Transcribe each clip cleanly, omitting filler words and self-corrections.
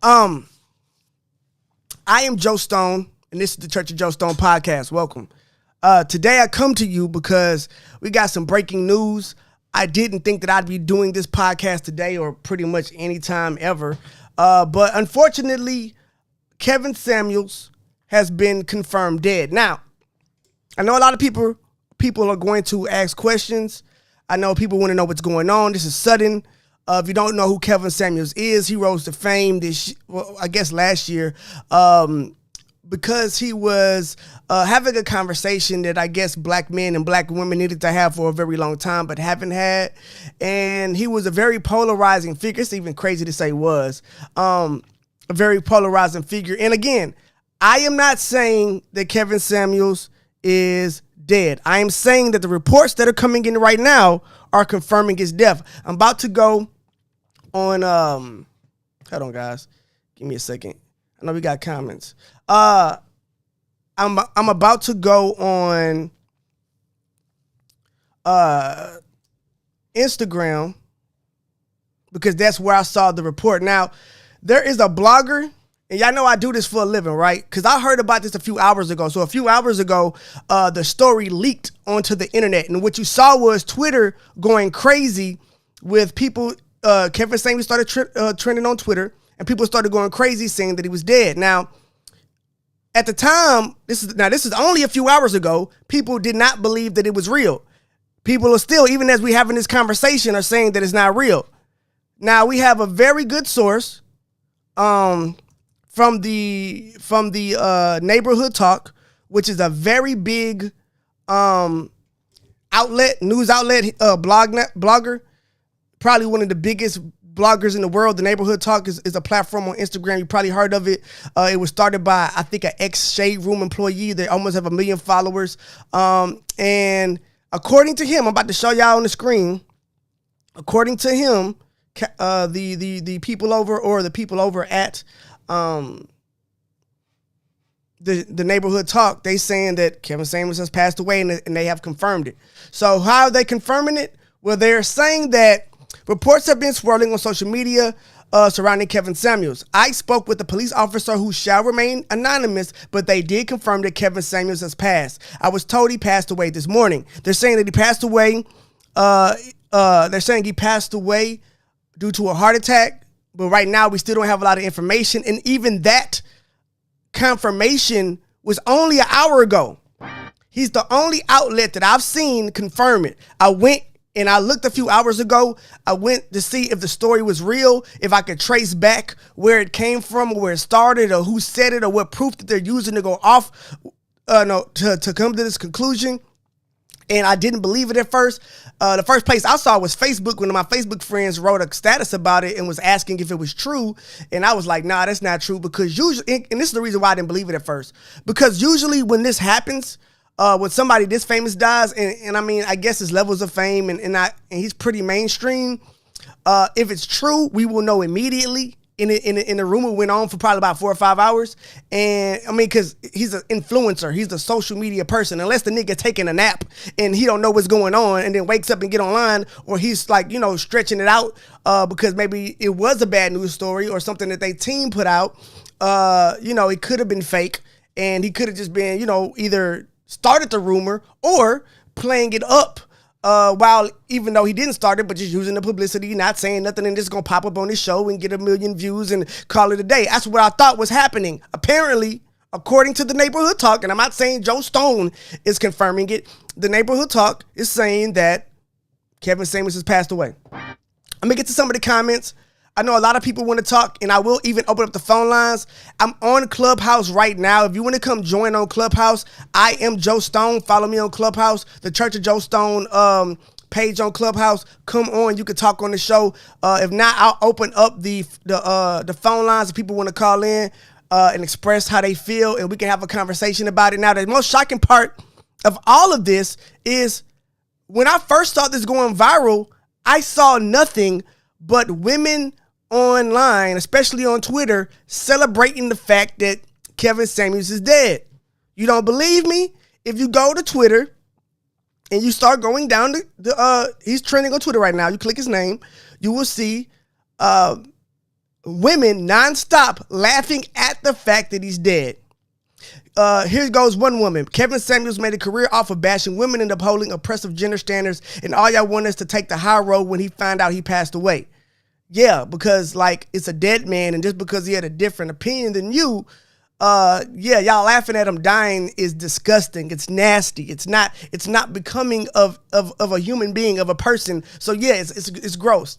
I am Joe Stone, and this is the Church of Joe Stone podcast. Welcome. Today I come to you because we got some breaking news. I didn't think that I'd be doing this podcast today or pretty much any time ever. But unfortunately, Kevin Samuels has been confirmed dead. Now, I know a lot of people are going to ask questions. I know people want to know what's going on. This is sudden. If you don't know who Kevin Samuels is, he rose to fame last year, because he was having a conversation that I guess black men and black women needed to have for a very long time, but haven't had. And he was a very polarizing figure. It's even crazy to say was a very polarizing figure. And again, I am not saying that Kevin Samuels is dead. I am saying that the reports that are coming in right now are confirming his death. I'm about to go on, hold on guys, give me a second. I know we got comments. I'm about to go on Instagram because that's where I saw the report. Now, there is a blogger, and y'all know I do this for a living, right? Because I heard about this a few hours ago. So a few hours ago, the story leaked onto the internet. And what you saw was Twitter going crazy with people. Kevin Samuels started trending on Twitter, and people started going crazy saying that he was dead. Now, at the time, this is only a few hours ago, people did not believe that it was real. People are still, even as we having this conversation, are saying that it's not real. Now, we have a very good source from the Neighborhood Talk, which is a very big news outlet, blogger, probably one of the biggest bloggers in the world. The Neighborhood Talk is a platform on Instagram. You probably heard of it. It was started by, I think, an ex-Shade Room employee. They almost have 1 million followers. And according to him, I'm about to show y'all on the screen. According to him, the people over at the Neighborhood Talk, they saying that Kevin Samuels has passed away, and they have confirmed it. So how are they confirming it? Well, they're saying that reports have been swirling on social media surrounding Kevin Samuels. I spoke with a police officer who shall remain anonymous, but they did confirm that Kevin Samuels has passed. I was told he passed away this morning. They're saying that he passed away. They're saying he passed away due to a heart attack, but right now we still don't have a lot of information. And even that confirmation was only an hour ago. He's the only outlet that I've seen confirm it. I went and I looked a few hours ago. I went to see if the story was real, if I could trace back where it came from, where it started, or who said it, or what proof that they're using to go off, to come to this conclusion. And I didn't believe it at first. The first place I saw was Facebook. One of my Facebook friends wrote a status about it and was asking if it was true. And I was like, nah, that's not true. Because usually, and this is the reason why I didn't believe it at first, because usually when this happens, when somebody this famous dies, and I mean, I guess his levels of fame, and he's pretty mainstream. If it's true, we will know immediately. And the rumor went on for probably about 4 or 5 hours. And I mean, because he's an influencer, he's a social media person. Unless the nigga taking a nap and he don't know what's going on, and then wakes up and get online, or he's like, stretching it out because maybe it was a bad news story or something that they team put out. It could have been fake, and he could have just been, either started the rumor or playing it up while, even though he didn't start it, but just using the publicity, not saying nothing, and just gonna pop up on his show and get 1 million views and call it a day. That's what I thought was happening. Apparently, according to the Neighborhood Talk, and I'm not saying Joe Stone is confirming it, the Neighborhood Talk is saying that Kevin Samuels has passed away. I'm gonna get to some of the comments. I know a lot of people want to talk, and I will even open up the phone lines. I'm on Clubhouse right now. If you want to come join on Clubhouse, I am Joe Stone. Follow me on Clubhouse, the Church of Joe Stone page on Clubhouse. Come on, you can talk on the show. If not, I'll open up the phone lines if people want to call in and express how they feel, and we can have a conversation about it. Now, the most shocking part of all of this is when I first saw this going viral, I saw nothing but women online, especially on Twitter, celebrating the fact that Kevin Samuels is dead. You don't believe me? If you go to Twitter and you start going down he's trending on Twitter right now. You click his name, you will see women nonstop laughing at the fact that he's dead. Here goes one woman. Kevin Samuels made a career off of bashing women and upholding oppressive gender standards, and all y'all want us to take the high road when he found out he passed away. Yeah, because like it's a dead man, and just because he had a different opinion than you, y'all laughing at him dying is disgusting. It's nasty. It's not becoming of a human being, of a person. So yeah, it's gross.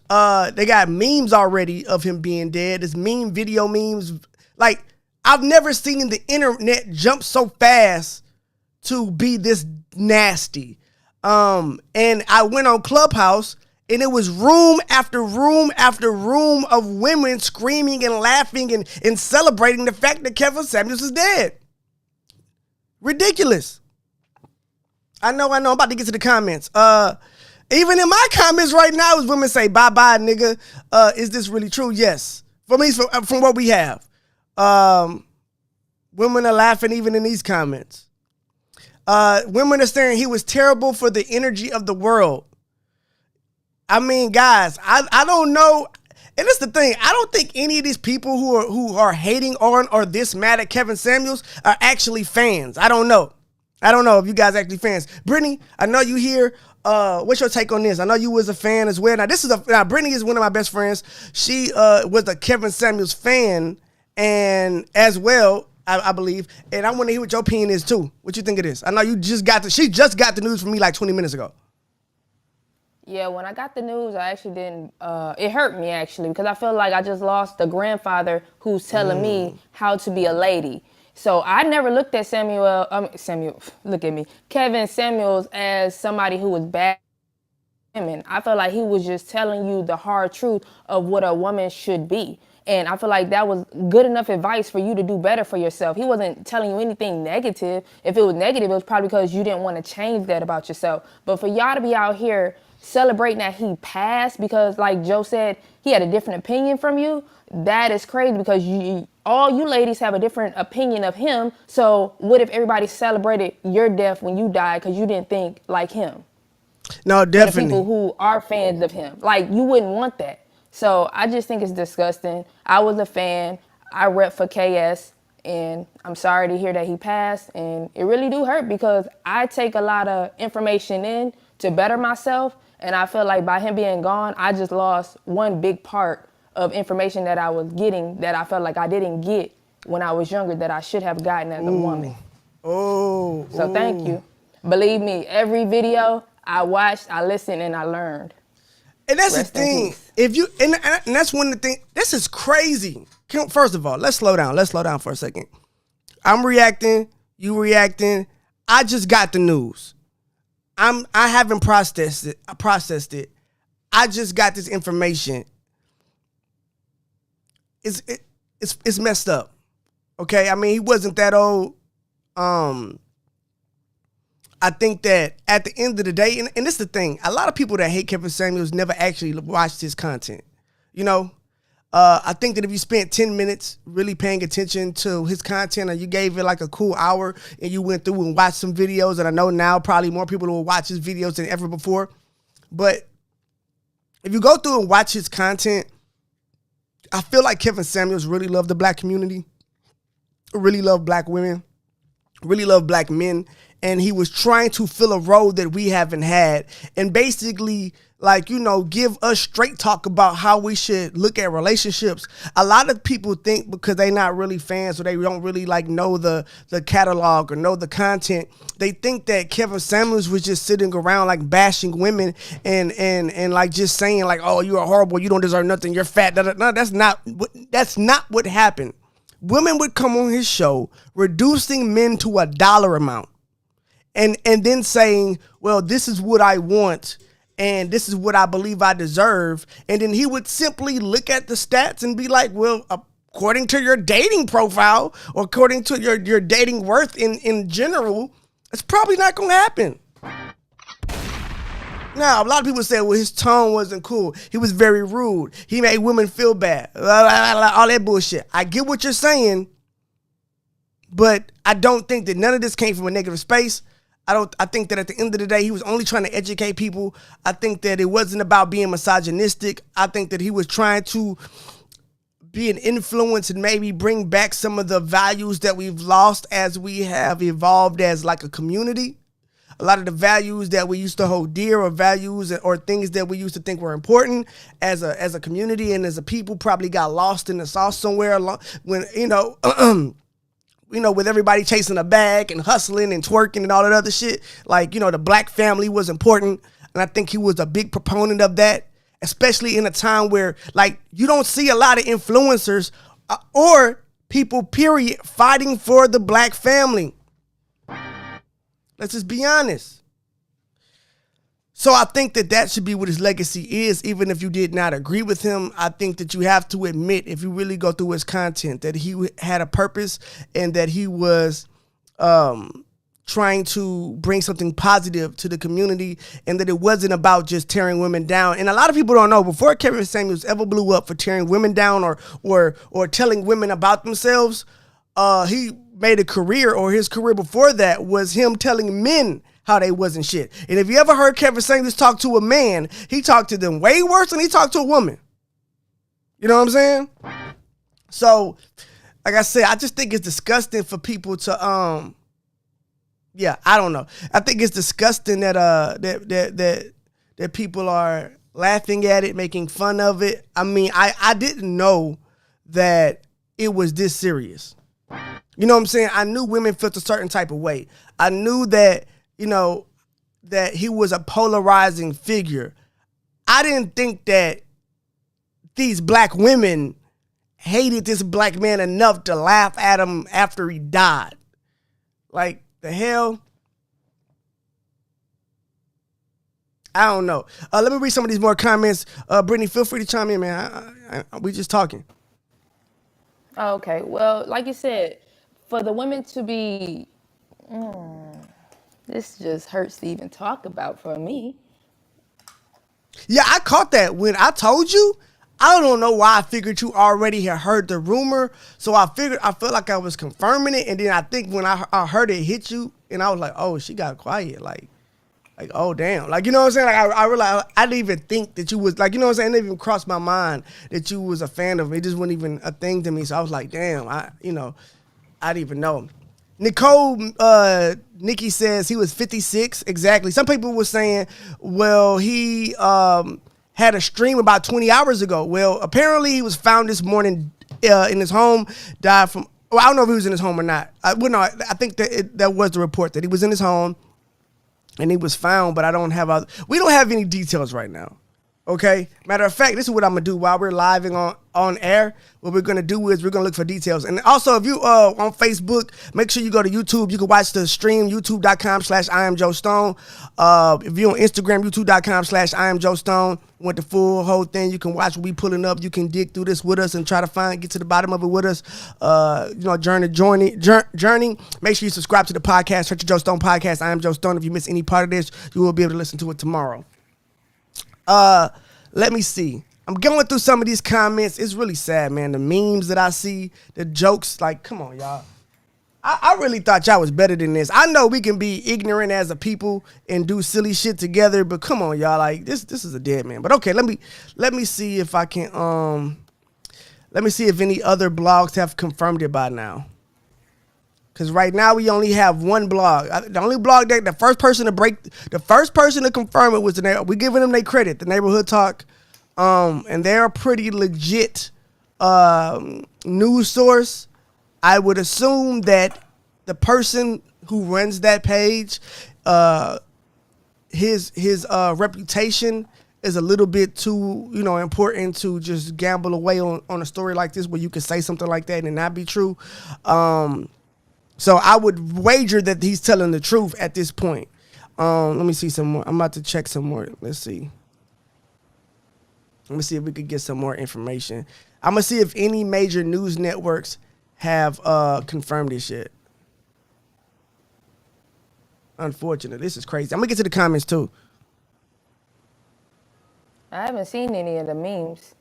They got memes already of him being dead. There's video memes. Like, I've never seen the internet jump so fast to be this nasty. And I went on Clubhouse, and it was room after room after room of women screaming and laughing and celebrating the fact that Kevin Samuels is dead. Ridiculous. I know. I'm about to get to the comments. Even in my comments right now, is women say, bye-bye, nigga. Is this really true? Yes. For me, from what we have. Women are laughing even in these comments. Women are saying he was terrible for the energy of the world. I mean, guys, I don't know. And that's the thing. I don't think any of these people who are hating on or this mad at Kevin Samuels are actually fans. I don't know if you guys are actually fans. Brittany, I know you here. What's your take on this? I know you was a fan as well. Now Brittany is one of my best friends. She was a Kevin Samuels fan, and as well, I believe. And I want to hear what your opinion is too. What you think of this? I know you she just got the news from me like 20 minutes ago. Yeah, when I got the news, I actually didn't, it hurt me actually, because I feel like I just lost a grandfather who's telling me how to be a lady. So I never looked at Kevin Samuels as somebody who was bad women. I feel like he was just telling you the hard truth of what a woman should be. And I feel like that was good enough advice for you to do better for yourself. He wasn't telling you anything negative. If it was negative, it was probably because you didn't want to change that about yourself. But for y'all to be out here celebrating that he passed because, like Joe said, he had a different opinion from you, that is crazy, because all you ladies have a different opinion of him. So what if everybody celebrated your death when you died because you didn't think like him? No, definitely. The people who are fans of him, like, you wouldn't want that. So I just think it's disgusting. I was a fan. I rep for KS, and I'm sorry to hear that he passed. And it really do hurt because I take a lot of information in to better myself. And I feel like by him being gone, I just lost one big part of information that I was getting that I felt like I didn't get when I was younger that I should have gotten as a woman. So thank you. Believe me, every video I watched, I listened, and I learned. And that's the thing. If you and that's one of the things. This is crazy. First of all, let's slow down. Let's slow down for a second. I'm reacting. You reacting. I just got the news. I haven't processed it. I just got this information. It's messed up. Okay? I mean, he wasn't that old. I think that at the end of the day, and this is the thing, a lot of people that hate Kevin Samuels never actually watched his content. You know? I think that if you spent 10 minutes really paying attention to his content, and you gave it like a cool hour and you went through and watched some videos, and I know now probably more people will watch his videos than ever before. But if you go through and watch his content, I feel like Kevin Samuels really loved the black community, really loved black women, really loved black men. And he was trying to fill a role that we haven't had, and basically, like, you know, give us straight talk about how we should look at relationships. A lot of people think because they're not really fans or they don't really like know the catalog or know the content, they think that Kevin Samuels was just sitting around like bashing women and like just saying like, oh, you are horrible, you don't deserve nothing, you're fat. No, that's not what happened. Women would come on his show reducing men to a dollar amount. And then saying, well, this is what I want, and this is what I believe I deserve. And then he would simply look at the stats and be like, well, according to your dating profile or according to your dating worth in general, it's probably not going to happen. Now, a lot of people say, well, his tone wasn't cool. He was very rude. He made women feel bad. All that bullshit. I get what you're saying, but I don't think that none of this came from a negative space. I think that at the end of the day, he was only trying to educate people. I think that it wasn't about being misogynistic. I think that he was trying to be an influence and maybe bring back some of the values that we've lost as we have evolved as like a community. A lot of the values that we used to hold dear, or values or things that we used to think were important as a community and as a people, probably got lost in the sauce somewhere along when, with everybody chasing a bag and hustling and twerking and all that other shit. Like, the black family was important. And I think he was a big proponent of that, especially in a time where, like, you don't see a lot of influencers or people, period, fighting for the black family. Let's just be honest. So I think that should be what his legacy is, even if you did not agree with him. I think that you have to admit, if you really go through his content, that he had a purpose and that he was trying to bring something positive to the community, and that it wasn't about just tearing women down. And a lot of people don't know, before Kevin Samuels ever blew up for tearing women down or telling women about themselves, he made a career, or his career before that was him telling men how they wasn't shit. And if you ever heard Kevin Samuels talk to a man, he talked to them way worse than he talked to a woman. You know what I'm saying? So, like I said, I just think it's disgusting for people to I don't know. I think it's disgusting that that people are laughing at it, making fun of it. I mean, I didn't know that it was this serious. You know what I'm saying? I knew women felt a certain type of way. I knew that, that he was a polarizing figure. I didn't think that these black women hated this black man enough to laugh at him after he died. Like, the hell? I don't know. Let me read some of these more comments. Brittany, feel free to chime in, man. We just talking. Okay. Well, like you said, for the women to be, this just hurts to even talk about for me. Yeah, I caught that when I told you. I don't know why I figured you already had heard the rumor. So I felt like I was confirming it. And then I think when I heard it hit you, and I was like, oh, she got quiet. Like, oh, damn. Like, you know what I'm saying? Like, I realized I didn't even think that you was, like, you know what I'm saying? It didn't even cross my mind that you was a fan of me. It just wasn't even a thing to me. So I was like, damn, I didn't even know. Nicole, Nikki says he was 56. Exactly. Some people were saying, well, he had a stream about 20 hours ago. Well, apparently he was found this morning in his home, died from, well, I don't know if he was in his home or not. I think that was the report, that he was in his home and he was found, but we don't have any details right now. Okay. Matter of fact, this is what I'm gonna do while we're live on air. What we're gonna do is we're gonna look for details. And also, if you on Facebook, make sure you go to YouTube. You can watch the stream, youtube.com/IamJoeStone. If you're on Instagram, youtube.com/IamJoeStone. Want the full whole thing, you can watch what we pulling up. You can dig through this with us and try to get to the bottom of it with us. Journey. Make sure you subscribe to the podcast, Search Joe Stone Podcast. I am Joe Stone. If you miss any part of this, you will be able to listen to it tomorrow. Let me see. I'm going through some of these comments. It's really sad, man. The memes that I see, the jokes, like, come on, y'all. I really thought y'all was better than this. I know we can be ignorant as a people and do silly shit together, but come on, y'all. Like, this is a dead man. But okay, let me see if I can let me see if any other blogs have confirmed it by now. Because right now we only have one blog. The only blog that the first person to confirm it was we giving them their credit, the Neighborhood Talk, and they're a pretty legit news source. I would assume that the person who runs that page, his reputation is a little bit too important to just gamble away on a story like this where you can say something like that and not be true. So I would wager that he's telling the truth at this point. Let me see some more. I'm about to check some more. Let's see. Let me see if we could get some more information. I'm going to see if any major news networks have confirmed this shit. Unfortunate. This is crazy. I'm going to get to the comments too. I haven't seen any of the memes.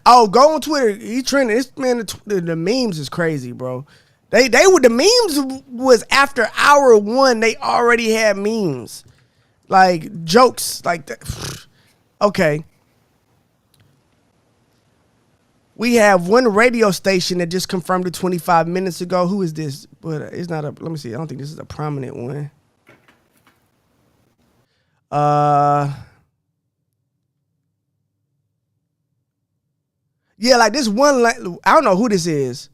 Oh, go on Twitter. He trending. This man, the memes is crazy, bro. The memes was after hour one. They already had memes, like jokes, like that. Okay. We have one radio station that just confirmed it 25 minutes ago. Who is this? But it's not a. Let me see. I don't think this is a prominent one. Yeah, like this one. I don't know who this is.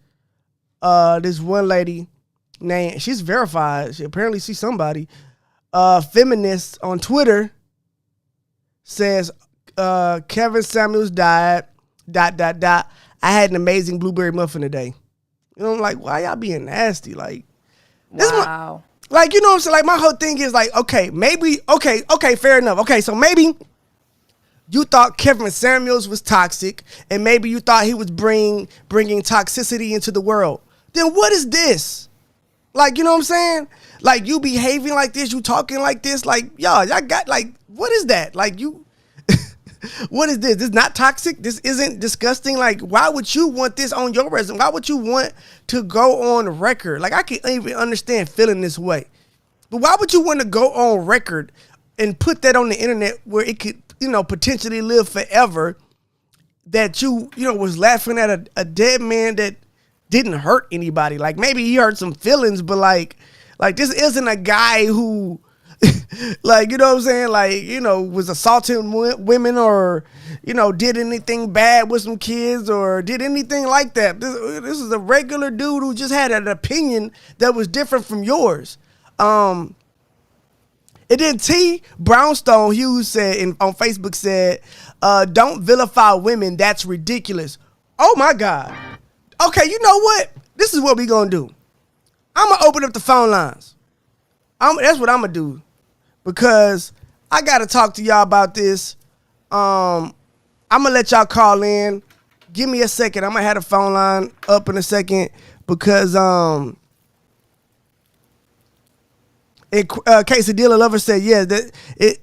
This one lady named. She's verified. She apparently sees somebody. Feminist on Twitter says Kevin Samuels died. ... I had an amazing blueberry muffin today. You know, I'm like, why y'all being nasty? Like, this wow. Like, you know what I'm saying? Like, my whole thing is like, okay, maybe, okay, fair enough. Okay, so maybe you thought Kevin Samuels was toxic, and maybe you thought he was bringing toxicity into the world. Then what is this? Like, you know what I'm saying? Like, you behaving like this, you talking like this, like, y'all got, like, what is that? Like, you, what is this? This is not toxic? This isn't disgusting? Like, why would you want this on your resume? Why would you want to go on record? Like, I can't even understand feeling this way. But why would you want to go on record and put that on the internet where it could, you know, potentially live forever, that you know, was laughing at a dead man that didn't hurt anybody? Like, maybe he hurt some feelings, but like this isn't a guy who, like, you know what I'm saying? Like, you know, was assaulting women, or, you know, did anything bad with some kids, or did anything like that. This is a regular dude who just had an opinion that was different from yours. And then T. Brownstone Hughes said on Facebook said, don't vilify women. That's ridiculous. Oh my God. Okay, you know what? This is what we gonna do. I'm gonna open up the phone lines. That's what I'm gonna do, because I gotta talk to y'all about this. I'm gonna let y'all call in. Give me a second. I'm gonna have the phone line up in a second, because Quesadilla Lover said, yeah, that it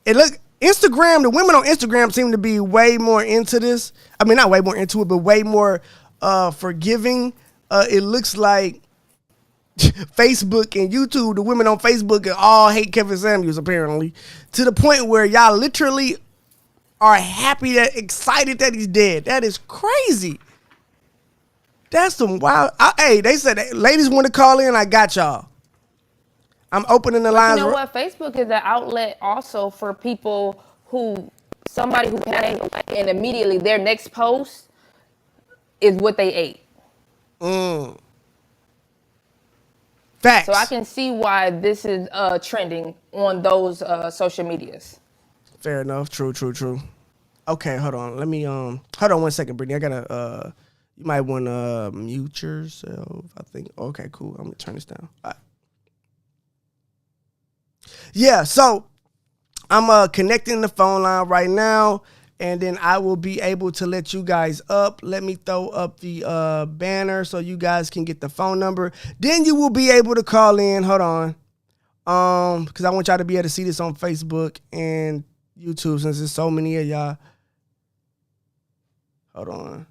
look, Instagram, the women on Instagram seem to be way more into this. I mean, not way more into it, but way more forgiving. It looks like Facebook and YouTube, the women on Facebook all hate Kevin Samuels, apparently, to the point where y'all literally are happy, that excited that he's dead. That is crazy. That's some wild. Hey, they said, ladies want to call in, I got y'all. I'm opening the lines. You know what? Facebook is an outlet also for people somebody who passed away, and immediately their next post is what they ate. Facts. So I can see why this is trending on those social medias. Fair enough. True. Okay, hold on. Let me hold on 1 second, Brittany. I gotta you might want to mute yourself, I think. Okay, cool. I'm gonna turn this down. All right. Yeah, so I'm connecting the phone line right now, and then I will be able to let you guys up. Let me throw up the banner so you guys can get the phone number. Then you will be able to call in. Hold on. Because I want y'all to be able to see this on Facebook and YouTube, since there's so many of y'all. Hold on.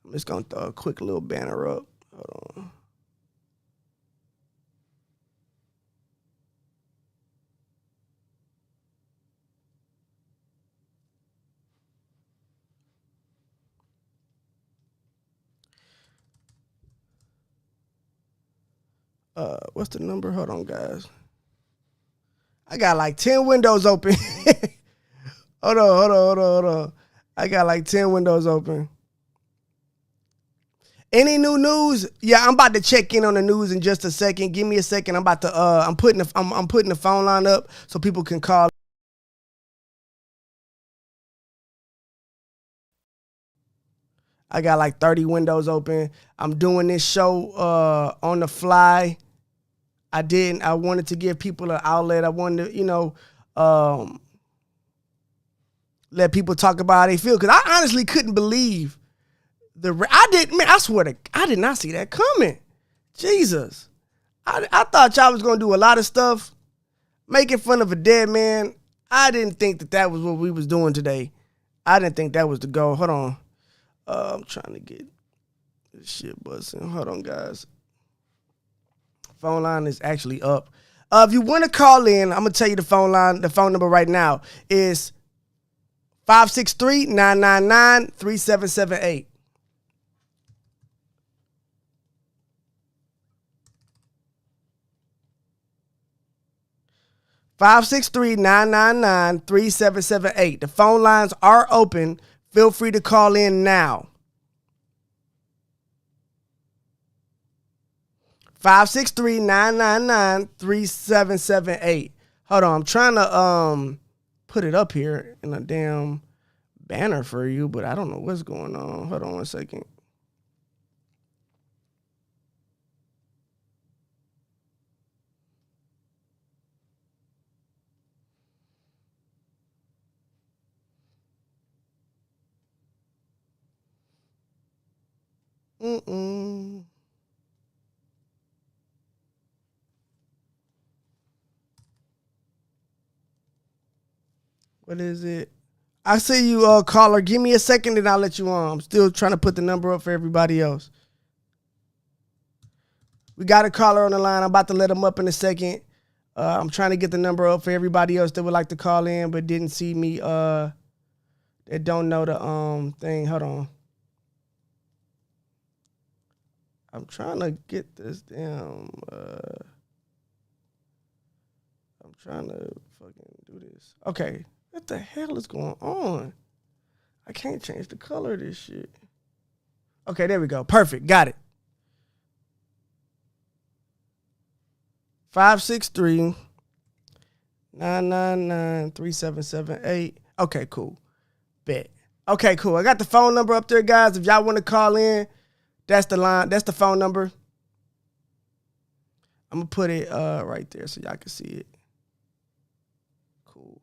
I'm just going to throw a quick little banner up. Hold on. What's the number? Hold on, guys. I got like 10 windows open. Hold on. I got like 10 windows open. Any new news? Yeah, I'm about to check in on the news in just a second. Give me a second. I'm about to I'm putting the phone line up so people can call. I got like 30 windows open. I'm doing this show on the fly. I wanted to give people an outlet. I wanted to, let people talk about how they feel. Because I honestly couldn't believe I swear I did not see that coming. Jesus. I thought y'all was going to do a lot of stuff, making fun of a dead man. I didn't think that was what we was doing today. I didn't think that was the goal. Hold on. I'm trying to get this shit buzzing. Hold on, guys. Phone line is actually up. If you want to call in, I'm going to tell you the phone number right now is 563-999-3778. (563-999-3778). The phone lines are open. Feel free to call in now. 563-999-3778. Hold on, I'm trying to put it up here in a damn banner for you, but I don't know what's going on. Hold on one second. What is it? I see you, caller. Give me a second and I'll let you on. I'm still trying to put the number up for everybody else. We got a caller on the line. I'm about to let him up in a second. I'm trying to get the number up for everybody else that would like to call in but didn't see me, that don't know the thing. Hold on. I'm trying to get this damn, I'm trying to fucking do this. Okay. What the hell is going on? I can't change the color of this shit. Okay, there we go. Perfect. Got it. 563-999-3778. Okay, cool. Bet. Okay, cool. I got the phone number up there, guys. If y'all want to call in, that's the line. That's the phone number. I'm going to put it right there so y'all can see it. Cool.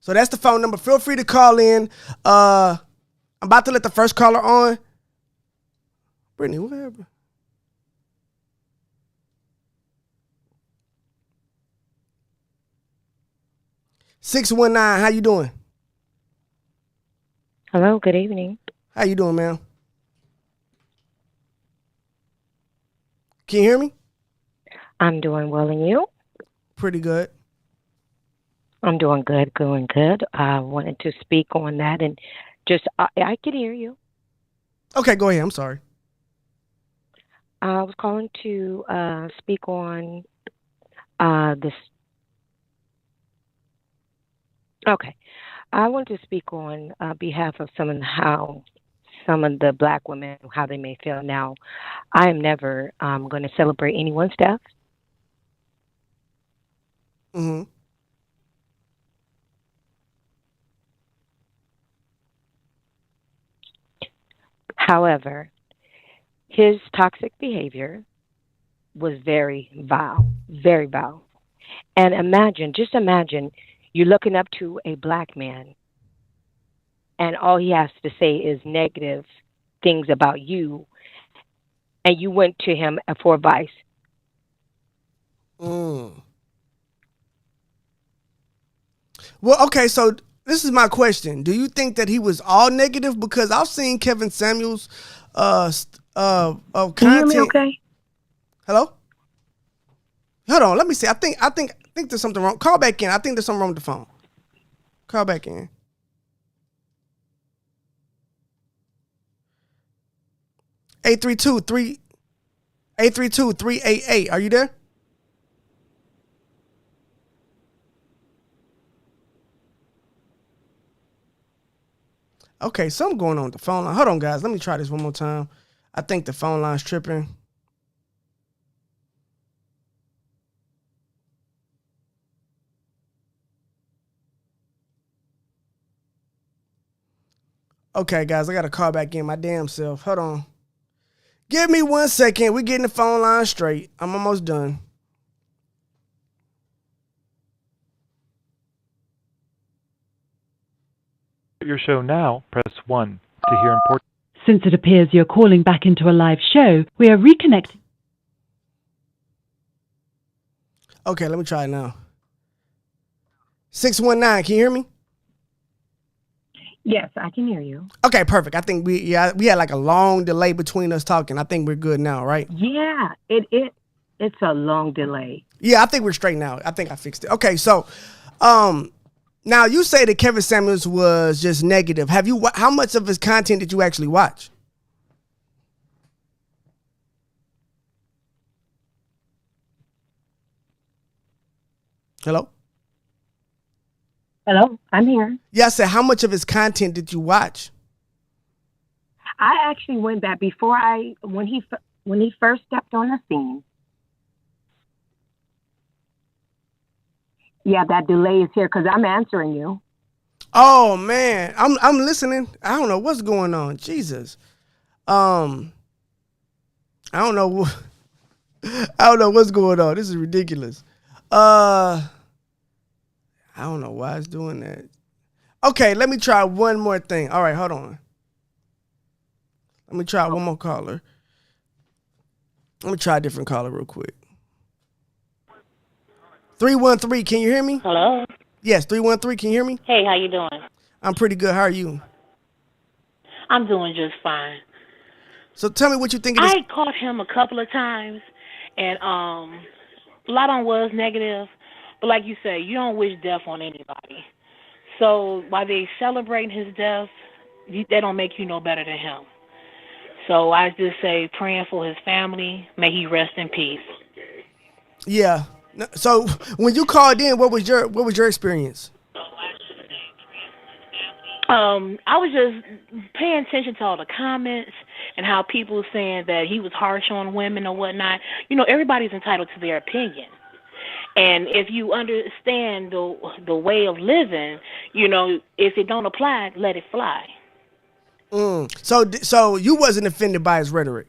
So that's the phone number. Feel free to call in. I'm about to let the first caller on. Brittany, what happened? (619) How you doing? Hello, good evening. How you doing, ma'am? Can you hear me? I'm doing well, and you? Pretty good. I'm doing good, going good. I wanted to speak on that, and just I can hear you. Okay, go ahead. I'm sorry. I was calling to speak on this. Okay, I want to speak on behalf of some of the Black women, how they may feel. Now, I am never going to celebrate anyone's death. Mm-hmm. However, his toxic behavior was very vile, very vile. And just imagine, you're looking up to a Black man, and all he has to say is negative things about you, and you went to him for advice. Well, okay, so this is my question. Do you think that he was all negative? Because I've seen Kevin Samuels Can you content. hear me okay? Hello? Hold on, let me see. I think there's something wrong. Call back in. I think there's something wrong with the phone. Call back in. 832-388. Are you there? Okay, something going on with the phone line. Hold on, guys. Let me try this one more time. I think the phone line's tripping. Okay, guys, I got to call back in my damn self. Hold on. Give me 1 second. We're getting the phone line straight. I'm almost done. Your show now, press 1 to hear important. Since it appears you're calling back into a live show, we are reconnecting. Okay, let me try it now. 619, can you hear me? Yes, I can hear you. Okay, perfect. I think we had like a long delay between us talking. I think we're good now, right? Yeah, it's a long delay. Yeah, I think we're straight now. I think I fixed it. Okay, so Now you say that Kevin Samuels was just negative. How much of his content did you actually watch? Hello? Hello, I'm here. Yeah, I said, how much of his content did you watch? I actually went back when he first stepped on the scene. Yeah, that delay is here because I'm answering you. Oh man, I'm listening. I don't know what's going on. Jesus, I don't know. I don't know what's going on. This is ridiculous. I don't know why it's doing that. Okay, let me try one more thing. All right, hold on. Let me try one more caller. Let me try a different caller real quick. 313, can you hear me? Hello? Yes, 313, can you hear me? Hey, how you doing? I'm pretty good. How are you? I'm doing just fine. So tell me what you think of this. I caught him a couple of times, and a lot on was negative, but like you say, you don't wish death on anybody. So while they celebrating his death, they don't make you no better than him. So I just say praying for his family, may he rest in peace. Yeah. So when you called in, what was your experience? I was just paying attention to all the comments and how people were saying that he was harsh on women or whatnot. You know, everybody's entitled to their opinion. And if you understand the way of living, you know, if it don't apply, let it fly. So you wasn't offended by his rhetoric?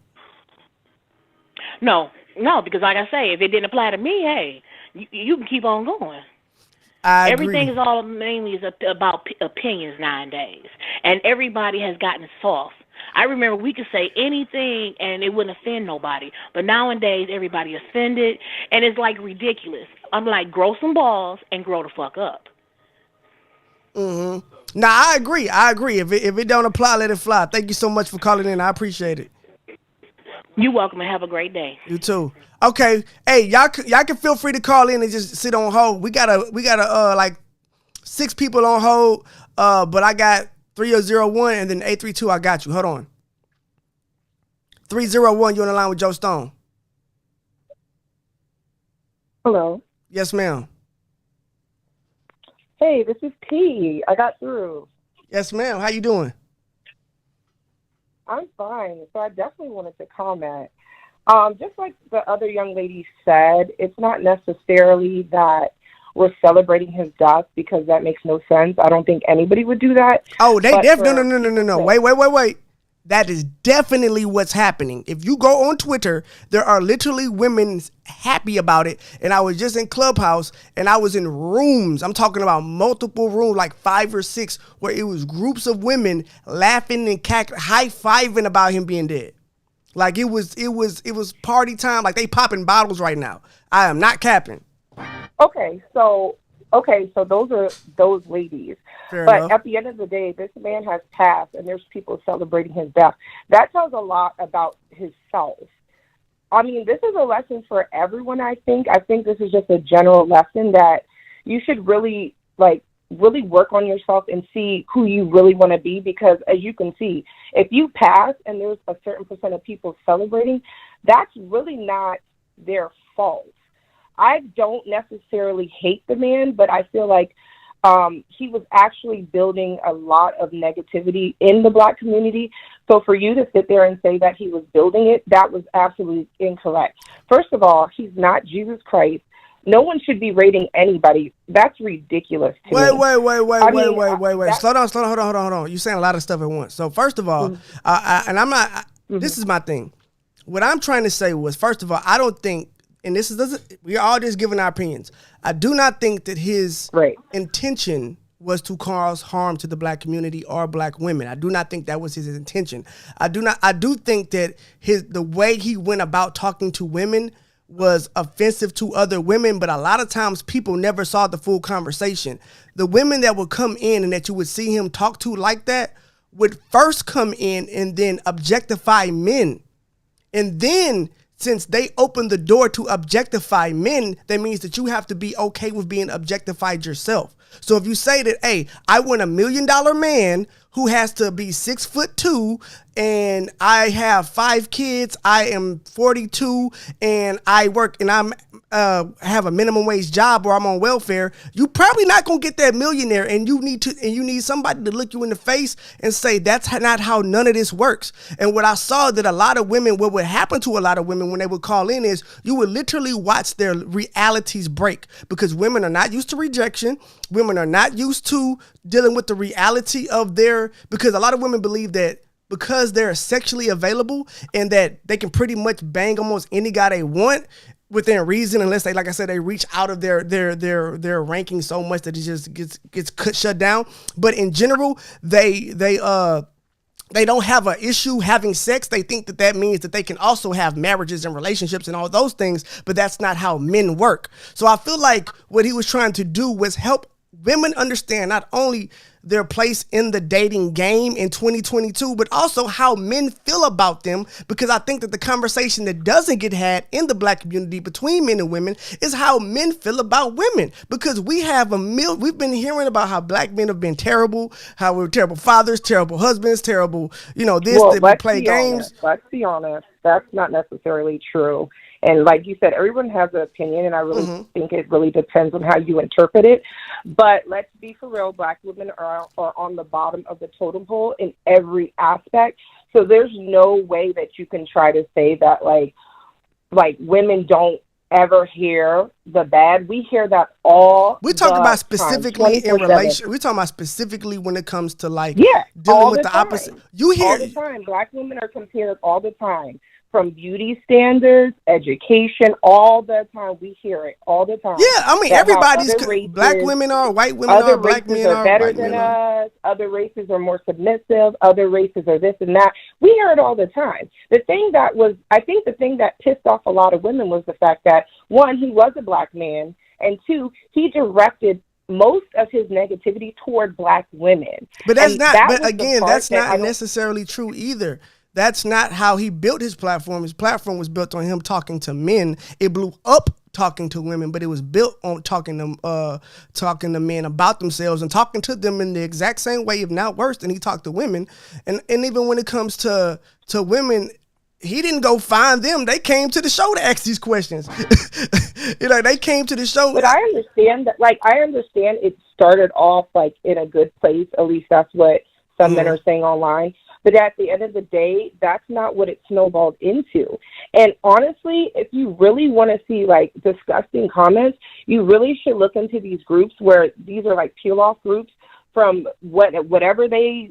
No, because like I say, if it didn't apply to me, hey, you can keep on going. I agree. Everything is all mainly about opinions nowadays, and everybody has gotten soft. I remember we could say anything and it wouldn't offend nobody, but nowadays everybody offended, and it's like ridiculous. I'm like, grow some balls and grow the fuck up. Mm-hmm. Nah, I agree. If it don't apply, let it fly. Thank you so much for calling in. I appreciate it. You're welcome, and have a great day. You too. Okay, hey, y'all can feel free to call in and just sit on hold. We got like 6 people on hold, but I got 301 and then 832. I got you. Hold on. 301, you on the line with Joe Stone. Hello. Yes, ma'am. Hey, this is T. I got through. Yes, ma'am. How you doing? I'm fine. So I definitely wanted to comment. Just like the other young lady said, it's not necessarily that we're celebrating his death because that makes no sense. I don't think anybody would do that. Oh, they definitely no. Wait. That is definitely what's happening. If you go on Twitter, there are literally women happy about it. And I was just in Clubhouse and I was in rooms. I'm talking about multiple rooms, like 5 or 6, where it was groups of women laughing and high-fiving about him being dead. Like it was party time. Like they popping bottles right now. I am not capping. Okay, so those are those ladies. Fair but enough. At the end of the day, this man has passed, and there's people celebrating his death. That tells a lot about his self. I mean, this is a lesson for everyone, I think. I think this is just a general lesson that you should really work on yourself and see who you really want to be, because as you can see, if you pass and there's a certain percent of people celebrating, that's really not their fault. I don't necessarily hate the man, but I feel like he was actually building a lot of negativity in the Black community. So for you to sit there and say that he was building it, that was absolutely incorrect. First of all, he's not Jesus Christ. No one should be rating anybody. That's ridiculous to me. Wait. Slow down. Hold on. You're saying a lot of stuff at once. So first of all, this is my thing. What I'm trying to say was, first of all, I don't think, and we are all just giving our opinions. I do not think that his intention was to cause harm to the Black community or Black women. I do not think that was his intention. I do think that the way he went about talking to women was offensive to other women, but a lot of times people never saw the full conversation. The women that would come in and that you would see him talk to like that would first come in and then objectify men. And then, since they opened the door to objectify men, that means that you have to be okay with being objectified yourself. So if you say that, hey, I want $1 million man who has to be 6'2" and I have 5 kids, I am 42 and I work and I'm have a minimum wage job or I'm on welfare, you probably not gonna get that millionaire, and you need somebody to look you in the face and say that's not how none of this works. And what I saw that a lot of women, what would happen to a lot of women when they would call in is you would literally watch their realities break, because women are not used to rejection. Women are not used to dealing with the reality of because a lot of women believe that because they're sexually available and that they can pretty much bang almost any guy they want within reason, unless they, like I said, they reach out of their ranking so much that it just gets shut down. But in general, they don't have an issue having sex. They think that means that they can also have marriages and relationships and all those things, but that's not how men work. So I feel like what he was trying to do was help women understand not only their place in the dating game in 2022, but also how men feel about them. Because I think that the conversation that doesn't get had in the black community between men and women is how men feel about women. Because we've been hearing about how black men have been terrible, how we're terrible fathers, terrible husbands, terrible, that we play games. Let's be honest. That's not necessarily true. And like you said, everyone has an opinion, and I really think it really depends on how you interpret it. But let's be for real, black women are on the bottom of the totem pole in every aspect. So there's no way that you can try to say that like women don't ever hear the bad. We hear that all we talk about specifically in relation. We're talking about specifically when it comes to dealing with the opposite. You hear all the time. Black women are compared all the time. From beauty standards, education, all the time. We hear it all the time. Yeah, I mean, everybody's black women are, white women are, black men are better than us. Other races are more submissive. Other races are this and that. We hear it all the time. I think the thing that pissed off a lot of women was the fact that, one, he was a black man, and two, he directed most of his negativity toward black women. But that's not necessarily true either. That's not how he built his platform. His platform was built on him talking to men. It blew up talking to women, but it was built on talking to men about themselves and talking to them in the exact same way, if not worse, than he talked to women. And even when it comes to women, he didn't go find them. They came to the show to ask these questions. They came to the show. But I understand that. I understand it started off in a good place. At least that's what some men are saying online. But at the end of the day, that's not what it snowballed into. And honestly, if you really want to see disgusting comments, you really should look into these groups where these are peel-off groups from whatever they,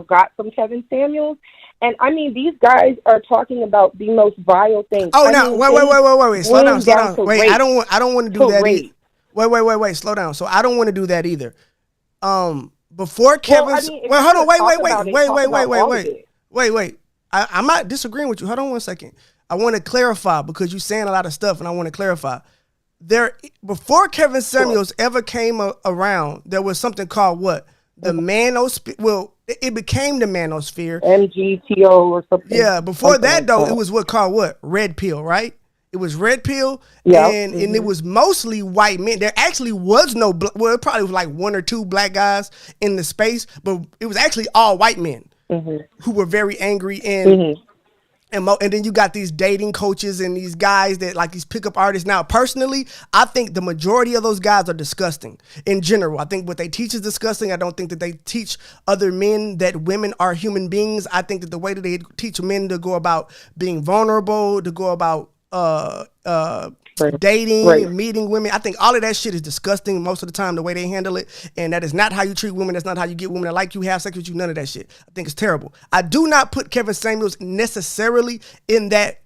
got from Kevin Samuels. And I mean, these guys are talking about the most vile things. Oh, no, wait, slow down. Wait, I don't want to do that either. Wait, slow down. So I don't want to do that either. Before Kevin's, hold on, wait. I'm not disagreeing with you. Hold on 1 second. I want to clarify because you're saying a lot of stuff, and I want to clarify. Before Kevin Samuels ever came around, there was something called what? The manosphere. Well, it became the manosphere. MGTO or something. Yeah, before that though, it was called what? Red pill, right? It was red pill, and it was mostly white men. There actually was no, it probably was 1 or 2 black guys in the space, but it was actually all white men who were very angry. And then you got these dating coaches and these guys that these pickup artists. Now, personally, I think the majority of those guys are disgusting in general. I think what they teach is disgusting. I don't think that they teach other men that women are human beings. I think that the way that they teach men to go about being vulnerable, to go about dating, meeting women. I think all of that shit is disgusting most of the time, the way they handle it. And that is not how you treat women. That's not how you get women to like you, have sex with you, none of that shit. I think it's terrible. I do not put Kevin Samuels necessarily in that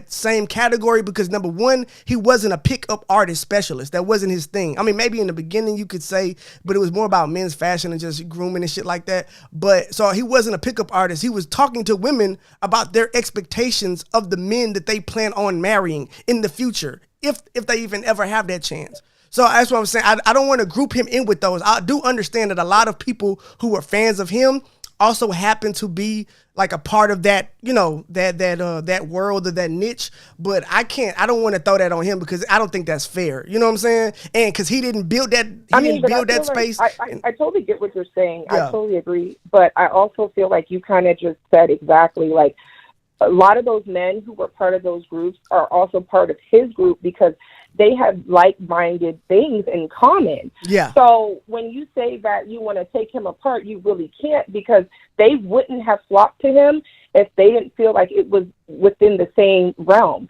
same category because, number one, he wasn't a pickup artist specialist. That wasn't his thing. I mean, maybe in the beginning you could say, but it was more about men's fashion and just grooming and shit like that. But so he wasn't a pickup artist. He was talking to women about their expectations of the men that they plan on marrying in the future, if they even ever have that chance. So that's what I'm saying. I don't want to group him in with those. I do understand that a lot of people who are fans of him also happen to be like a part of that, that world or that niche. But I don't want to throw that on him because I don't think that's fair. You know what I'm saying? And because he didn't build that, space. I totally get what you're saying. Yeah. I totally agree. But I also feel like you kind of just said exactly, like, a lot of those men who were part of those groups are also part of his group because they have like-minded things in common. Yeah. So when you say that you want to take him apart, you really can't, because they wouldn't have flocked to him if they didn't feel like it was within the same realm.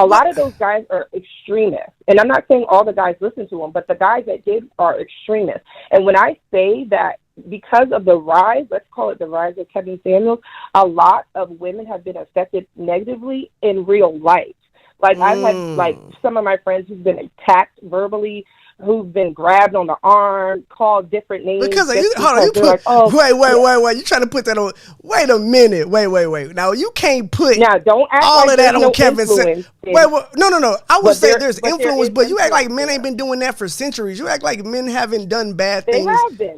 A lot of those guys are extremists. And I'm not saying all the guys listen to him, but the guys that did are extremists. And when I say that, because of the rise, let's call it the rise of Kevin Samuels, a lot of women have been affected negatively in real life. Like, I've had, like, some of my friends who've been attacked verbally, who've been grabbed on the arm, called different names. Because wait, you trying to put that on? Wait a minute, wait. Now you can't put don't act all like of that on Kevin Samuels. No. I would say there's influence, but you act like men ain't been doing that for centuries. You act like men haven't done bad things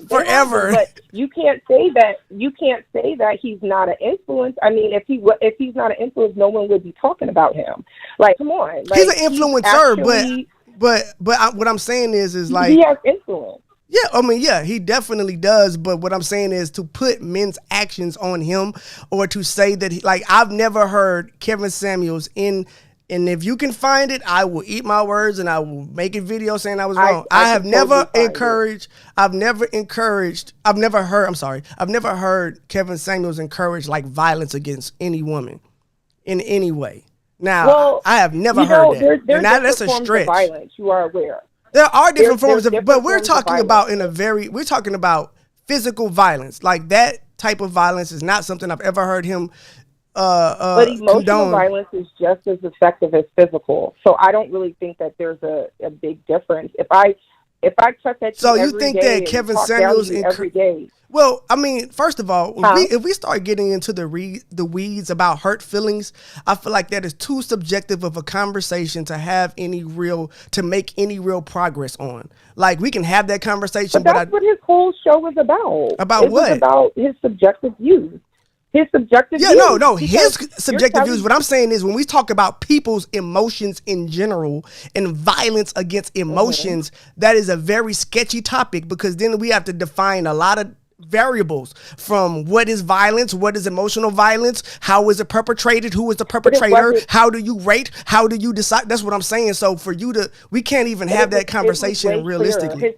forever. But you can't say that. You can't say that he's not an influence. I mean, if he's not an influence, no one would be talking about him. Like, come on, like, he's an influencer, But what I'm saying is like, he has influence. Yeah, I mean, yeah, he definitely does. But what I'm saying is to put men's actions on him, or to say that I've never heard Kevin Samuels and if you can find it, I will eat my words and I will make a video saying I was wrong. I've never heard Kevin Samuels encourage like violence against any woman in any way. Now, I have never heard that. There's that's a stretch. Violence, you are aware. There are different forms of, but we're talking about we're talking about physical violence. Like, that type of violence is not something I've ever heard him but emotional condone. Violence is just as effective as physical. So I don't really think that there's a big difference. If I cuss at you, so you think that Kevin Samuels every day? Well, I mean, first of all, if we start getting into the weeds about hurt feelings, I feel like that is too subjective of a conversation to make any real progress on. Like, we can have that conversation, but that's what his whole show was about. About what? Was about his subjective views. His subjective views. His subjective views. What I'm saying is, when we talk about people's emotions in general and violence against emotions, that is a very sketchy topic, because then we have to define a lot of variables, from what is violence, what is emotional violence, how is it perpetrated, who is the perpetrator, how do you rate, how do you decide? That's what I'm saying. So we can't even have that conversation realistically.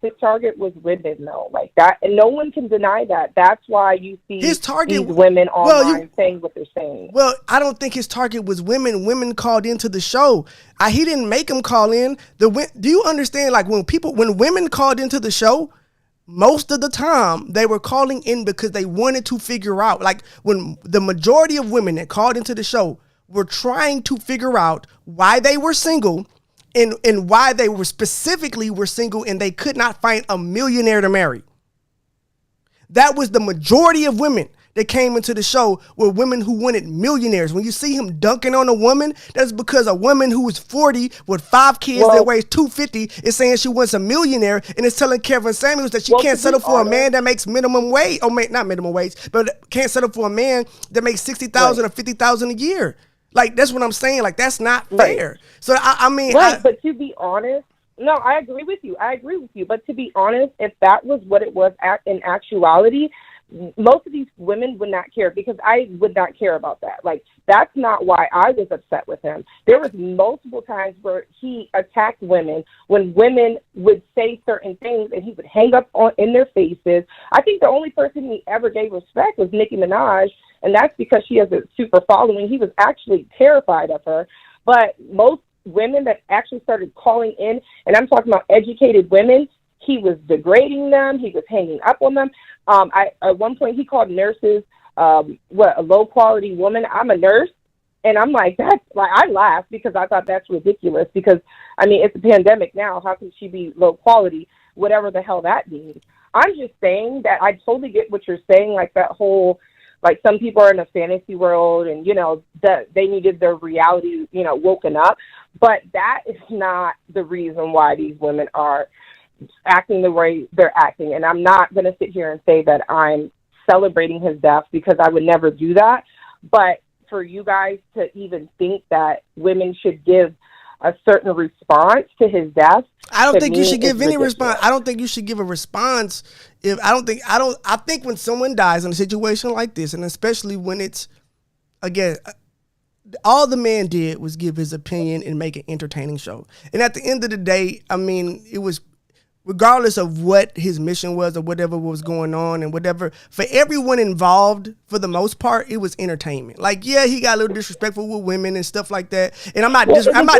His target was women, though, like that, and no one can deny that. That's why you see these women online saying what they're saying. Well, I don't think his target was women. Women called into the show. He didn't make them call in. Do you understand? Like, when women called into the show, most of the time they were calling in because they wanted to figure out. Like, when the majority of women that called into the show were trying to figure out why they were single. And why they were single and they could not find a millionaire to marry. That was the majority of women that came into the show, were women who wanted millionaires. When you see him dunking on a woman, that's because a woman who is 40 with 5 kids that weighs 250 is saying she wants a millionaire, and is telling Kevin Samuels that she can't settle for a man that makes minimum wage, not minimum wage, but can't settle for a man that makes $60,000 or $50,000 a year. Like, that's what I'm saying. Like, that's not fair. So, I mean... Right, but to be honest... No, I agree with you. But to be honest, if that was what it was in actuality, most of these women would not care, because I would not care about that. Like, that's not why I was upset with him. There was multiple times where he attacked women when women would say certain things, and he would hang up in their faces. I think the only person he ever gave respect was Nicki Minaj, and that's because she has a super following. He was actually terrified of her. But most women that actually started calling in, and I'm talking about educated women, he was degrading them. He was hanging up on them. At one point, he called nurses, a low-quality woman. I'm a nurse. And I'm like, I laughed, because I thought that's ridiculous, because, I mean, it's a pandemic now. How can she be low quality? Whatever the hell that means. I'm just saying that I totally get what you're saying, like that whole... Like, some people are in a fantasy world, and, that they needed their reality, woken up. But that is not the reason why these women are acting the way they're acting. And I'm not going to sit here and say that I'm celebrating his death because I would never do that. But for you guys to even think that women should give a certain response to his death, I don't think you should give any ridiculous. response. I don't think you should give a response. I think when someone dies in a situation like this, and especially when it's, again, all the man did was give his opinion and make an entertaining show. And at the end of the day, I mean, it was, regardless of what his mission was or whatever was going on and whatever, for everyone involved, for the most part, it was entertainment. Like, yeah, he got a little disrespectful with women and stuff like that. And I'm not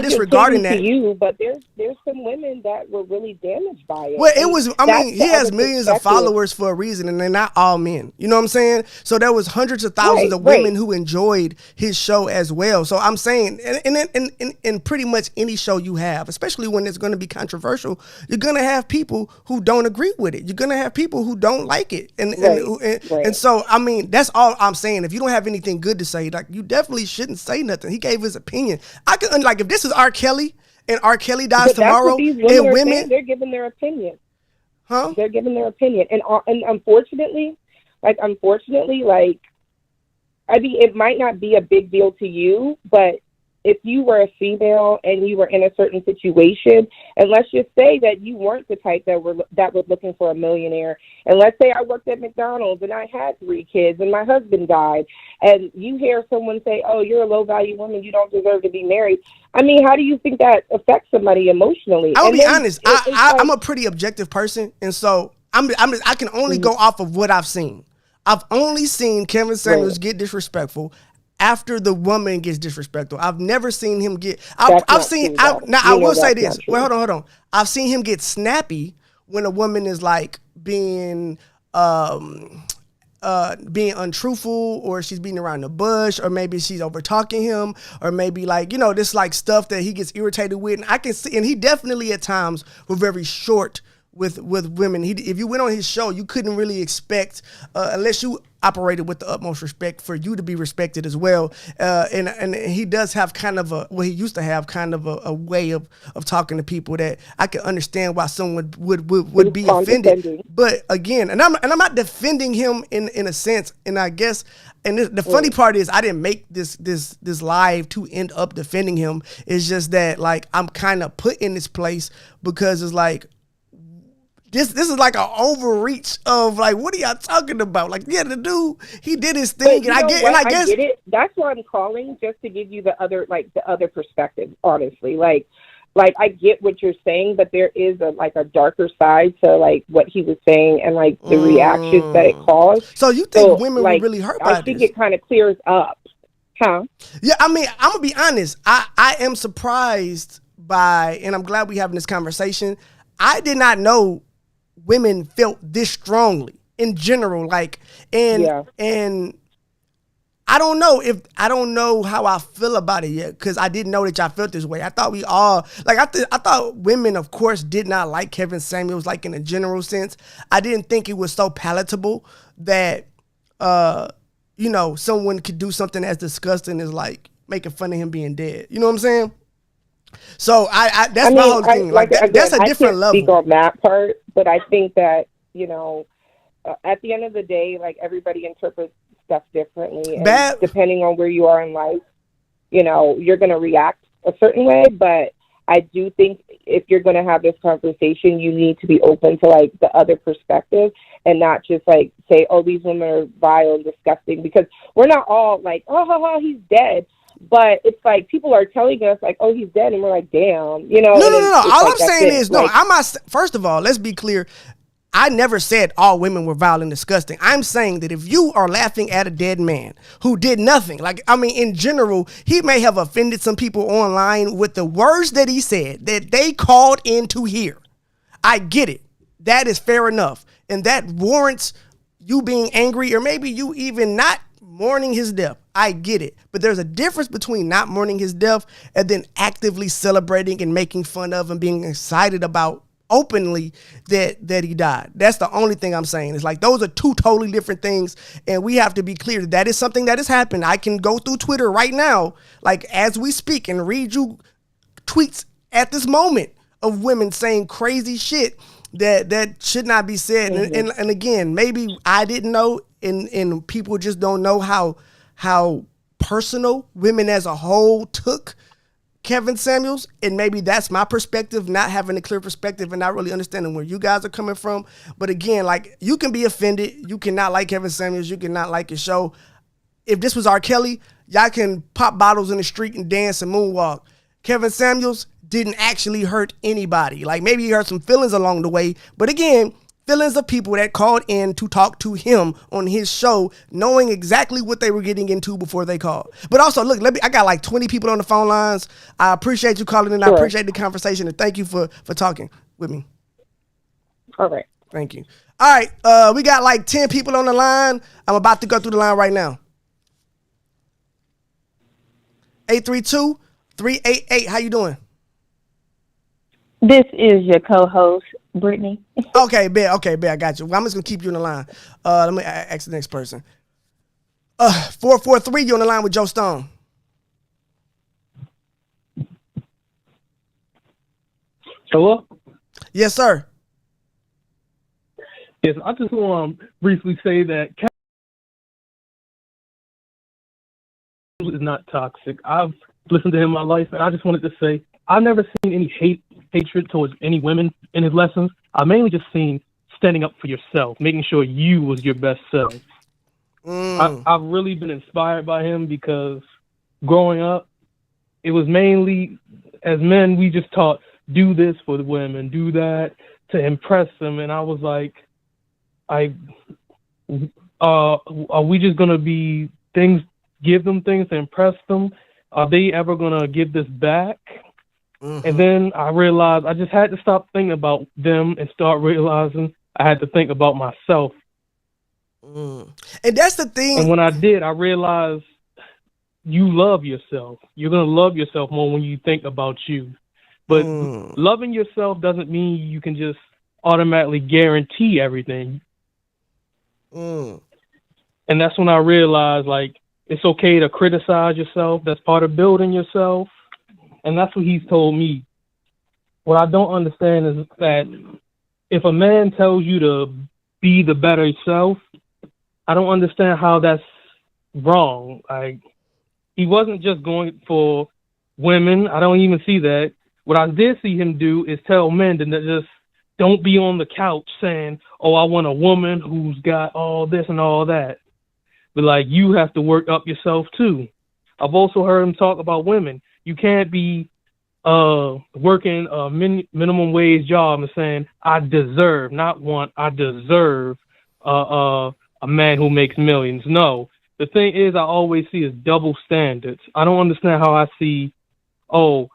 disregarding that. To you, but there's some women that were really damaged by it. Well, it was, I mean, he has millions of followers for a reason, and they're not all men. You know what I'm saying? So there was hundreds of thousands of women who enjoyed his show as well. So I'm saying, and pretty much any show you have, especially when it's going to be controversial, you're going to have people who don't agree with it. You're going to have people who don't like it. And so, I mean, that's all I'm saying. If you don't have anything good to say, like, you definitely shouldn't say nothing. He gave his opinion. I could, like, if this is R. Kelly and R. Kelly dies tomorrow, and women, they're giving their opinion. Huh? They're giving their opinion. And unfortunately, I mean, it might not be a big deal to you, but if you were a female and you were in a certain situation, and let's just say that you weren't the type that was looking for a millionaire, and let's say I worked at McDonald's and I had 3 kids and my husband died, and you hear someone say, "Oh, you're a low-value woman, you don't deserve to be married." I mean, how do you think that affects somebody emotionally? I'll be honest. I'm a pretty objective person, and so I can only go off of what I've seen. I've only seen Kevin Samuels get disrespectful after the woman gets disrespectful. I've never seen him get. I will say this. Well, hold on. I've seen him get snappy when a woman is like being untruthful, or she's beating around the bush, or maybe she's over talking him, or maybe like, you know, this like stuff that he gets irritated with. And I can see, and he definitely at times was very short with women. If you went on his show, you couldn't really expect, unless you operated with the utmost respect, for you to be respected as well. And he does have kind of he used to have kind of a way of talking to people that I can understand why someone would be offended. But again, and I'm not defending him in a sense. And I guess, and the funny part is, I didn't make this live to end up defending him. It's just that, like, I'm kind of put in this place because it's like, This is like an overreach of like, what are y'all talking about? Like, yeah, the dude, he did his thing, and I guess get it. That's why I'm calling, just to give you the other perspective. Honestly, like I get what you're saying, but there is a darker side to like what he was saying and like the reactions that it caused. So you think women were really hurt by this? I think it kind of clears up, huh? Yeah, I mean, I'm gonna be honest. I am surprised by, and I'm glad we're having this conversation. I did not know women felt this strongly in general, like, and I don't know how I feel about it yet, because I didn't know that y'all felt this way. I thought we all, like, I thought women, of course, did not like Kevin Samuels, like, in a general sense. I didn't think it was so palatable that you know, someone could do something as disgusting as like making fun of him being dead. You know what I'm saying? So that's my whole thing. Like, that's a different level. I can't speak on that part, but I think that, you know, at the end of the day, like, everybody interprets stuff differently, and depending on where you are in life, you know, you're going to react a certain way. But I do think if you're going to have this conversation, you need to be open to like the other perspective, and not just like say, "Oh, these women are vile and disgusting," because we're not all like, "Oh, he's dead." But it's like people are telling us like, "Oh, he's dead," and we're like, "Damn," you know. No. All I'm saying is, no, I'm not. First of all, let's be clear. I never said all women were vile and disgusting. I'm saying that if you are laughing at a dead man who did nothing, like, I mean, in general, he may have offended some people online with the words that he said that they called in to hear. I get it. That is fair enough. And that warrants you being angry, or maybe you even not mourning his death. I get it. But there's a difference between not mourning his death and then actively celebrating and making fun of and being excited about openly that he died. That's the only thing I'm saying. It's like, those are two totally different things, and we have to be clear that is something that has happened. I can go through Twitter right now, like as we speak, and read you tweets at this moment of women saying crazy shit that should not be said. And again, maybe I didn't know and people just don't know how personal women as a whole took Kevin Samuels, and maybe that's my perspective, not having a clear perspective and not really understanding where you guys are coming from. But again, like, you can be offended. You cannot like Kevin Samuels. You cannot like his show. If this was R. Kelly, y'all can pop bottles in the street and dance and moonwalk. Kevin Samuels didn't actually hurt anybody. Like, maybe he hurt some feelings along the way. But again, feelings of people that called in to talk to him on his show, knowing exactly what they were getting into before they called. But also, look, I got like 20 people on the phone lines. I appreciate you calling in. Sure. I appreciate the conversation, and thank you for talking with me. All right. Thank you. All right, we got like 10 people on the line. I'm about to go through the line right now. 832-388. How you doing? This is your co-host, Brittany. Okay, bet. I got you. Well, I'm just gonna keep you on the line. Let me ask the next person. 443, you on the line with Joe Stone. Hello? Yes, sir. Yes, I just want to briefly say that Kevin is not toxic. I've listened to him in my life, and I just wanted to say I've never seen any hatred towards any women in his lessons. I've mainly just seen standing up for yourself, making sure you was your best self. I've really been inspired by him because growing up, it was mainly, as men, we just taught, do this for the women, do that to impress them. And I was like, are we just going to give them things to impress them? Are they ever going to give this back? Mm-hmm. And then I realized I just had to stop thinking about them and start realizing I had to think about myself. And that's the thing. And when I did, I realized you love yourself. You're going to love yourself more when you think about you. But loving yourself doesn't mean you can just automatically guarantee everything. And that's when I realized, like, it's okay to criticize yourself. That's part of building yourself. And that's what he's told me. What I don't understand is that if a man tells you to be the better self, I don't understand how that's wrong. Like, he wasn't just going for women. I don't even see that. What I did see him do is tell men to just don't be on the couch saying, oh, I want a woman who's got all this and all that. But, like, you have to work up yourself, too. I've also heard him talk about women. You can't be working a minimum wage job and saying, I deserve, not want, I deserve a man who makes millions. No. The thing is, I always see is double standards. I don't understand how I see, a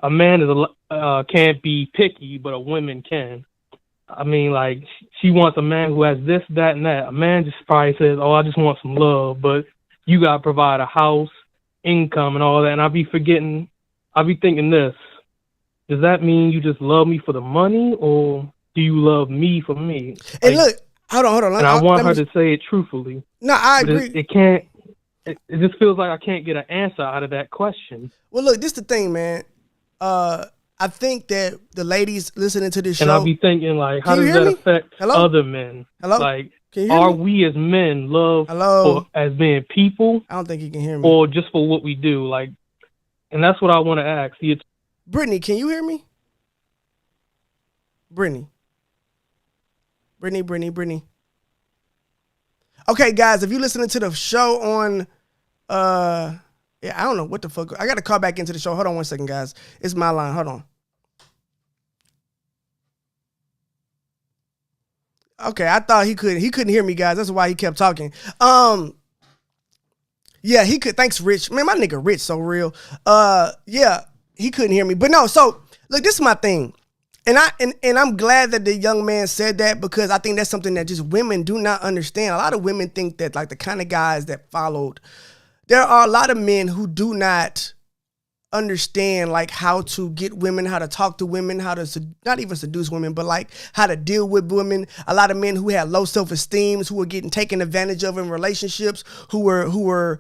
man can't be picky, but a woman can. I mean, like, she wants a man who has this, that, and that. A man just probably says, oh, I just want some love, but you got to provide a house, income, and all that. And I'll be thinking this. Does that mean you just love me for the money, or do you love me for me? And look, hold on. And I want her to say it truthfully. No, I agree. It just feels like I can't get an answer out of that question. Well, look, this is the thing, man. I think that the ladies listening to this show, and I'll be thinking, like, how does that affect other men? Hello? Like, are we as men loved as being people? I don't think you can hear me. Or just for what we do? Like, and that's what I want to ask. Brittany, can you hear me? Brittany. Okay, guys, if you're listening to the show on, I don't know what the fuck. I got to call back into the show. Hold on 1 second, guys. It's my line. Hold on. Okay, I thought he couldn't hear me, guys. That's why he kept talking. Yeah, he could. Thanks, Rich. Man, my nigga Rich so real. Yeah, he couldn't hear me. But no, so look, this is my thing. And I'm glad that the young man said that, because I think that's something that just women do not understand. A lot of women think that, like, the kind of guys that followed, there are a lot of men who do not understand, like, how to get women, how to talk to women, how to not even seduce women, but like how to deal with women. A lot of men who had low self-esteem, who were getting taken advantage of in relationships, who were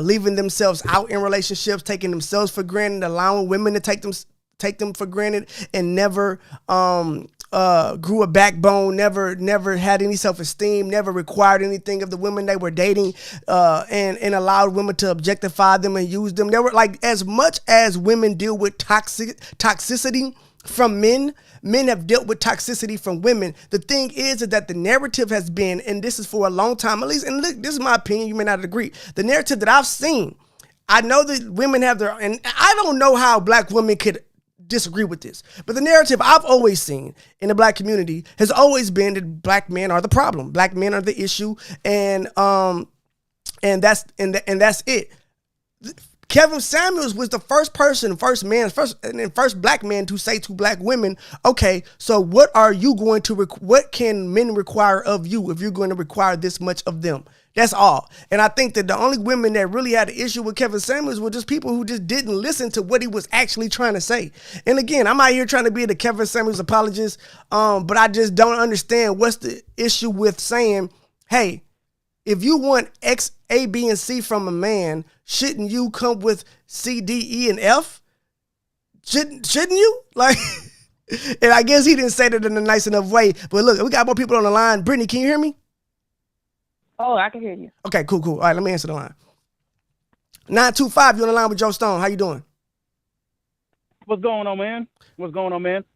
leaving themselves out in relationships, taking themselves for granted, allowing women to take them for granted, and never grew a backbone, never had any self-esteem, never required anything of the women they were dating, and allowed women to objectify them and use them. They were like, as much as women deal with toxicity from men have dealt with toxicity from women. The thing is that the narrative has been, and this is for a long time at least, and look, this is my opinion, you may not agree. The narrative that I've seen, I know that women have their, and I don't know how black women could disagree with this, but the narrative I've always seen in the black community has always been that black men are the problem, black men are the issue, and that's it. Kevin Samuels was the first black man to say to black women, okay, so what can men require of you if you're going to require this much of them? That's all. And I think that the only women that really had an issue with Kevin Samuels were just people who just didn't listen to what he was actually trying to say. And again, I'm out here trying to be the Kevin Samuels apologist, but I just don't understand what's the issue with saying, hey, if you want X, A, B, and C from a man, shouldn't you come with C, D, E, and F? Shouldn't you? Like, and I guess he didn't say that in a nice enough way. But look, we got more people on the line. Brittany, can you hear me? Oh, I can hear you. Okay, cool. All right, let me answer the line. 925, you on the line with Joe Stone. How you doing? What's going on, man?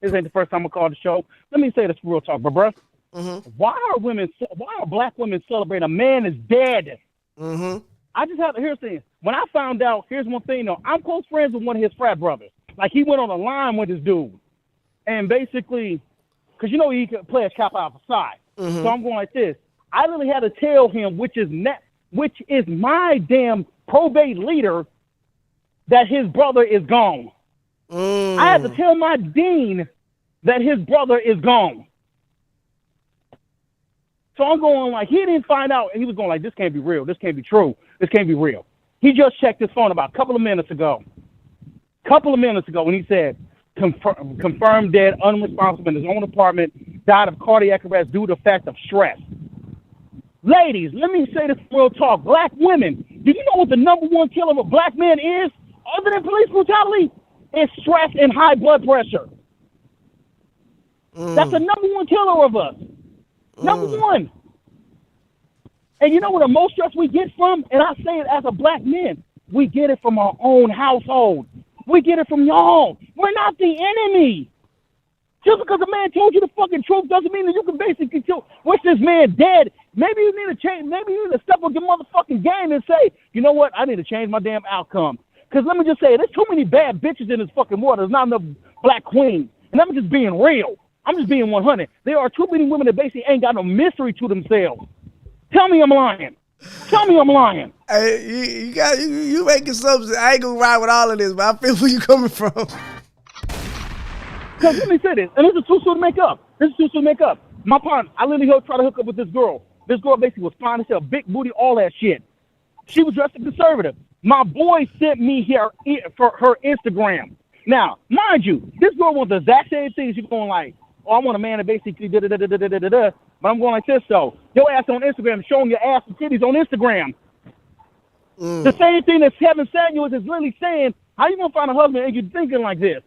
This ain't the first time I called the show. Let me say this for real talk, bro. Mm-hmm. Why are black women celebrating a man is dead? Mm-hmm. I just have to hear things. When I found out, here's one thing though. I'm close friends with one of his frat brothers. Like he went on a line with this dude, and basically, because you know he could play a Kappa Alpha Psi. Mm-hmm. So I'm going like this. I literally had to tell him, which is my damn probate leader, that his brother is gone. I had to tell my dean that his brother is gone. So I'm going like, he didn't find out, and he was going like, this can't be real. This can't be true. This can't be real. He just checked his phone about a couple of minutes ago, when he said, confirmed dead, unresponsive in his own apartment, died of cardiac arrest due to effect of stress. Ladies, let me say this real talk. Black women, do you know what the number one killer of black men is, other than police brutality? It's stress and high blood pressure. That's the number one killer of us. Number one. And you know what the most stress we get from? And I say it as a black man. We get it from our own household. We get it from y'all. We're not the enemy. Just because a man told you the fucking truth doesn't mean that you can basically wish this man dead. Maybe you need to change. Maybe you need to step up your motherfucking game and say, you know what? I need to change my damn outcome. Because let me just say, there's too many bad bitches in this fucking world. There's not enough black queens. And I'm just being real. I'm just being 100. There are too many women that basically ain't got no mystery to themselves. Tell me I'm lying. Hey, you making something. I ain't gonna ride with all of this, but I feel where you coming from. Because let me say this, and this is too soon to make up. My partner, I literally tried to hook up with this girl. This girl basically was fine as hell, big booty, all that shit. She was dressed conservative. My boy sent me here for her Instagram. Now, mind you, this girl wants the exact same thing. She's going like, oh, I want a man that basically da-da-da-da-da-da-da-da. But I'm going like this, though. Your ass on Instagram, showing your ass and titties on Instagram. The same thing that Kevin Samuels is literally saying, how you going to find a husband and you're thinking like this?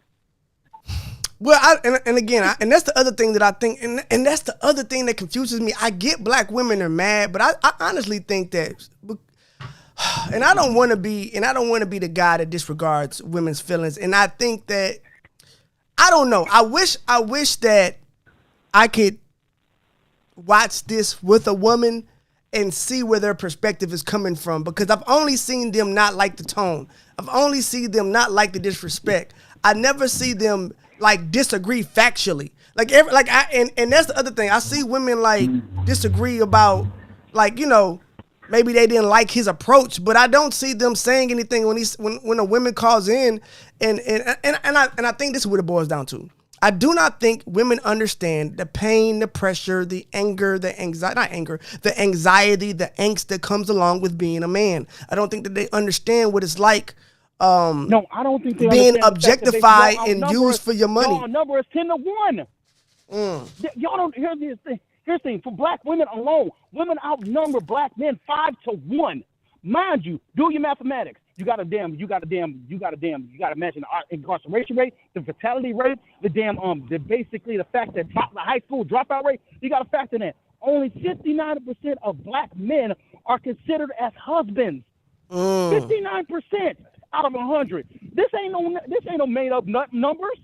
Well, and that's the other thing that I think, and that's the other thing that confuses me. I get black women are mad, but I honestly think that, and I don't want to be the guy that disregards women's feelings. And I think that, I don't know. I wish that I could watch this with a woman and see where their perspective is coming from, because I've only seen them not like the tone. I've only seen them not like the disrespect. I never see them like disagree factually. And that's the other thing. I see women like disagree about, like, you know, maybe they didn't like his approach, but I don't see them saying anything when a woman calls in, and I think this is what it boils down to. I do not think women understand the pain, the pressure, the anger, the anxiety, the angst that comes along with being a man. I don't think that they understand what it's like. No, I don't think they being objectified and used for your money. Y'all number is 10-1. Y'all don't hear this thing. Here's the thing, for black women alone, women outnumber black men 5-1. Mind you, do your mathematics. You got to imagine the incarceration rate, the fatality rate, basically the fact that the high school dropout rate. You got to factor that. Only 59% of black men are considered as husbands. 59% out of 100. This ain't no made up numbers.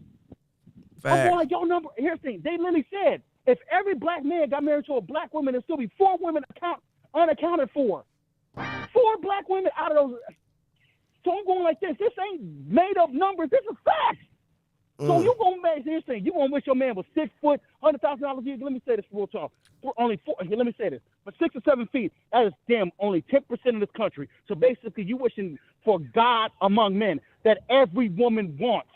I'm going like, your number. Here's the thing. They literally said if every black man got married to a black woman, there'd still be 4 women unaccounted for. 4 black women out of those. So I'm going like this. This ain't made up numbers. This is facts. So you gonna make this thing. You gonna wish your man was 6 foot, $100,000 a year. Let me say this real talk. Only 4. Here, let me say this. For 6 or 7 feet, that is only 10% of this country. So basically, you wishing for God among men that every woman wants.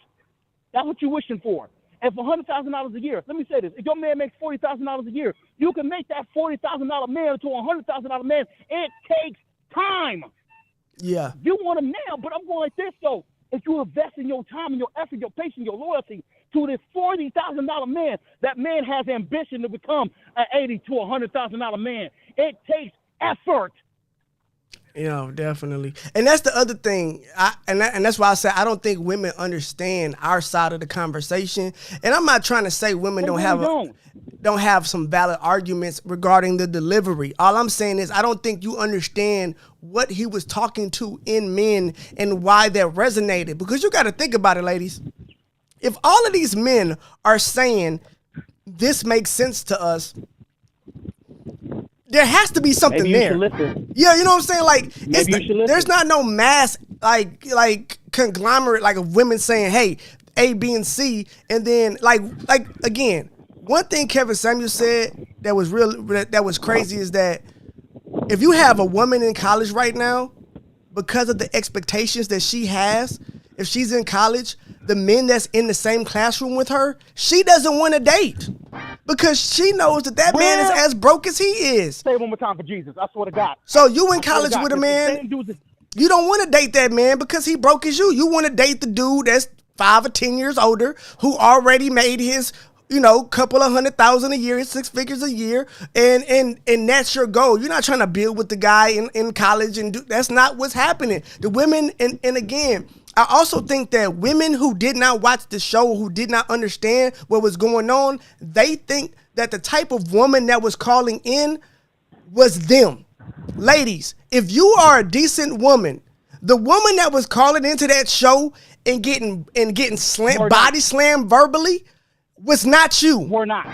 That's what you wishing for. And for $100,000 a year, let me say this: if your man makes $40,000 a year, you can make that $40,000 man into a $100,000 man. It takes time. Yeah. You want him now, but I'm going like this though. If you invest in your time and your effort, your patience, your loyalty to this $40,000 man, that man has ambition to become an $80,000 to $100,000 man. It takes effort. Definitely. And that's the other thing. And that's why I said I don't think women understand our side of the conversation. And I'm not trying to say women don't have some valid arguments regarding the delivery. All I'm saying is I don't think you understand what he was talking to in men and why that resonated. Because you got to think about it, ladies. If all of these men are saying this makes sense to us, there has to be something there. Yeah, you know what I'm saying? Like, there's not no mass like conglomerate like of women saying, "Hey, A, B, and C," and then like again, one thing Kevin Samuel said that was crazy is that if you have a woman in college right now, because of the expectations that she has, if she's in college, the men that's in the same classroom with her, she doesn't want to date. Because she knows that man is as broke as he is. Say it one more time for Jesus. I swear to God. So you in college with a man, you don't want to date that man because he broke as you. You want to date the dude that's 5 or 10 years older who already made his, couple of $100,000 a year, 6 figures a year, and that's your goal. You're not trying to build with the guy in college, and that's not what's happening. The women, and again, I also think that women who did not watch the show, who did not understand what was going on, they think that the type of woman that was calling in was them. Ladies, if you are a decent woman, the woman that was calling into that show and getting body slammed verbally was not you. We're not.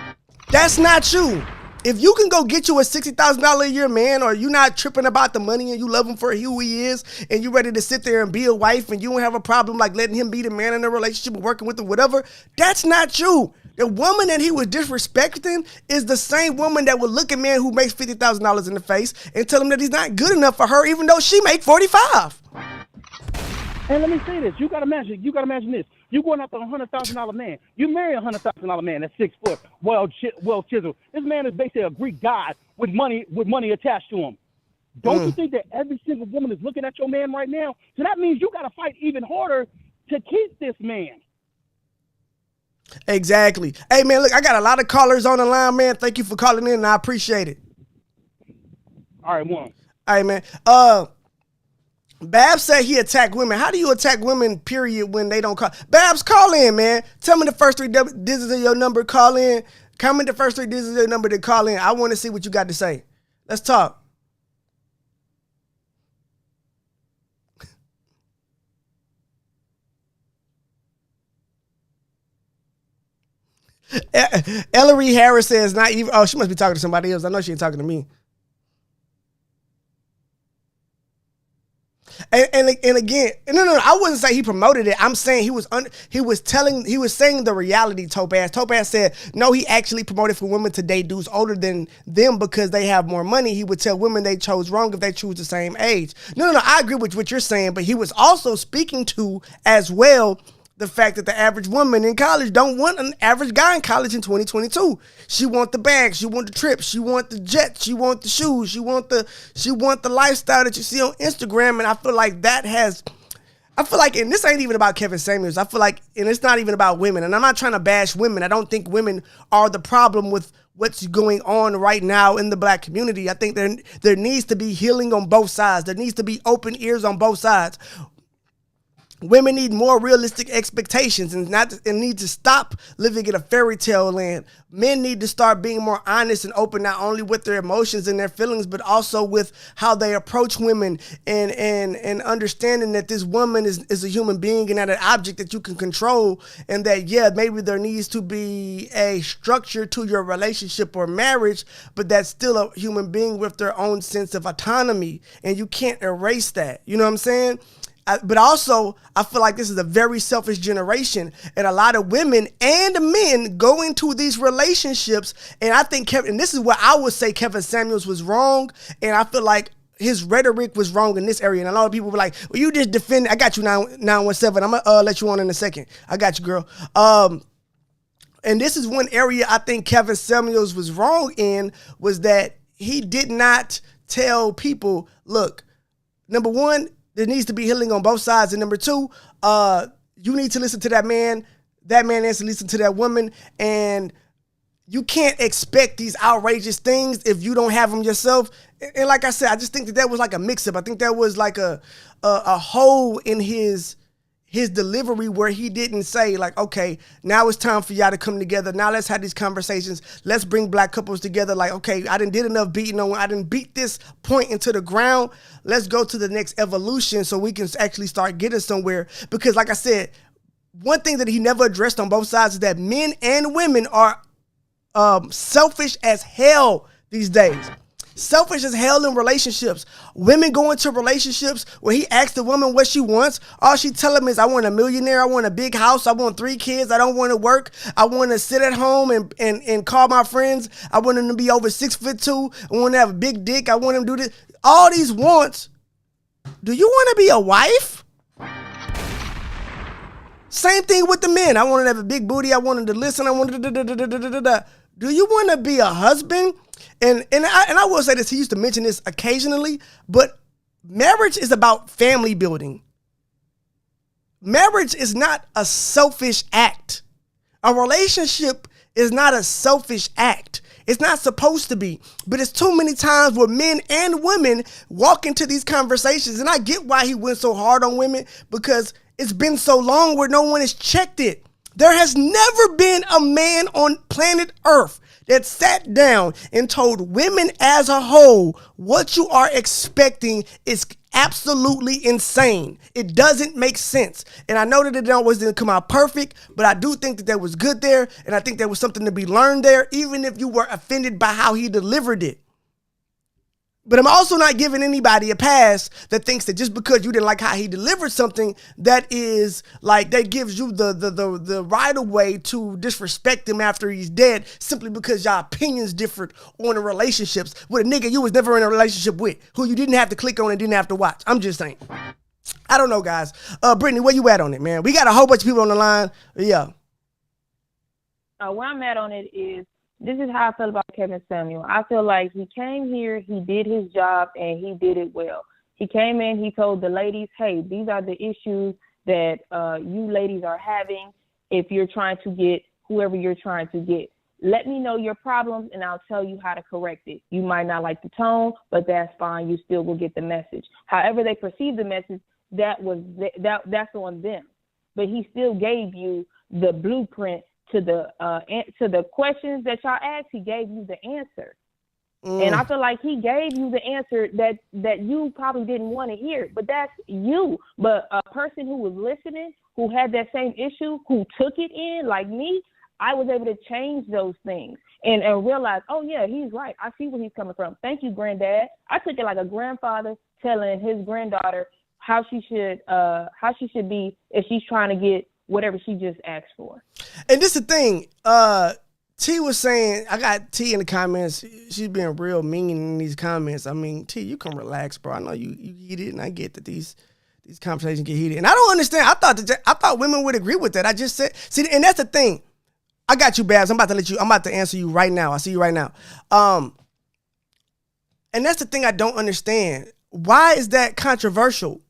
That's not you. If you can go get you a $60,000 a year man, or you're not tripping about the money and you love him for who he is, and you're ready to sit there and be a wife, and you don't have a problem like letting him be the man in the relationship and working with him, whatever, that's not you. The woman that he was disrespecting is the same woman that would look at man who makes $50,000 in the face and tell him that he's not good enough for her, even though she make 45. And let me say this: you gotta imagine this. You going after a $100,000 man. You marry a $100,000 man that's 6 foot, well chiseled. This man is basically a Greek god with money attached to him. Don't you think that every single woman is looking at your man right now? So that means you gotta fight even harder to keep this man. Exactly. Hey man, look, I got a lot of callers on the line, man. Thank you for calling in, and I appreciate it. All right, one. All right, man. Babs said he attacked women. How do you attack women, period, when they don't call? Babs, call in, man. Tell me the first 3 digits of your number. Call in. Comment the first 3 digits of your number to call in. I want to see what you got to say. Let's talk. Ellery Harris says not even. Oh, she must be talking to somebody else. I know she ain't talking to me. And again, no, I wouldn't say he promoted it. I'm saying he was saying the reality. Topaz said no, he actually promoted for women to date dudes older than them because they have more money. He would tell women they chose wrong if they choose the same age. No, I agree with what you're saying, but he was also speaking to as well the fact that the average woman in college don't want an average guy in college in 2022. She want the bags, she want the trips, she want the jets, she want the shoes, she want the lifestyle that you see on Instagram. And I feel like and this ain't even about Kevin Samuels. I feel like, and it's not even about women. And I'm not trying to bash women. I don't think women are the problem with what's going on right now in the black community. I think there needs to be healing on both sides. There needs to be open ears on both sides. Women need more realistic expectations and need to stop living in a fairy tale land. Men need to start being more honest and open, not only with their emotions and their feelings, but also with how they approach women and understanding that this woman is a human being and not an object that you can control. And that, yeah, maybe there needs to be a structure to your relationship or marriage, but that's still a human being with their own sense of autonomy. And you can't erase that. You know what I'm saying? But also, I feel like this is a very selfish generation, and a lot of women and men go into these relationships. And I think and this is where I would say Kevin Samuels was wrong, and I feel like his rhetoric was wrong in this area. And a lot of people were like, "Well, you just defend." I got you, 917. I'm gonna let you on in a second. I got you, girl. And this is one area I think Kevin Samuels was wrong in, was that he did not tell people, look, number one, there needs to be healing on both sides. And number two, you need to listen to that man. That man needs to listen to that woman. And you can't expect these outrageous things if you don't have them yourself. And like I said, I just think that was like a mix-up. I think that was like a hole in his delivery where he didn't say, like, okay, now it's time for y'all to come together. Now let's have these conversations. Let's bring black couples together. Like, okay, I did enough beating on. I didn't beat this point into the ground. Let's go to the next evolution so we can actually start getting somewhere. Because like I said, one thing that he never addressed on both sides is that men and women are selfish as hell these days. Selfish as hell in relationships. Women go into relationships where he asks the woman what she wants. All she tell him is, I want a millionaire. I want a big house. I want 3 kids. I don't want to work. I want to sit at home and call my friends. I want them to be over 6'2". I want to have a big dick. I want them to do this. All these wants. Do you want to be a wife? Same thing with the men. I want to have a big booty. I wanted to listen. I wanted to Do you want to be a husband? And I will say this, he used to mention this occasionally, but marriage is about family building. Marriage is not a selfish act. A relationship is not a selfish act. It's not supposed to be, but it's too many times where men and women walk into these conversations, and I get why he went so hard on women, because it's been so long where no one has checked it. There has never been a man on planet Earth that sat down and told women as a whole, what you are expecting is absolutely insane. It doesn't make sense. And I know that it always didn't come out perfect, but I do think that there was good there. And I think there was something to be learned there, even if you were offended by how he delivered it. But I'm also not giving anybody a pass that thinks that just because you didn't like how he delivered something, that is like, that gives you the right of way to disrespect him after he's dead, simply because y'all opinions differed on the relationships with a nigga you was never in a relationship with, who you didn't have to click on and didn't have to watch. I'm just saying. I don't know, guys. Brittany, where you at on it, man? We got a whole bunch of people on the line. Yeah. Where I'm at on it is, this is how I feel about Kevin Samuel. I feel like he came here, he did his job, and he did it well. He came in, he told the ladies, hey, these are the issues that you ladies are having if you're trying to get whoever you're trying to get. Let me know your problems, and I'll tell you how to correct it. You might not like the tone, but that's fine. You still will get the message. However they perceive the message, that's on them. But he still gave you the blueprint to the questions that y'all asked. He gave you the answer. And I feel like he gave you the answer that you probably didn't want to hear, but that's you. But a person who was listening, who had that same issue, who took it in like me, I was able to change those things and realize, oh yeah, he's right. I see where he's coming from. Thank you, granddad. I took it like a grandfather telling his granddaughter how she should be if she's trying to get whatever she just asked for. And this is the thing. T was saying, I got T in the comments. She's being real mean in these comments. I mean, T, you can relax, bro. I know you heated, and I get that these conversations get heated. And I don't understand. I thought women would agree with that. I just said, see, and that's the thing. I got you, Babs. I'm about to answer you right now. I see you right now. And that's the thing I don't understand. Why is that controversial?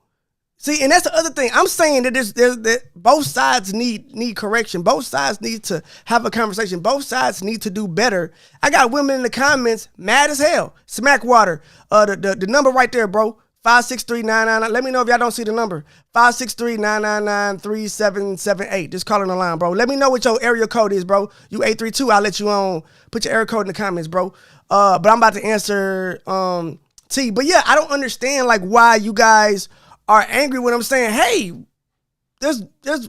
See, and that's the other thing. I'm saying that that both sides need correction. Both sides need to have a conversation. Both sides need to do better. I got women in the comments mad as hell. Smackwater, the number right there, bro. 563-999. Let me know if y'all don't see the number. 563-999-3778. Just call on the line, bro. Let me know what your area code is, bro. You 832. I'll let you on. Put your area code in the comments, bro. But I'm about to answer T. But yeah, I don't understand like why you guys are angry when I'm saying, hey, there's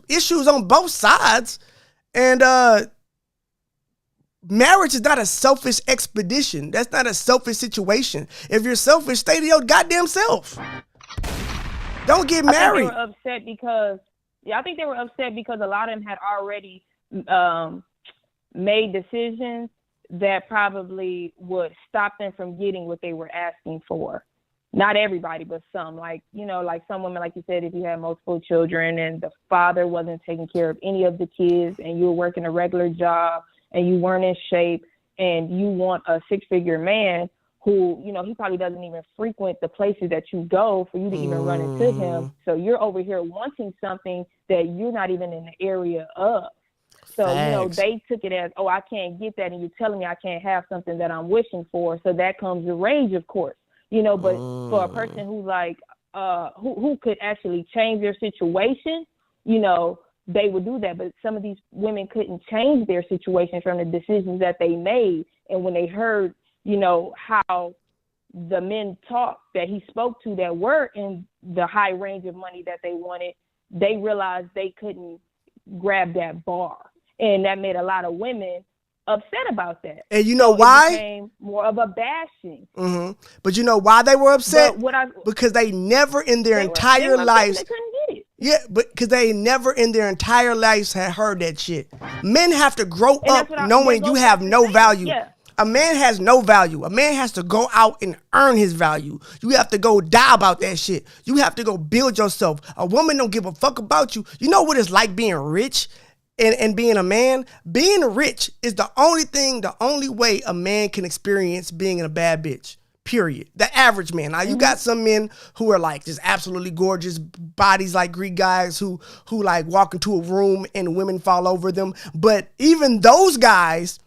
issues on both sides, and marriage is not a selfish expedition. That's not a selfish situation. If you're selfish, stay to your goddamn self. Don't get married. I think they were upset because a lot of them had already made decisions that probably would stop them from getting what they were asking for. Not everybody, but some. Like, you know, like some women, like you said, if you had multiple children and the father wasn't taking care of any of the kids and you were working a regular job and you weren't in shape and you want a six-figure man who, you know, he probably doesn't even frequent the places that you go for you to even run into him. So you're over here wanting something that you're not even in the area of. So, you know, they took it as, oh, I can't get that, and you're telling me I can't have something that I'm wishing for. So that comes the rage, of course. You know, but for a person who like who could actually change their situation, you know, they would do that. But some of these women couldn't change their situation from the decisions that they made. And when they heard, you know, how the men talked that he spoke to that were in the high range of money that they wanted, they realized they couldn't grab that bar. And that made a lot of women upset about that. And you know why? It became more of a bashing. Mm-hmm. But you know why they were upset? Because they never in their entire lives. They couldn't get it. Yeah, but because they never in their entire lives had heard that shit. Men have to grow up knowing you have no value. Yeah. A man has no value. A man has to go out and earn his value. You have to go die about that shit. You have to go build yourself. A woman don't give a fuck about you. You know what it's like being rich? And being a man, being rich is the only way a man can experience being a bad bitch, period. The average man. Now, you got some men who are like just absolutely gorgeous bodies like Greek guys who like walk into a room and women fall over them. But even those guys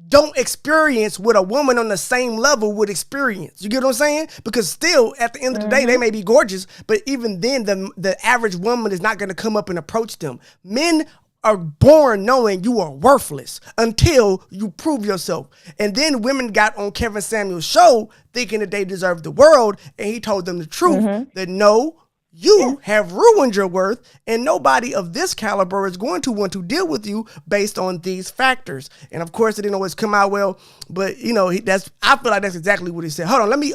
don't experience what a woman on the same level would experience. You get what I'm saying? Because still, at the end of the day, they may be gorgeous, but even then, the average woman is not going to come up and approach them. Men are born knowing you are worthless until you prove yourself. And then women got on Kevin Samuel's show thinking that they deserved the world, and he told them the truth, that no, you have ruined your worth, and nobody of this caliber is going to want to deal with you based on these factors. And of course, it didn't always come out well, but you know, I feel like that's exactly what he said. Hold on, let me,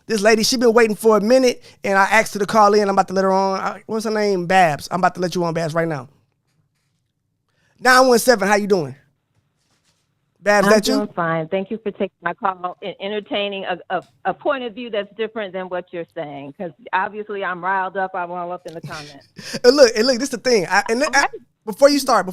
this lady, she been waiting for a minute, and I asked her to call in. I'm about to let her on. What's her name? Babs. I'm about to let you on, Babs, right now. 917, how you doing? Babs, I'm that you? doing fine. Thank you for taking my call and entertaining a point of view that's different than what you're saying. Because obviously I'm riled up. I'm all up in the comments. And look, this is the thing. Before you start,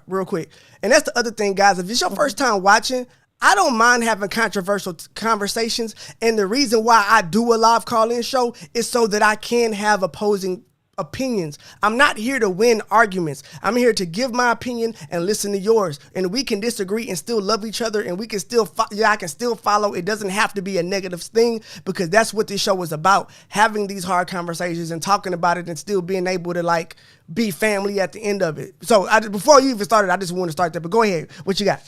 real quick. And that's the other thing, guys. If it's your first time watching, I don't mind having controversial conversations. And the reason why I do a live call-in show is so that I can have opposing opinions. I'm not here to win arguments. I'm here to give my opinion and listen to yours. And we can disagree and still love each other, and we can still, I can still follow. It doesn't have to be a negative thing, because that's what this show is about. Having these hard conversations and talking about it and still being able to like be family at the end of it. So before you even started, I just want to start there, but go ahead. What you got?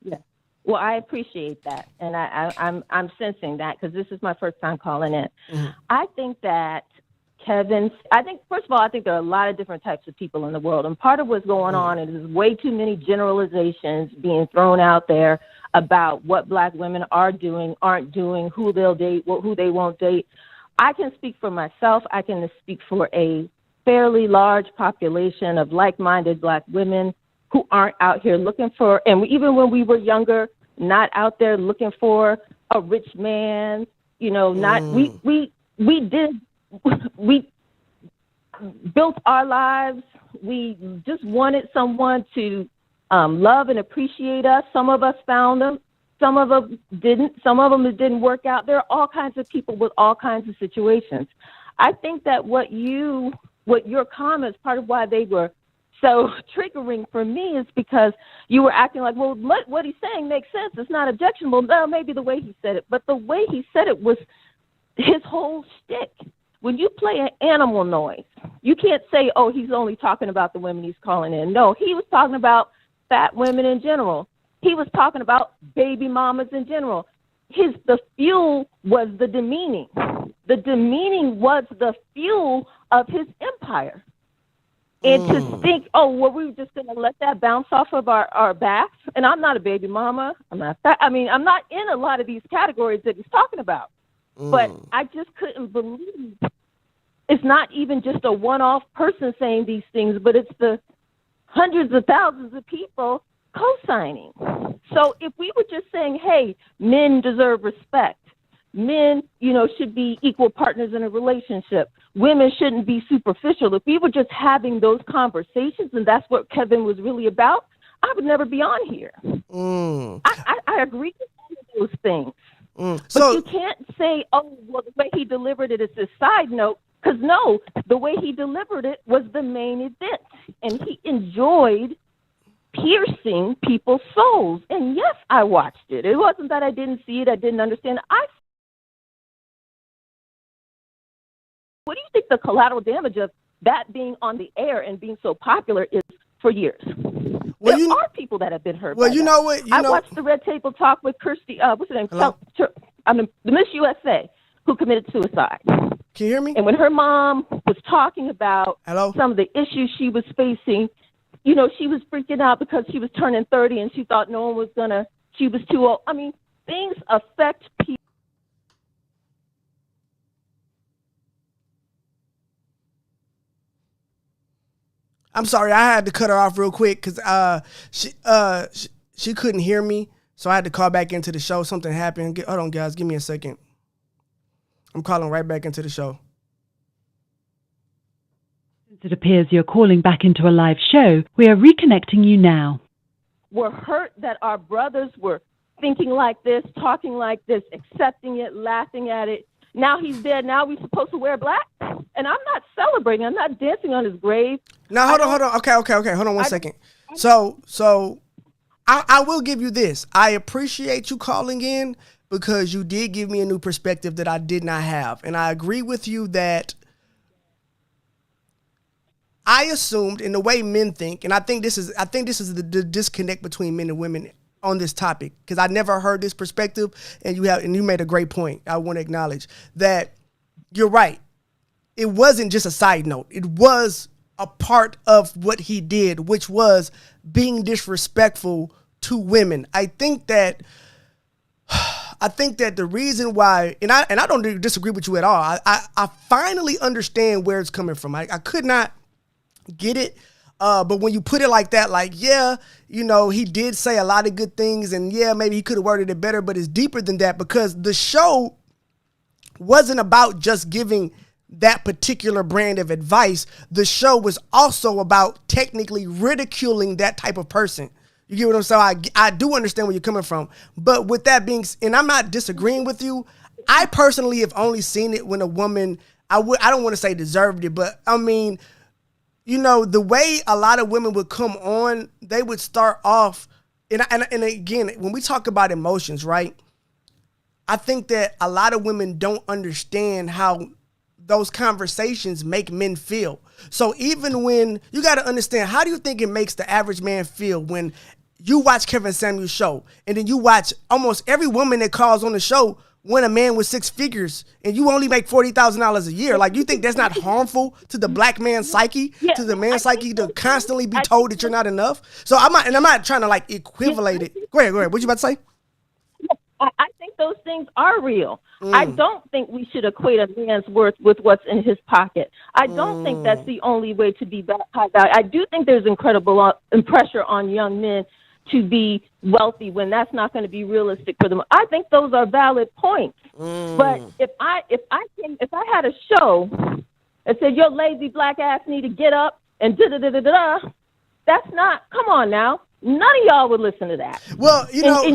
Yeah. Well, I appreciate that. And I'm sensing that, because this is my first time calling in. I think that first of all, I think there are a lot of different types of people in the world. And part of what's going on is way too many generalizations being thrown out there about what black women are doing, aren't doing, who they'll date, who they won't date. I can speak for myself. I can speak for a fairly large population of like-minded black women who aren't out here looking for, and even when we were younger, not out there looking for a rich man, you know, we built our lives. We just wanted someone to love and appreciate us. Some of us found them. Some of them didn't. Some of them it didn't work out. There are all kinds of people with all kinds of situations. I think that what your comments, part of why they were so triggering for me is because you were acting like, well, what he's saying makes sense. It's not objectionable. No, maybe the way he said it. But the way he said it was his whole shtick. When you play an animal noise, you can't say, oh, he's only talking about the women he's calling in. No, he was talking about fat women in general. He was talking about baby mamas in general. The fuel was the demeaning. The demeaning was the fuel of his empire. And to think, oh, well, we were just going to let that bounce off of our backs. And I'm not a baby mama. I'm not in a lot of these categories that he's talking about. But I just couldn't believe it's not even just a one-off person saying these things, but it's the hundreds of thousands of people co-signing. So if we were just saying, hey, men deserve respect, men, should be equal partners in a relationship, women shouldn't be superficial, if we were just having those conversations and that's what Kevin was really about, I would never be on here. I agree with all of those things. But you can't say, oh, well, the way he delivered it is a side note, because no, the way he delivered it was the main event, and he enjoyed piercing people's souls. And yes, I watched it. It wasn't that I didn't see it, I didn't understand it. What do you think the collateral damage of that being on the air and being so popular is for years? There are people that have been hurt. Well, you know what? I watched the Red Table Talk with Kirsty. What's her name? The Miss USA, who committed suicide. Can you hear me? And when her mom was talking about some of the issues she was facing, she was freaking out because she was turning 30 and she thought no one was she was too old. I mean, things affect people. I'm sorry, I had to cut her off real quick because she couldn't hear me, so I had to call back into the show. Something happened. Hold on, guys. Give me a second. I'm calling right back into the show. It appears you're calling back into a live show. We are reconnecting you now. We're hurt that our brothers were thinking like this, talking like this, accepting it, laughing at it. Now he's dead. Now we're supposed to wear black? And I'm not celebrating. I'm not dancing on his grave. Now, hold on. Okay. Hold on one second. So I will give you this. I appreciate you calling in because you did give me a new perspective that I did not have. And I agree with you that I assumed in the way men think, and I think this is the disconnect between men and women on this topic, because I never heard this perspective, and you made a great point. I want to acknowledge that you're right. It wasn't just a side note. It was a part of what he did, which was being disrespectful to women. I think that the reason why, and I don't disagree with you at all. I finally understand where it's coming from. I could not get it. But when you put it like that, like, yeah, he did say a lot of good things, and yeah, maybe he could have worded it better, but it's deeper than that, because the show wasn't about just giving that particular brand of advice. The show was also about technically ridiculing that type of person. You get what I'm saying? I do understand where you're coming from. But with that being, and I'm not disagreeing with you, I personally have only seen it when a woman, I don't want to say deserved it, but I mean, the way a lot of women would come on, they would start off, and again, when we talk about emotions, right? I think that a lot of women don't understand how those conversations make men feel. So even when, you got to understand, how do you think it makes the average man feel when you watch Kevin Samuel's show, and then you watch almost every woman that calls on the show when a man with six figures and you only make $40,000 a year? Like, you think that's not harmful to the black man's psyche, to the man's psyche, to constantly be told that you're not enough? So I'm not trying to like equivalate it. Go ahead. What you about to say? I think those things are real. I don't think we should equate a man's worth with what's in his pocket. I don't think that's the only way to be high value. I do think there's incredible pressure on young men to be wealthy when that's not going to be realistic for them. I think those are valid points. But if I had a show that said your lazy black ass need to get up and that's not. Come on now. None of y'all would listen to that. Well, go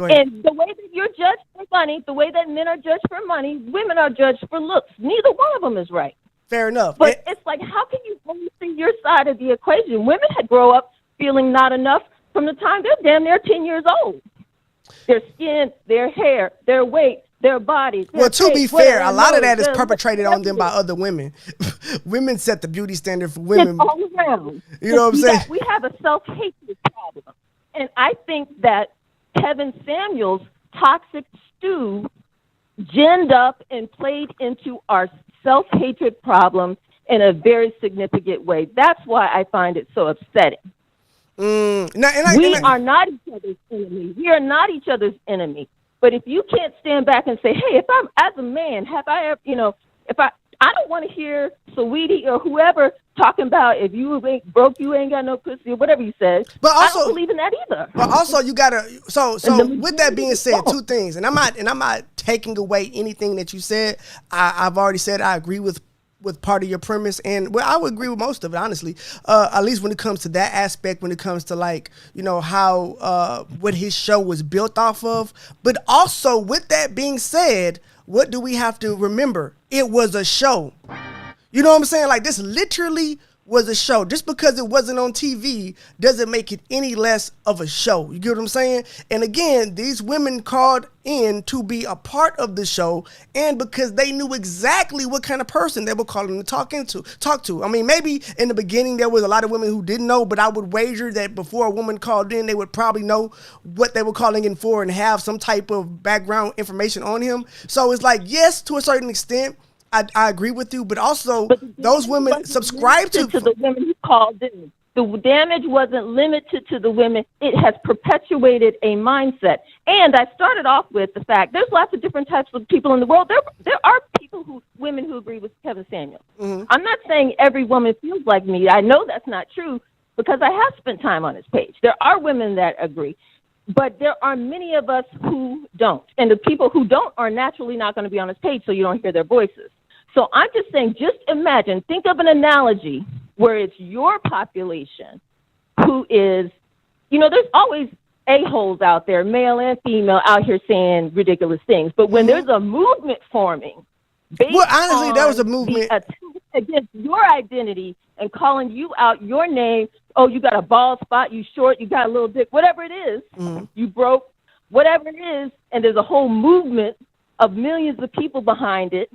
ahead. And the way that you're judged for money, the way that men are judged for money, women are judged for looks. Neither one of them is right. Fair enough. But it's like, how can you only see your side of the equation? Women had grow up feeling not enough from the time they're damn near 10 years old. Their skin, their hair, their weight, their bodies. Well, to be fair, a lot of that is perpetrated on them by everything. other women. Women set the beauty standard for women. It's all around. You know what I'm saying? We have a self-hatred problem. And I think that Kevin Samuels' toxic stew ginned up and played into our self-hatred problem in a very significant way. That's why I find it so upsetting. We are not each other's enemy. We are not each other's enemy. But if you can't stand back and say, hey, if I'm as a man, have I ever, if I don't want to hear Saweetie or whoever talking about if you ain't broke, you ain't got no pussy or whatever you said. But also, I don't believe in that either. But also, you gotta. So with that being said, two things, and I'm not taking away anything that you said. I've already said I agree with part of your premise, and I would agree with most of it, honestly. At least when it comes to that aspect, when it comes to how what his show was built off of. But also, with that being said, what do we have to remember? It was a show. You know what I'm saying? Like, this literally was a show. Just because it wasn't on TV doesn't make it any less of a show. You get what I'm saying? And again, these women called in to be a part of the show, and because they knew exactly what kind of person they were calling to talk to. I mean, maybe in the beginning there was a lot of women who didn't know, but I would wager that before a woman called in, they would probably know what they were calling in for and have some type of background information on him. So it's like, yes, to a certain extent, I agree with you, but also those women subscribe to the women who called in. The damage wasn't limited to the women. It has perpetuated a mindset. And I started off with the fact there's lots of different types of people in the world. There are women who agree with Kevin Samuels. Mm-hmm. I'm not saying every woman feels like me. I know that's not true because I have spent time on his page. There are women that agree. But there are many of us who don't. And the people who don't are naturally not going to be on his page, so you don't hear their voices. So I'm just saying, just imagine, think of an analogy where it's your population who is, there's always a-holes out there, male and female, out here saying ridiculous things. But when there's a movement forming, based on there was a movement against your identity and calling you out your name, oh, you got a bald spot, you short, you got a little dick, whatever it is, you broke, whatever it is, and there's a whole movement of millions of people behind it,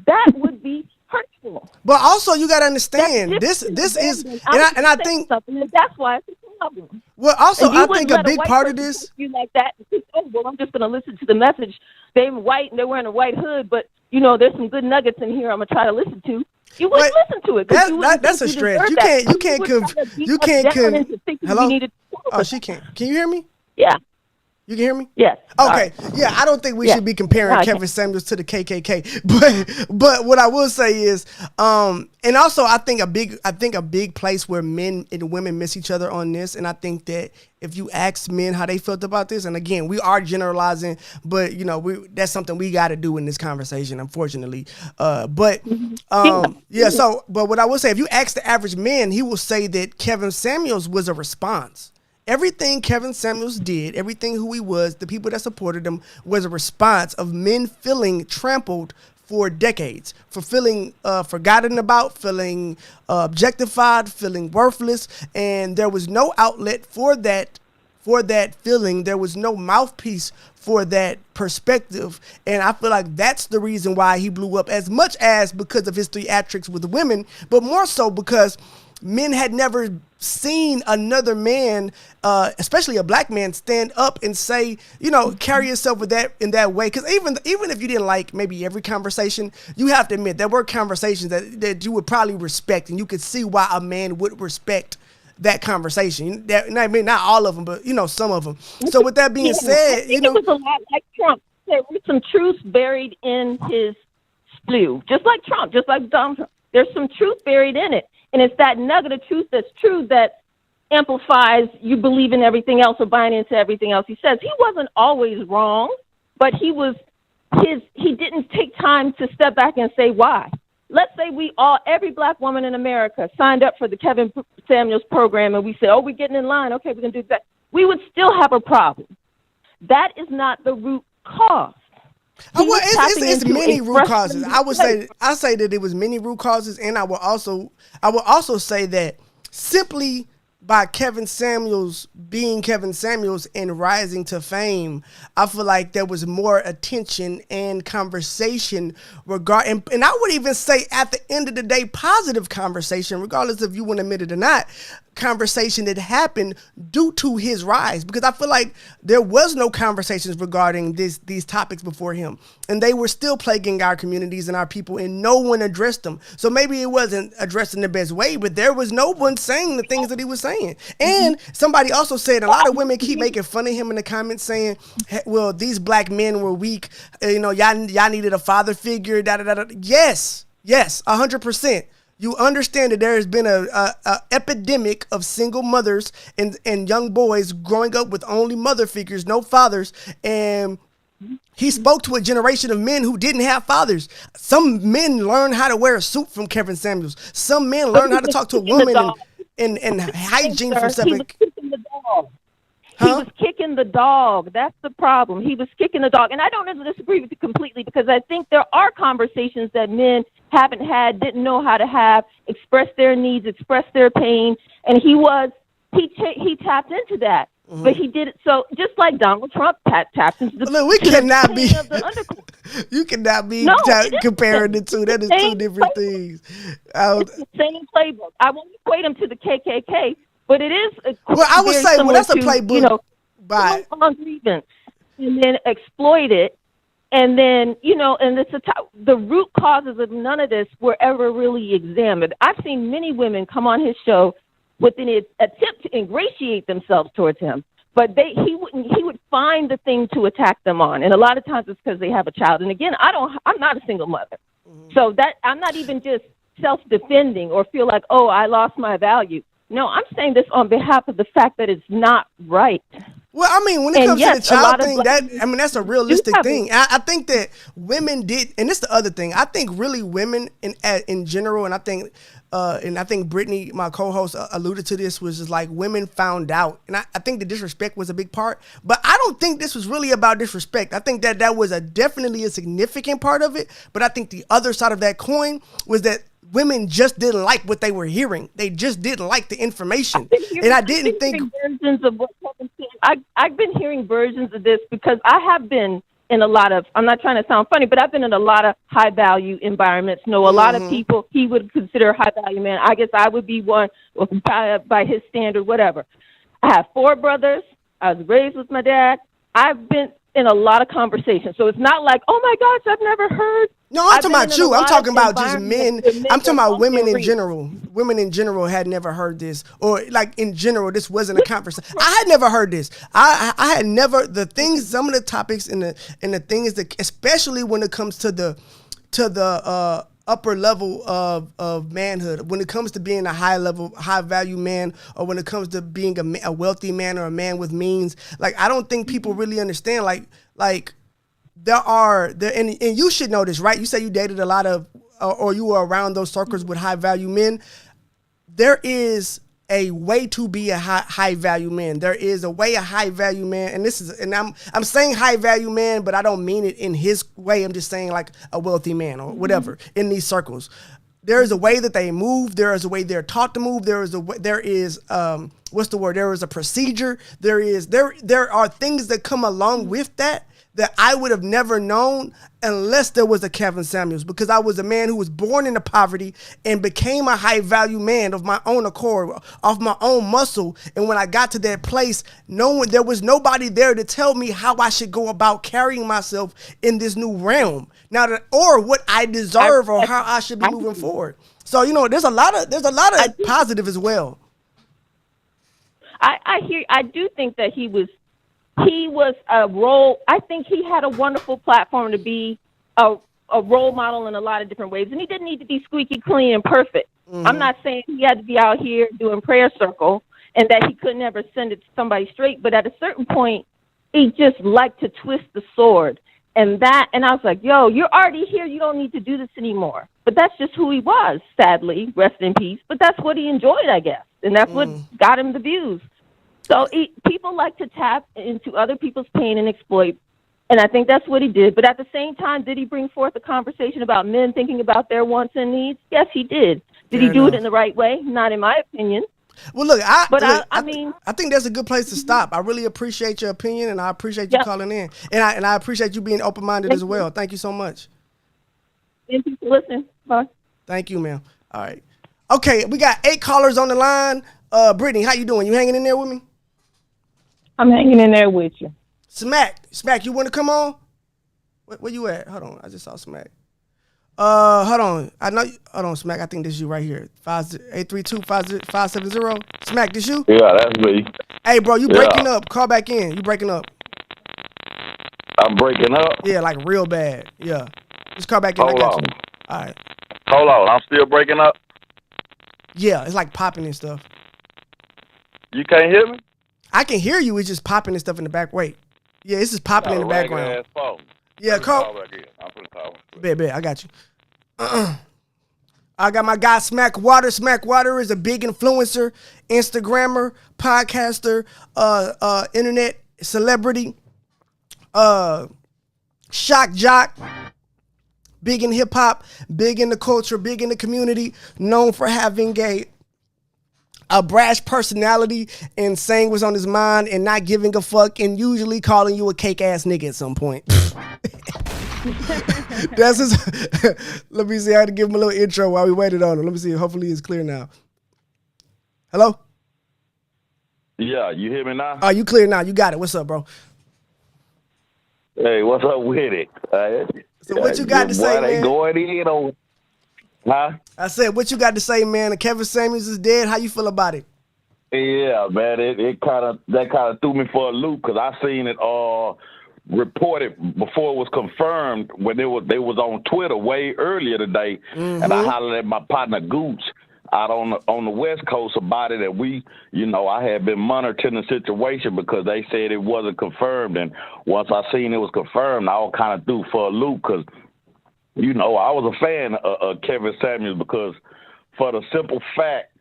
that would be hurtful. But also, you got to understand, this is, and I think that's why it's a problem. Well, also, I think a big part of this, you like that. Oh, well, I'm just going to listen to the message. They're white and they're wearing a white hood, but there's some good nuggets in here. I'm going to try to listen to. You wouldn't listen to it. That's a stretch. You can't. Hello. Oh, she can't. Can you hear me? Yeah. You can hear me? Yes. Okay. Yeah, I don't think we should be comparing Kevin Samuels to the KKK. But what I will say is, and also I think a big place where men and women miss each other on this, and I think that if you ask men how they felt about this, and again, we are generalizing, but that's something we got to do in this conversation, unfortunately. But what I will say, if you ask the average man, he will say that Kevin Samuels was a response. Everything Kevin Samuels did, everything who he was, the people that supported him, was a response of men feeling trampled for decades, for feeling forgotten about, feeling objectified, feeling worthless, and there was no outlet for that feeling. There was no mouthpiece for that perspective, and I feel like that's the reason why he blew up, as much as because of his theatrics with women, but more so because men had never seen another man, especially a black man, stand up and say, carry yourself in that way. Because even if you didn't like maybe every conversation, you have to admit there were conversations that you would probably respect, and you could see why a man would respect that conversation. I mean, not all of them, but some of them. So with that being said, it was a lot like Trump. There was some truth buried in his stew, just like Trump, just like Donald Trump. There's some truth buried in it. And it's that nugget of truth that's true that amplifies you believe in everything else or buying into everything else he says. He wasn't always wrong, but he didn't take time to step back and say why. Let's say every black woman in America signed up for the Kevin Samuels program, and we said, we're getting in line. Okay, we're going to do that. We would still have a problem. That is not the root cause. It's many root causes. I say that it was many root causes, and I will also say that simply by Kevin Samuels being Kevin Samuels and rising to fame, I feel like there was more attention and conversation regarding, and I would even say at the end of the day, positive conversation, regardless if you want to admit it or not, conversation that happened due to his rise, because I feel like there was no conversations regarding these topics before him, and they were still plaguing our communities and our people, and no one addressed them. So maybe it wasn't addressed in the best way, but there was no one saying the things that he was saying. And somebody also said a lot of women keep making fun of him in the comments, saying, hey, well, these black men were weak, y'all needed a father figure, da da da. Yes, 100%. You understand that there has been a epidemic of single mothers and young boys growing up with only mother figures, no fathers. And he spoke to a generation of men who didn't have fathers. Some men learned how to wear a suit from Kevin Samuels. Some men learned how to talk to a woman and hygiene from seven. He was kicking the dog. That's the problem. He was kicking the dog. And I don't disagree with you completely, because I think there are conversations that men haven't had, didn't know how to have, express their needs, express their pain. And he tapped into that. Mm-hmm. But he did it so just like Donald Trump tapped into the Look, we cannot be of the undercourse. You cannot be comparing the two. That is two different things. It's the same playbook. I won't equate him to the KKK, but it is. Well, I would say, that's a playbook. On grievance and then exploit it, and then and the root causes of none of this were ever really examined. I've seen many women come on his show with an attempt to ingratiate themselves towards him, but he would find the thing to attack them on, and a lot of times it's because they have a child. And again, I'm not a single mother, so that I'm not even just self-defending or feel like, oh, I lost my value. No, I'm saying this on behalf of the fact that it's not right. Well, I mean, when it comes to the child thing, that's a realistic thing. I think that women did, and this is the other thing. I think really women in general, and I think Brittany, my co-host, alluded to this, was just like women found out, and I think the disrespect was a big part. But I don't think this was really about disrespect. I think that was definitely a significant part of it. But I think the other side of that coin was that women just didn't like what they were hearing. They just didn't like the information. And I didn't think versions of what Kevin said. I've been hearing versions of this because I have been in a lot of, I'm not trying to sound funny, but I've been in a lot of high value environments. Know a lot of people he would consider a high value man. I guess I would be one by his standard, whatever. I have 4 brothers. I was raised with my dad. I've been in a lot of conversations. So it's not like, oh my gosh, I've never heard. No, I'm talking about you. I'm talking about just men. I'm talking about women in general. Women in general had never heard this, or like in general, this wasn't a conversation. I had never heard this. I had never, some of the topics and the things that, especially when it comes to the upper level of manhood, when it comes to being a high value man, or when it comes to being a wealthy man or a man with means, like I don't think people really understand like and you should know this, right? You say you dated a lot of or you were around those circles with high value men. There is a way to be a high value man. There is a way a high value man, and I'm saying high value man, but I don't mean it in his way. I'm just saying like a wealthy man or whatever in these circles. There is a way that they move. There is a way they're taught to move. There is what's the word? There is a procedure. There are things that come along with that I would have never known unless there was a Kevin Samuels, because I was a man who was born into poverty and became a high value man of my own accord, off my own muscle. And when I got to that place, there was nobody there to tell me how I should go about carrying myself in this new realm or what I deserve or how I should be moving forward. So, there's a lot of positive as well. I do think that he was a role. I think he had a wonderful platform to be a role model in a lot of different ways. And he didn't need to be squeaky clean and perfect. Mm-hmm. I'm not saying he had to be out here doing prayer circle and that he could never send it to somebody straight. But at a certain point, he just liked to twist the sword. And I was like, yo, you're already here. You don't need to do this anymore. But that's just who he was, sadly, rest in peace. But that's what he enjoyed, I guess. And that's what got him the views. So people like to tap into other people's pain and exploit, and I think that's what he did. But at the same time, did he bring forth a conversation about men thinking about their wants and needs? Yes, he did. Did he do it in the right way? Not in my opinion. Well, look, I mean, I think that's a good place to stop. I really appreciate your opinion, and I appreciate you calling in, and I appreciate you being open minded as well. Thank you so much. Thank you for listening. Bye. Thank you, ma'am. All right. Okay, we got 8 callers on the line. Brittany, how you doing? You hanging in there with me? I'm hanging in there with you. Smack, you want to come on? Where you at? Hold on, I just saw Smack. Hold on. Hold on, Smack. I think this is you right here. 832-570. Smack, this you? Yeah, that's me. Hey, bro, you breaking up. Call back in. You breaking up. I'm breaking up? Yeah, like real bad. Yeah. Just call back in. Hold on. You. All right. Hold on. I'm still breaking up? Yeah, it's like popping and stuff. You can't hear me? I can hear you. It's just popping and stuff in the back. Wait. Yeah, it's just popping in the background. Phone. Yeah, call. Bet. I got you. I got my guy Smackwater. Smackwater is a big influencer, Instagrammer, podcaster, internet celebrity, shock jock, big in hip hop, big in the culture, big in the community, known for having a brash personality and saying what's on his mind and not giving a fuck and usually calling you a cake ass nigga at some point. That's his. Let me see. I had to give him a little intro while we waited on him. Let me see. Hopefully it's clear now. Hello? Yeah, you hear me now? Oh, you clear now. You got it. What's up, bro? Hey, what's up with it? So what you got to say, man? They going in on, huh? I said, what you got to say, man? Kevin Samuels is dead. How you feel about it? Yeah, man. That kind of threw me for a loop because I seen it reported before it was confirmed when they was on Twitter way earlier today, and I hollered at my partner Gooch out on the West Coast about it, and I had been monitoring the situation because they said it wasn't confirmed, and once I seen it was confirmed, I was kind of threw for a loop because, I was a fan of Kevin Samuels because for the simple fact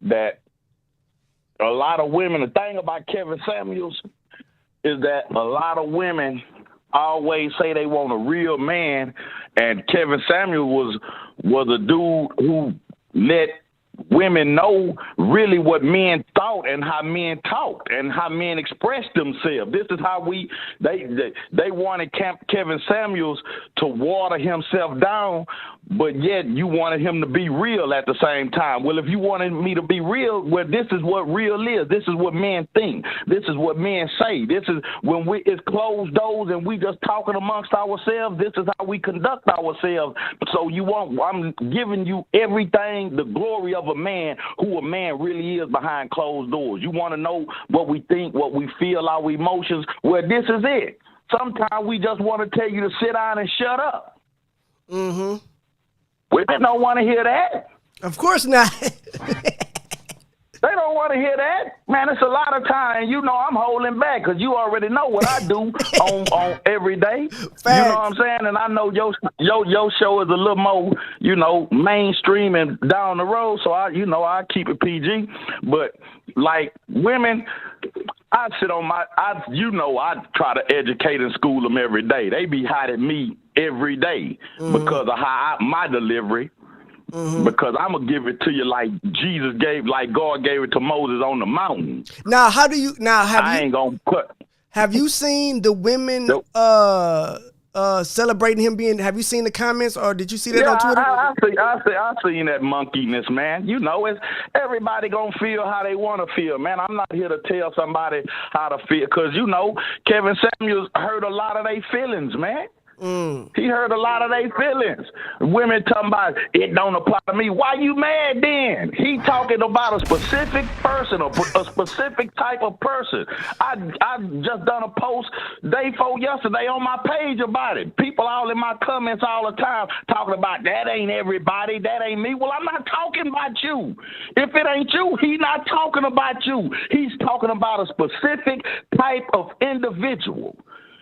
that a lot of women, the thing about Kevin Samuels is that a lot of women always say they want a real man, and Kevin Samuel was a dude who let women know really what men thought and how men talked and how men expressed themselves. This is how they wanted Kevin Samuels to water himself down, but yet you wanted him to be real at the same time. Well, if you wanted me to be real, well, this is what real is. This is what men think. This is what men say. This is when it's closed doors and we just talking amongst ourselves. This is how we conduct ourselves. So I'm giving you everything, the glory of a man, who a man really is behind closed doors. You want to know what we think, what we feel, our emotions? Well, this is it. Sometimes we just want to tell you to sit down and shut up. Mm-hmm. Women don't want to hear that. Of course not. They don't want to hear that. Man, it's a lot of time. I'm holding back because you already know what I do on every day. Facts. You know what I'm saying? And I know your show is a little more, mainstream and down the road. So I keep it PG. But like women, I try to educate and school them every day. They be hot at me every day because of my delivery. Mm-hmm. Because I'm gonna give it to you like God gave it to Moses on the mountain. Now, ain't gonna put. Have you seen the women celebrating him being? Have you seen the comments, or did you see that on Twitter? I seen that monkeyness, man. It's everybody gonna feel how they want to feel, man. I'm not here to tell somebody how to feel, because Kevin Samuels hurt a lot of their feelings, man. He hurt a lot of their feelings. Women talking about it don't apply to me. Why you mad then? He talking about a specific person, a specific type of person. I just done a post day before yesterday on my page about it. People all in my comments all the time talking about that ain't everybody, that ain't me. Well, I'm not talking about you. If it ain't you, he's not talking about you. He's talking about a specific type of individual.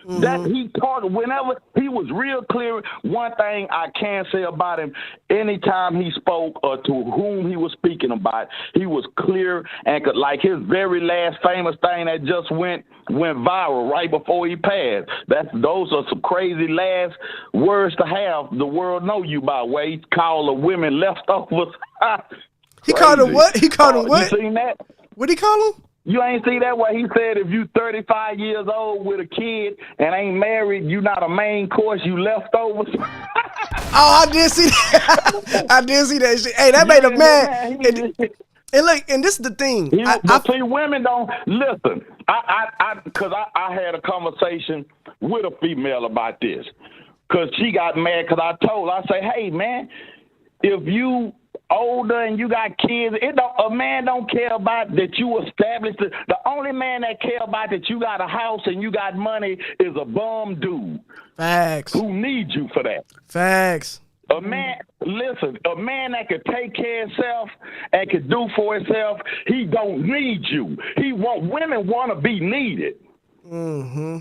That he taught whenever he was real clear. One thing I can say about him, anytime he spoke or to whom he was speaking about, he was clear and could, like his very last famous thing that just went viral right before he passed. Those are some crazy last words to have the world know you by. Where he called the women leftovers. He called him what? He called him what? You seen that? What he call him? You ain't see that what he said? If you 35 years old with a kid and ain't married, you not a main course, you leftovers. Oh, I did see that. I did see that shit. Hey, that made him mad. And look, and this is the thing. But see, women don't listen. Because I had a conversation with a female about this. Because she got mad because I told her, I say, hey, man, if you older and you got kids, a man don't care about that you established it. The only man that care about that you got a house and you got money is a bum dude. Facts. Who needs you for that. Facts. A man, listen, a man that can take care of himself and can do for himself, he don't need you. Women want to be needed. Mm-hmm.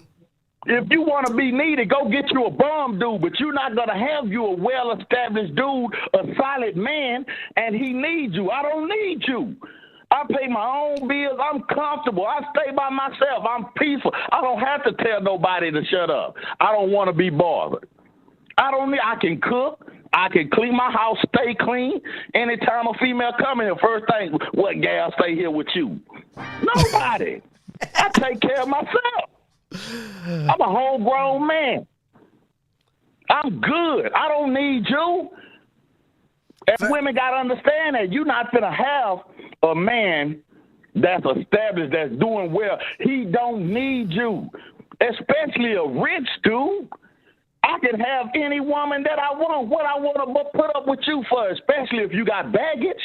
If you want to be needed, go get you a bum dude, but you're not going to have you a well-established dude, a solid man, and he needs you. I don't need you. I pay my own bills. I'm comfortable. I stay by myself. I'm peaceful. I don't have to tell nobody to shut up. I don't want to be bothered. I can cook. I can clean my house, stay clean. Anytime a female come in here, first thing, what gal stay here with you? Nobody. I take care of myself. I'm a homegrown man. I'm good. I don't need you. And women got to understand that you're not going to have a man that's established, that's doing well. He don't need you, especially a rich dude. I can have any woman that I want. What I want to put up with you for, especially if you got baggage.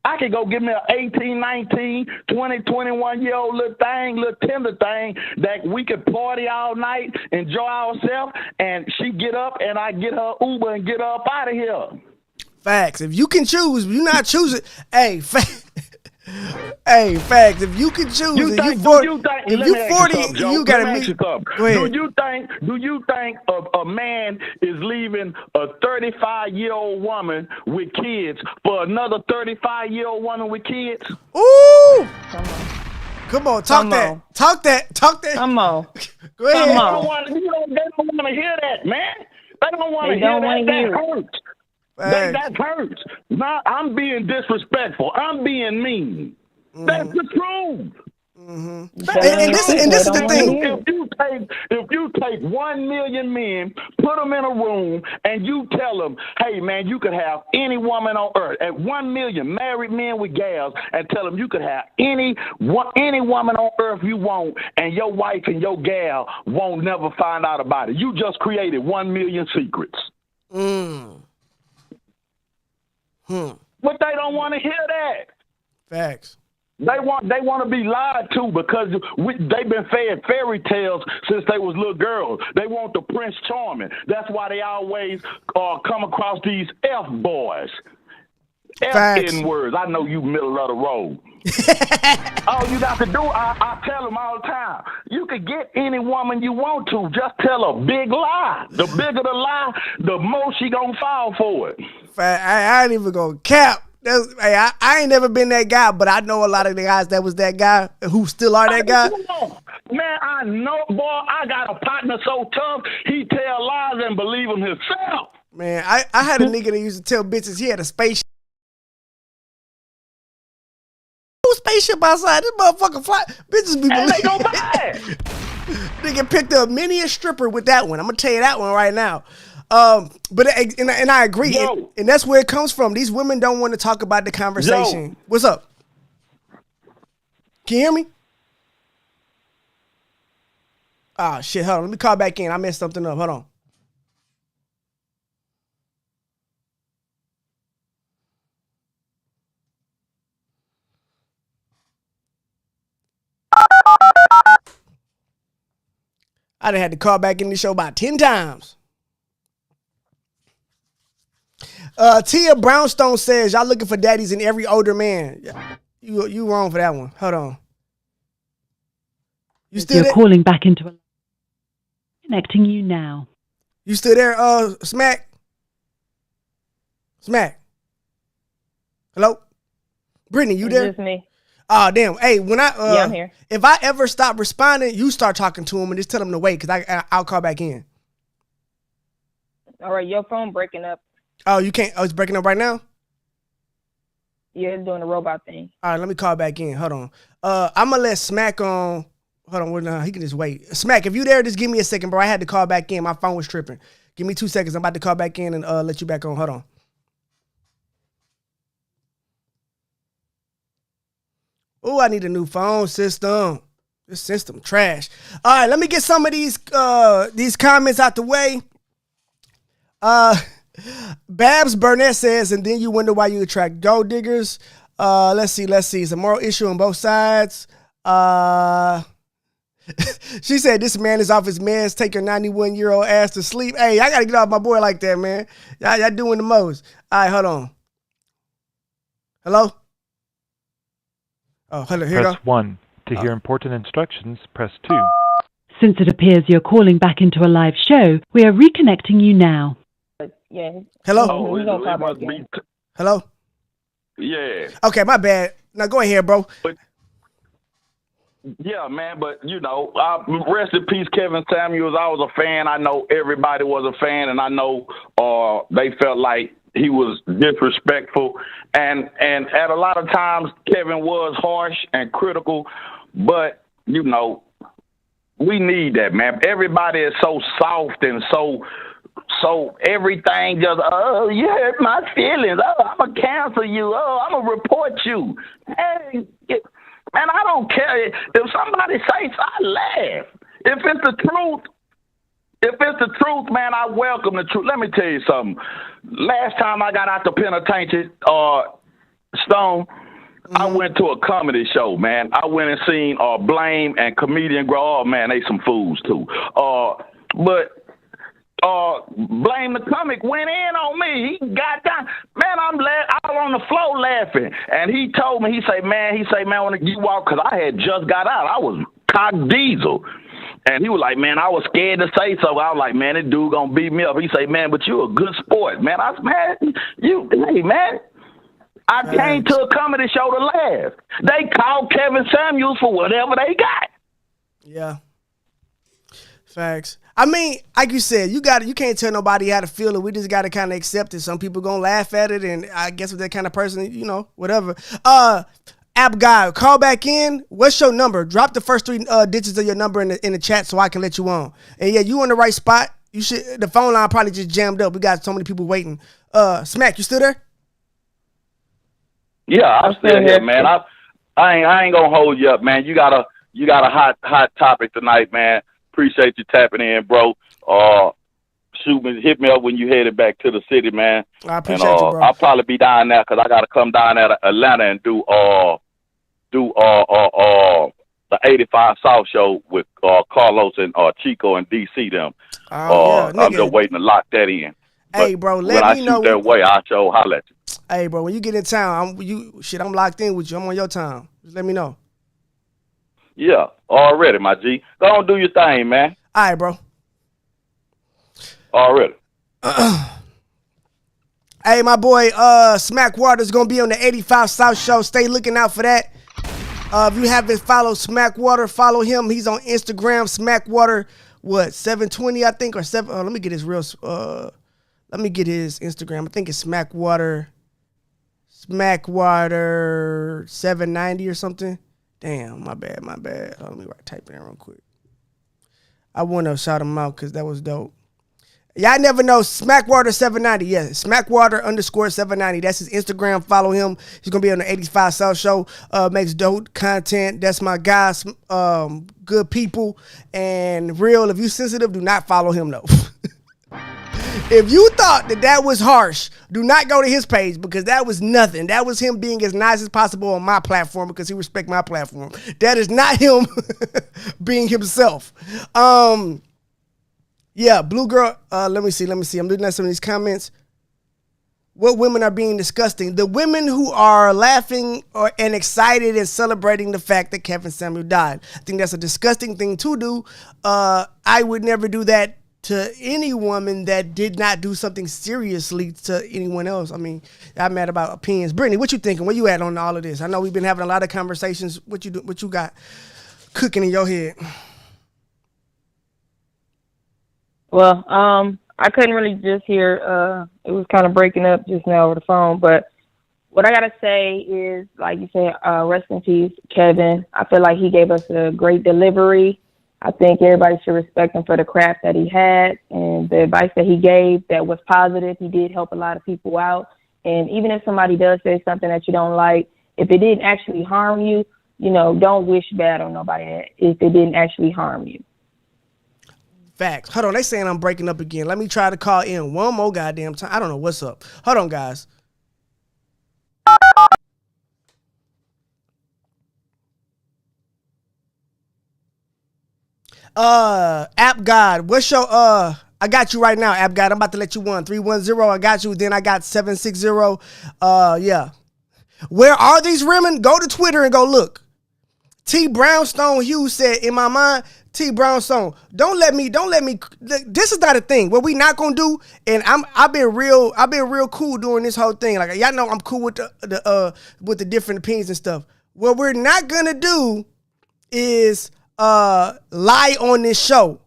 I can go get me an 18, 19, 20, 21-year-old little tender thing that we could party all night, enjoy ourselves, and she get up and I get her Uber and get her up out of here. Facts. If you can choose, you not choosing. Hey, facts. Hey, facts. If you can choose, if you 40, you gotta meet. Do you think a man is leaving a 35-year-old woman with kids for another 35-year-old woman with kids? Ooh! Come on, talk that. Come on. Go ahead. They don't want to hear that, man. They don't want to hear that. That hurts. That hurts. Now, I'm being disrespectful. I'm being mean. That's the truth. Mm-hmm. And this is the thing. If you take 1 million men, put them in a room, and you tell them, hey, man, you could have any woman on earth, at 1 million married men with gals, and tell them you could have any woman on earth you want, and your wife and your gal won't never find out about it. You just created 1 million secrets. But they don't want to hear that. Facts. They want to be lied to because they've been fed fairy tales since they was little girls. They want the Prince Charming. That's why they always come across these F boys. F-N words. I know you middle of the road. All you got to do, I tell them all the time, you could get any woman you want to. Just tell a big lie. The bigger the lie, the more she gonna fall for it. I ain't even gonna cap. I ain't never been that guy, but I know a lot of the guys that was that guy who still are that guy. Man, I know, boy. I got a partner so tough, he tell lies and believe them himself. Man, I had a nigga that used to tell bitches he had a spaceship. Spaceship outside, this motherfucker fly. Bitches be believing. Go buy it. Nigga picked up many a stripper with that one. I'm gonna tell you that one right now. But I agree, and that's where it comes from. These women don't want to talk about the conversation. Yo. What's up? Can you hear me? Ah, shit. Hold on. Let me call back in. I messed something up. Hold on. I done had to call back in the show about 10 times. Tia Brownstone says, y'all looking for daddies in every older man. You wrong for that one. Hold on. You still there? Calling back into a... Connecting you now. You still there, Smack? Smack. Hello? Brittany, you there? It's just me. Oh, damn. Hey, when yeah, I'm here. If I ever stop responding, you start talking to him and just tell him to wait because I'll call back in. All right, your phone breaking up. Oh, you can't. Oh, it's breaking up right now? Yeah, it's doing the robot thing. All right, let me call back in. Hold on. I'm gonna let Smack on. Hold on, no, he can just wait. Smack, if you there, just give me a second, bro. I had to call back in. My phone was tripping. Give me 2 seconds. I'm about to call back in and let you back on. Hold on. Oh, I need a new phone system. This system trash. All right, let me get some of these comments out the way. Babs Burnett says, and then you wonder why you attract gold diggers. Let's see. It's a moral issue on both sides. She said, this man is off his meds, take your 91-year-old ass to sleep. Hey, I got to get off my boy like that, man. Y'all doing the most. All right, hold on. Hello? Oh, hello. Here Press go. 1. To hear important instructions, press 2. Since it appears you're calling back into a live show, we are reconnecting you now. Yeah. Hello? Oh, He's gonna call it must back be. in. Hello? Yeah. Okay, my bad. Now go ahead, bro. But yeah, man. But rest in peace, Kevin Samuels. I was a fan. I know everybody was a fan, and I know they felt like he was disrespectful, and at a lot of times Kevin was harsh and critical. But we need that, man. Everybody is so soft and so everything just, oh, you hurt my feelings. Oh, I'm going to cancel you. Oh, I'm going to report you. Hey, man, I don't care. If somebody says, I laugh. If it's the truth, man, I welcome the truth. Let me tell you something. Last time I got out the penitentiary, Stone, I went to a comedy show, man. I went and seen Blame and comedian Grow. Oh, man, they some fools, too. But Blame the comic went in on me. He got down. Man, I was on the floor laughing. And he told me, he say, man, when you walk, because I had just got out. I was cock diesel. And he was like, man, I was scared to say so. I was like, man, this dude gonna beat me up. He say, man, but you a good sport, man. I said, man, hey, man. I came to a comedy show to laugh. They called Kevin Samuels for whatever they got. Yeah. Facts. I mean, like you said, you can't tell nobody how to feel it. We just got to kind of accept it. Some people gonna laugh at it, and I guess with that kind of person, whatever. App guy, call back in. What's your number? Drop the first 3 digits of your number in the chat so I can let you on. And yeah, you in the right spot. You should. The phone line probably just jammed up. We got so many people waiting. Smack, you still there? Yeah, I'm still here, man. I ain't gonna hold you up, man. You got a hot topic tonight, man. Appreciate you tapping in, bro. Hit me up when you headed back to the city, man. I appreciate you, bro. I'll probably be down there because I got to come down there to Atlanta and do the 85 South show with Carlos and Chico and DC them. Yeah, I'm just waiting to lock that in. Hey, bro, let me know. When I shoot that way, I'll show holler at you. Hey, bro, when you get in town, I'm locked in with you. I'm on your time. Just let me know. Yeah, already, my G. Go on, do your thing, man. All right, bro. Already. Hey, my boy, Smackwater's going to be on the 85 South show. Stay looking out for that. If you haven't followed Smackwater, follow him. He's on Instagram, Smackwater, 720, I think, or 7. Let me get his let me get his Instagram. I think it's Smackwater 790 or something. Damn, my bad. Let me type it in real quick. I want to shout him out because that was dope. Y'all never know. Smackwater 790. Yeah, Smackwater _790. That's his Instagram. Follow him. He's going to be on the 85 South show. Makes dope content. That's my guys. Good people. And real, if you sensitive, do not follow him, though. If you thought that was harsh, do not go to his page because that was nothing. That was him being as nice as possible on my platform because he respects my platform. That is not him being himself. Yeah, Blue Girl, let me see. I'm looking at some of these comments. What women are being disgusting? The women who are laughing and excited and celebrating the fact that Kevin Samuel died. I think that's a disgusting thing to do. I would never do that to any woman that did not do something seriously to anyone else. I mean, I'm mad about opinions. Brittany, what you thinking? Where you at on all of this? I know we've been having a lot of conversations. What you got cooking in your head? Well, I couldn't really just hear. It was kind of breaking up just now over the phone, but What I gotta say is, like you said, rest in peace, Kevin. I feel like he gave us a great delivery. I think everybody should respect him for the craft that he had and the advice that he gave that was positive. He did help a lot of people out. And even if somebody does say something that you don't like, if it didn't actually harm you, don't wish bad on nobody if it didn't actually harm you. Facts. Hold on, they saying I'm breaking up again. Let me try to call in one more goddamn time. I don't know what's up. Hold on, guys. App God, what's your I got you right now, App God. I'm about to let you 310. I got you. Then I got 760. Yeah. Where are these women? Go to Twitter and go look. T. Brownstone Hughes said, in my mind, T. Brownstone, don't let me. This is not a thing. What we not gonna do, and I've been real cool during this whole thing. Like, y'all know I'm cool with the different opinions and stuff. What we're not gonna do is lie on this show.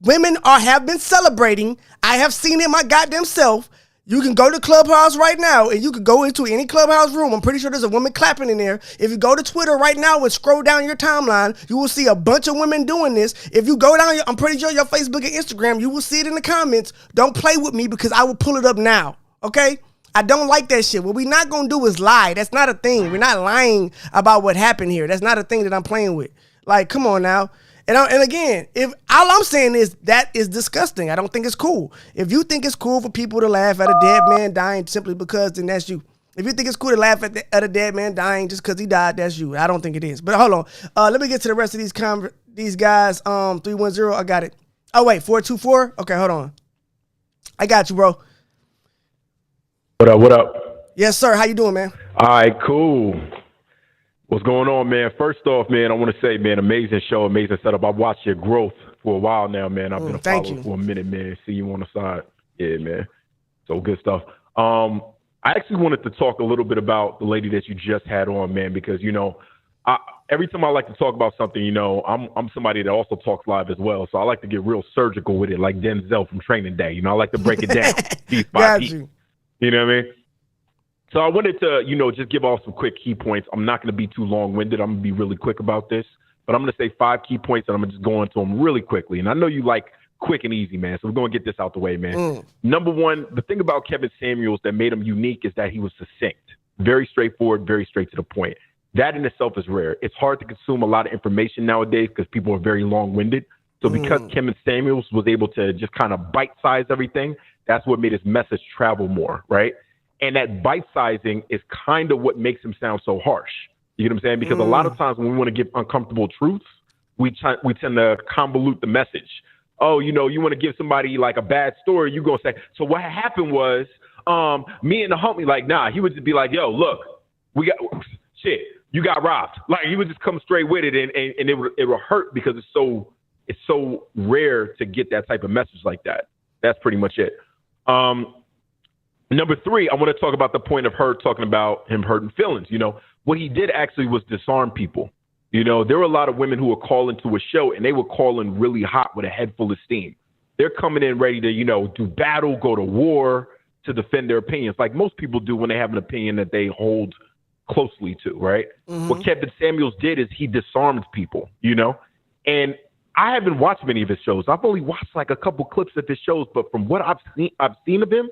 Women have been celebrating. I have seen it my goddamn self. You can go to Clubhouse right now, and you can go into any Clubhouse room. I'm pretty sure there's a woman clapping in there. If you go to Twitter right now and scroll down your timeline, you will see a bunch of women doing this. If you go down, I'm pretty sure your Facebook and Instagram, you will see it in the comments. Don't play with me because I will pull it up now, okay? I don't like that shit. What we not going to do is lie. That's not a thing. We're not lying about what happened here. That's not a thing that I'm playing with. Like, come on now. And again, if all I'm saying is that is disgusting. I don't think it's cool. If you think it's cool for people to laugh at a dead man dying simply because, then that's you. If you think it's cool to laugh at a dead man dying just because he died, that's you. I don't think it is. But hold on. Let me get to the rest of these guys. 310. I got it. Oh wait, 424. Okay, hold on. I got you, bro. What up? Yes, sir. How you doing, man? All right, cool. What's going on, man? First off, man, I want to say, man, amazing show, amazing setup. I've watched your growth for a while now, man. I've been a follower for a minute, man. See you on the side. Yeah, man. So good stuff. I actually wanted to talk a little bit about the lady that you just had on, man, because, every time I like to talk about something, I'm somebody that also talks live as well. So I like to get real surgical with it, like Denzel from Training Day. I like to break it down piece by piece. You know what I mean? So I wanted to, just give off some quick key points. I'm not going to be too long-winded. I'm going to be really quick about this. But I'm going to say 5 key points, and I'm going to just go into them really quickly. And I know you like quick and easy, man. So we're going to get this out the way, man. Number one, the thing about Kevin Samuels that made him unique is that he was succinct. Very straightforward, very straight to the point. That in itself is rare. It's hard to consume a lot of information nowadays because people are very long-winded. So because Kevin Samuels was able to just kind of bite-size everything, that's what made his message travel more, right? And that bite-sizing is kind of what makes him sound so harsh. You get what I'm saying? Because a lot of times when we want to give uncomfortable truths, we tend to convolute the message. Oh, you want to give somebody like a bad story, you going to say, so what happened was me and the homie, like, nah, he would just be like, yo, look, you got robbed. Like, he would just come straight with it, and it would hurt because it's so rare to get that type of message like that. That's pretty much it. Number 3, I want to talk about the point of her talking about him hurting feelings. What he did actually was disarm people. There were a lot of women who would call into a show and they would call in really hot with a head full of steam. They're coming in ready to, do battle, go to war to defend their opinions, like most people do when they have an opinion that they hold closely to, right? What Kevin Samuels did is he disarmed people, and I haven't watched many of his shows. I've only watched like a couple clips of his shows, but from what I've seen of him,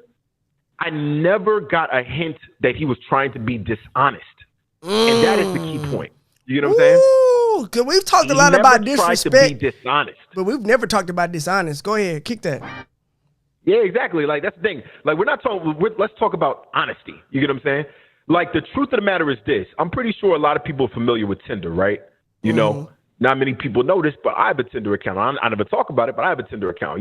I never got a hint that he was trying to be dishonest. And that is the key point. You know what I'm saying? Ooh, cause we've talked a lot about disrespect. Tried to be dishonest. But we've never talked about dishonest. Go ahead, kick that. Yeah, exactly. Like, that's the thing. Like, let's talk about honesty. You get what I'm saying? Like, the truth of the matter is this. I'm pretty sure a lot of people are familiar with Tinder, right? Not many people know this, but I have a Tinder account. I never talk about it, but I have a Tinder account,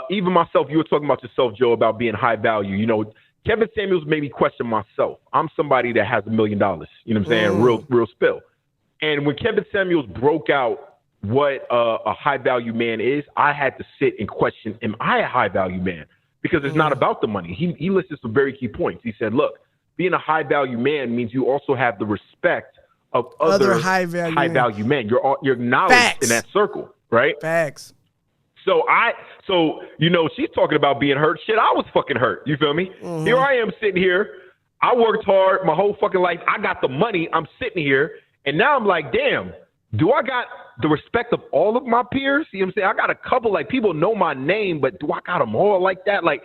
Even myself, you were talking about yourself, Joe, about being high value. Kevin Samuels made me question myself. I'm somebody that has $1 million. You know what I'm saying? Real spill. And when Kevin Samuels broke out what a high value man is, I had to sit and question, am I a high value man? Because it's not about the money. He listed some very key points. He said, look, being a high value man means you also have the respect of other high value men. You're acknowledged in that circle, right? Facts. So she's talking about being hurt. Shit, I was fucking hurt. You feel me? Here I am sitting here. I worked hard my whole fucking life. I got the money. I'm sitting here, and now I'm like, damn, do I got the respect of all of my peers? You know what I'm saying? I got a couple, like, people know my name, but do I got them all like that? Like,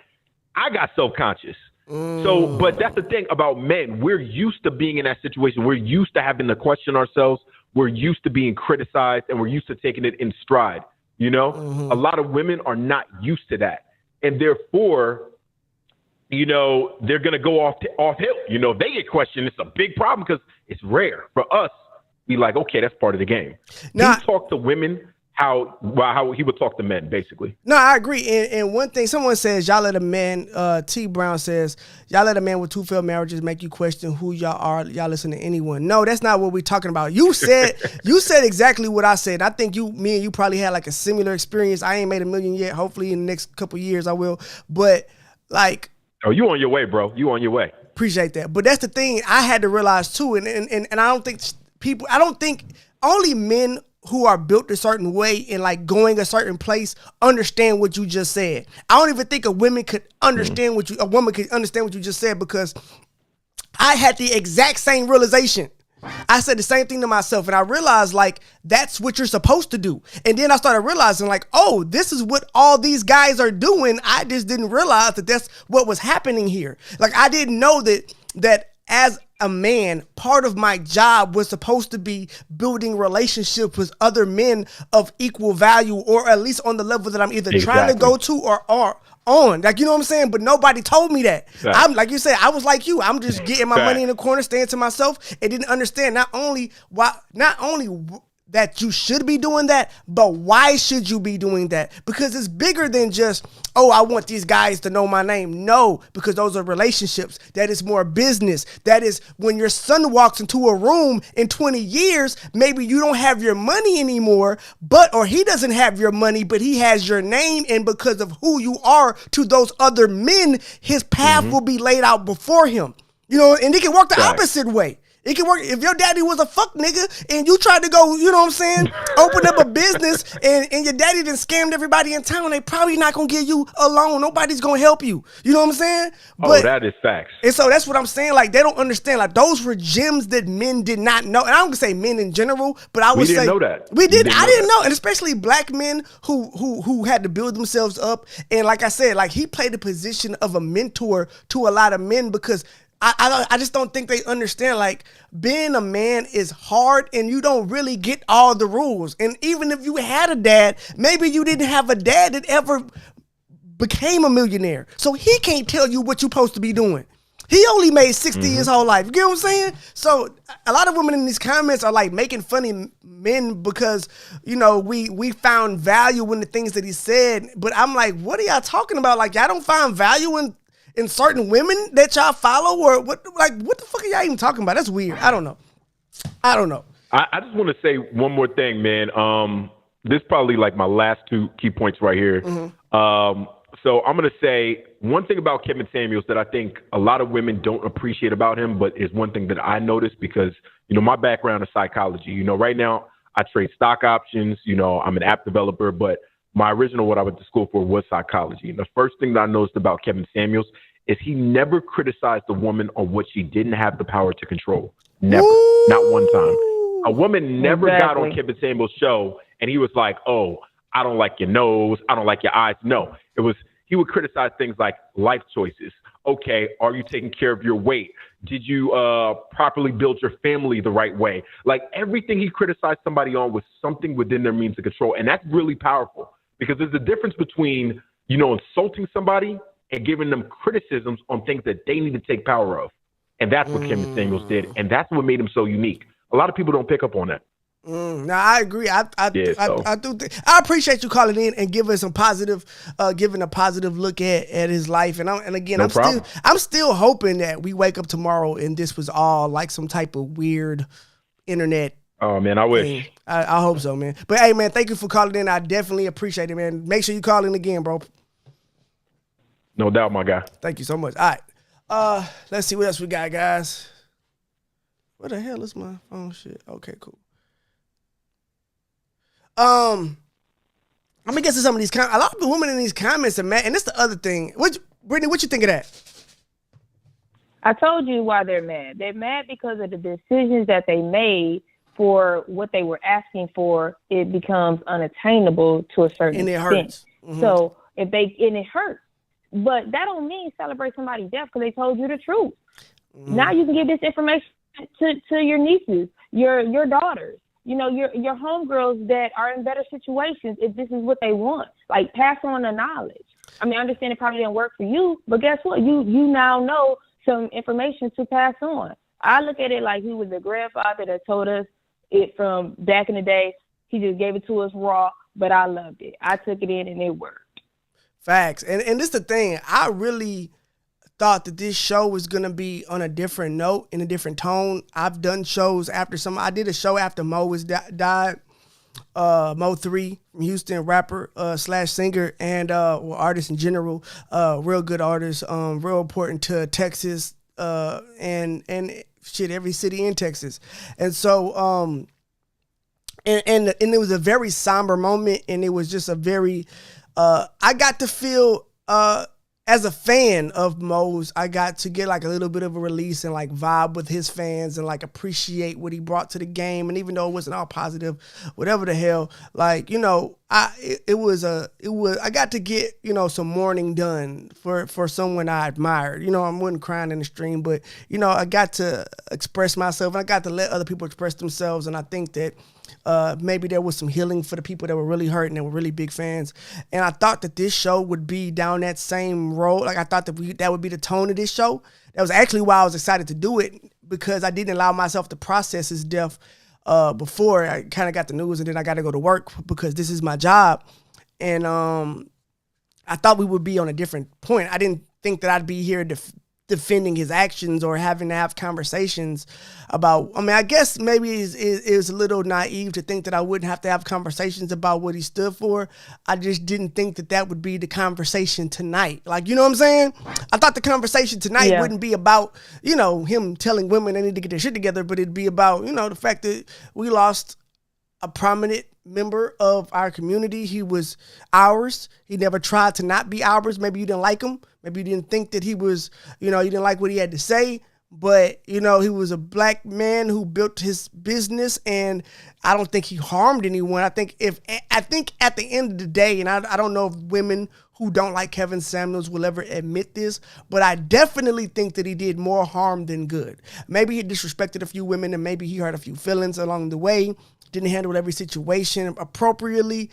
I got self-conscious. So, but that's the thing about men. We're used to being in that situation. We're used to having to question ourselves. We're used to being criticized, and we're used to taking it in stride. You know, a lot of women are not used to that. And therefore, you know, they're going to go off hill. You know, if they get questioned, it's a big problem because it's rare. For us, be like, okay, that's part of the game. Now, he talked to women how he would talk to men, basically. No, I agree. And one thing, someone says, y'all let a man, T. Brown says, y'all let a man with 2 failed marriages make you question who y'all are. Y'all listen to anyone. No, that's not what we're talking about. You said exactly what I said. I think me and you probably had like a similar experience. I ain't made $1 million yet. Hopefully in the next couple of years I will. But like, oh, you on your way, bro. You on your way. Appreciate that. But that's the thing I had to realize too. And I don't think only men who are built a certain way and like going a certain place understand what you just said. I don't even think a woman could understand a woman could understand what you just said, because I had the exact same realization. I said the same thing to myself, and I realized like that's what you're supposed to do. And then I started realizing like, oh, this is what all these guys are doing. I just didn't realize that that's what was happening here. Like I didn't know that as a man, part of my job was supposed to be building relationships with other men of equal value, or at least on the level that I'm either trying to go to or are on. Like, you know what I'm saying? But nobody told me that. Right. I'm like you said, I was like you. I'm just getting my money in the corner, staying to myself, and didn't understand not only that you should be doing that, but why should you be doing that? Because it's bigger than just, oh, I want these guys to know my name. No, because those are relationships. That is more business. That is when your son walks into a room in 20 years, maybe you don't have your money anymore, or he doesn't have your money, but he has your name. And because of who you are to those other men, his path will be laid out before him. You know, and it can work the opposite way. It can work if your daddy was a fuck nigga and you tried to go, you know what I'm saying, open up a business and your daddy done scammed everybody in town. They probably not going to give you a loan. Nobody's going to help you. You know what I'm saying? But, that is facts. And so that's what I'm saying. Like, they don't understand. Like, those were gems that men did not know. And I don't gonna say men in general, but I would say. We didn't know that. We did. I didn't know. And especially black men who had to build themselves up. And like I said, like, he played the position of a mentor to a lot of men, because I just don't think they understand, like, being a man is hard and you don't really get all the rules. And even if you had a dad, maybe you didn't have a dad that ever became a millionaire. So he can't tell you what you're supposed to be doing. He only made 60 his whole life. You get what I'm saying? So a lot of women in these comments are like making fun of men because, you know, we found value in the things that he said. But I'm like, what are y'all talking about? Like, y'all don't find value in certain women that y'all follow, or what? Like, what the fuck are y'all even talking about? That's weird. I don't know. I just want to say one more thing, man. This is probably like my last 2 key points right here. So I'm going to say one thing about Kevin Samuels that I think a lot of women don't appreciate about him, but is one thing that I noticed because, you know, my background is psychology. You know, right now I trade stock options. You know, I'm an app developer, but my original, what I went to school for, was psychology. And the first thing that I noticed about Kevin Samuels is he never criticized a woman on what she didn't have the power to control. Never. Ooh. Not one time. A woman never got on Kevin Samuels' show and he was like, oh, I don't like your nose. I don't like your eyes. No, he would criticize things like life choices. Okay, are you taking care of your weight? Did you properly build your family the right way? Like, everything he criticized somebody on was something within their means of control. And that's really powerful. Because there's a difference between, you know, insulting somebody and giving them criticisms on things that they need to take power of. And that's what Kevin Samuels did. And that's what made him so unique. A lot of people don't pick up on that. No, I agree. I do. I appreciate you calling in and giving some positive, giving a positive look at his life. And I'm still hoping that we wake up tomorrow and this was all like some type of weird internet. Oh man, I wish. I hope so, man. But hey, man, thank you for calling in. I definitely appreciate it, man. Make sure you call in again, bro. No doubt, my guy. Thank you so much. All right. Let's see what else we got, guys. What the hell is my phone shit? Okay, cool. I'm gonna get to some of these comments. A lot of the women in these comments are mad, and that's the other thing. Brittany, what you think of that? I told you why they're mad. They're mad because of the decisions that they made for what they were asking for. It becomes unattainable to a certain extent. And it hurts. Mm-hmm. So and it hurts. But that don't mean celebrate somebody's death because they told you the truth. Mm-hmm. Now you can give this information to your nieces, your daughters, your homegirls that are in better situations if this is what they want. Like, pass on the knowledge. I mean, I understand it probably didn't work for you, but guess what? You now know some information to pass on. I look at it like he was the grandfather that told us it from back in the day. He just gave it to us raw, but I loved it. I took it in and it worked. Facts. And this is the thing. I really thought that this show was going to be on a different note, in a different tone. I've done shows after I did a show after Mo was died. Mo 3 from Houston, rapper / singer and artist in general, real good artist, real important to Texas and shit, every city in Texas. And so and it was a very somber moment, and it was just a very I got to feel as a fan of Mo's, I got to get like a little bit of a release and like vibe with his fans and like appreciate what he brought to the game. And even though it wasn't all positive, whatever the hell, like, I got to get, some mourning done for someone I admired. I wasn't crying in the stream, but, I got to express myself and I got to let other people express themselves. And I think that maybe there was some healing for the people that were really hurting and were really big fans. And I thought that this show would be down that same road. Like, I thought that would be the tone of this show. That was actually why I was excited to do it, because I didn't allow myself to process his death before I kind of got the news, and then I got to go to work because this is my job. And I thought we would be on a different point. I didn't think that I'd be here defending his actions or having to have conversations about, I guess maybe it was a little naive to think that I wouldn't have to have conversations about what he stood for. I just didn't think that would be the conversation tonight. Like, you know what I'm saying? I thought the conversation tonight wouldn't be about, him telling women they need to get their shit together, but it'd be about, the fact that we lost a prominent member of our community. He was ours. He never tried to not be ours. Maybe you didn't like him. Maybe you didn't think that he was, you didn't like what he had to say, but, he was a black man who built his business, and I don't think he harmed anyone. I think at the end of the day, and I don't know if women who don't like Kevin Samuels will ever admit this, but I definitely think that he did more harm than good. Maybe he disrespected a few women, and maybe he hurt a few feelings along the way, didn't handle every situation appropriately.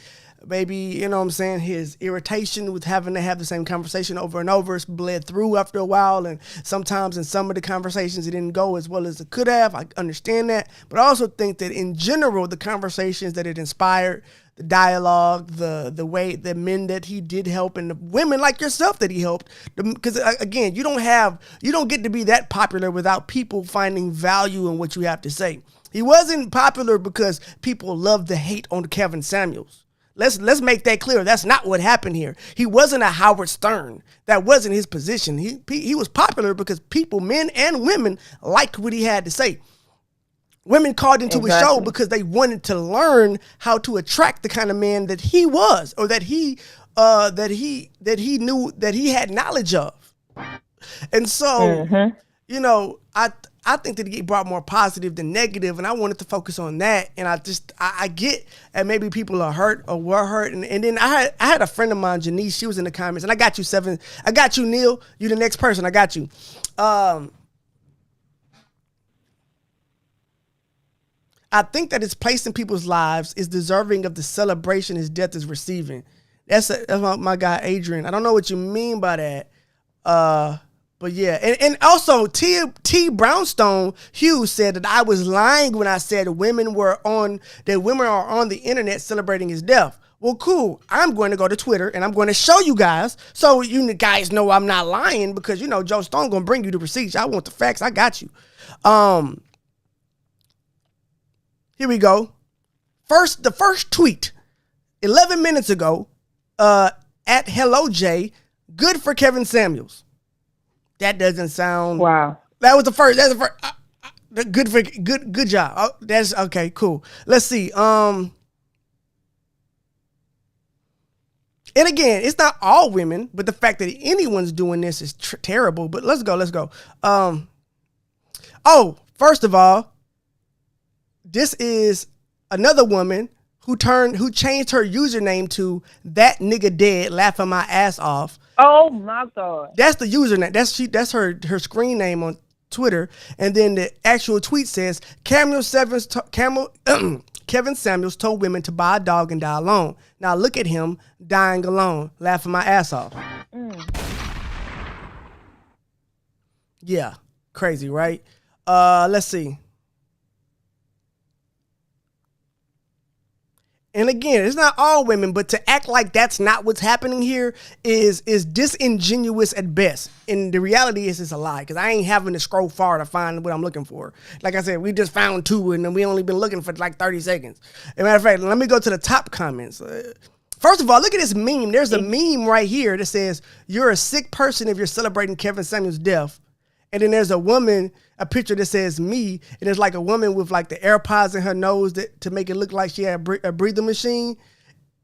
Maybe, his irritation with having to have the same conversation over and over bled through after a while. And sometimes in some of the conversations, it didn't go as well as it could have. I understand that. But I also think that in general, the conversations that it inspired, the dialogue, the way the men that he did help and the women like yourself that he helped. Because again, you don't get to be that popular without people finding value in what you have to say. He wasn't popular because people loved the hate on Kevin Samuels. Let's make that clear. That's not what happened here. He wasn't a Howard Stern. That wasn't his position. He was popular because people, men and women, liked what he had to say. Women called into his show because they wanted to learn how to attract the kind of man that he was, or that he knew, that he had knowledge of. And so, I think that he brought more positive than negative, and I wanted to focus on that. And I get that maybe people are hurt or were hurt. And then I had a friend of mine, Janice, she was in the comments, and I got you, Seven. I got you, Neil. You the next person. I got you. I think that his place in people's lives is deserving of the celebration his death is receiving. That's my guy, Adrian. I don't know what you mean by that. But yeah, and also T Brownstone Hughes said that I was lying when I said women are on the internet celebrating his death. Well, cool. I'm going to go to Twitter and I'm going to show you guys, so you guys know I'm not lying, because Joe Stone gonna bring you the receipts. I want the facts. I got you. Here we go. The first tweet 11 minutes ago at Hello Jay. Good for Kevin Samuels. That doesn't sound. Wow. That was the first. That's the first. Good job. Oh, that's okay. Cool. Let's see. And again, it's not all women, but the fact that anyone's doing this is terrible. But let's go. First of all, this is another woman who changed her username to "that nigga dead laughing my ass off." Oh my God. That's the username. That's her screen name on Twitter. And then the actual tweet says Kevin Samuels told women to buy a dog and die alone. Now look at him dying alone, laughing my ass off. Yeah, crazy, right? Let's see. And again, it's not all women, but to act like that's not what's happening here is disingenuous at best. And the reality is it's a lie, because I ain't having to scroll far to find what I'm looking for. Like I said, we just found 2, and we only been looking for like 30 seconds. As a matter of fact, let me go to the top comments. First of all, look at this meme. There's a meme right here that says, "You're a sick person if you're celebrating Kevin Samuels' death." And then there's a picture that says "me," and it's like a woman with like the AirPods in her nose to make it look like she had a breathing machine,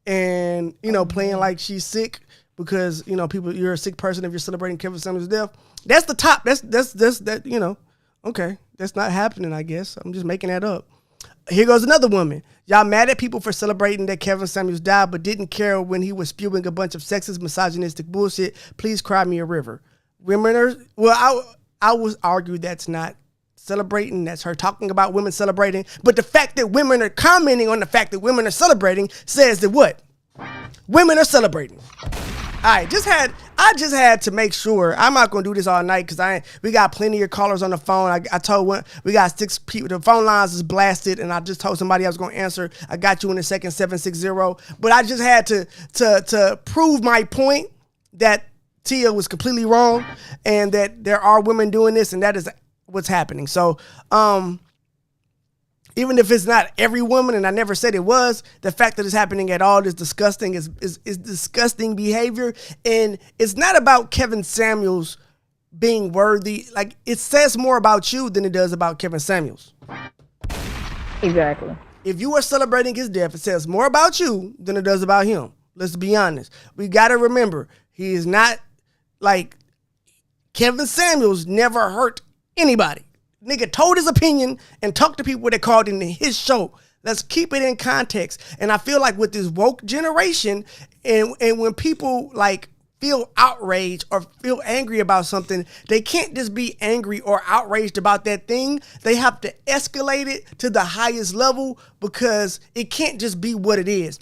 and playing like she's sick because you're a sick person if you're celebrating Kevin Samuels' death. That's the top. That's that. Okay, that's not happening. I guess I'm just making that up. Here goes another woman. Y'all mad at people for celebrating that Kevin Samuels died, but didn't care when he was spewing a bunch of sexist, misogynistic bullshit. Please cry me a river. Women are I would argue that's not celebrating. That's her talking about women celebrating. But the fact that women are commenting on the fact that women are celebrating says that what? Women are celebrating. All right, I just had to make sure. I'm not gonna do this all night because we got plenty of callers on the phone. I told one we got 6 people. The phone lines is blasted, and I just told somebody I was gonna answer. I got you in a second, 760. But I just had to prove my point that Tia was completely wrong, and that there are women doing this, and that is what's happening. So, even if it's not every woman, and I never said it was, the fact that it's happening at all is disgusting. Is disgusting behavior, and it's not about Kevin Samuels being worthy. Like, it says more about you than it does about Kevin Samuels. Exactly. If you are celebrating his death, it says more about you than it does about him. Let's be honest. We got to remember, he is not like Kevin Samuels never hurt anybody. Nigga told his opinion and talked to people that called into his show. Let's keep it in context. And I feel like with this woke generation, and when people like feel outraged or feel angry about something, they can't just be angry or outraged about that thing. They have to escalate it to the highest level, because it can't just be what it is.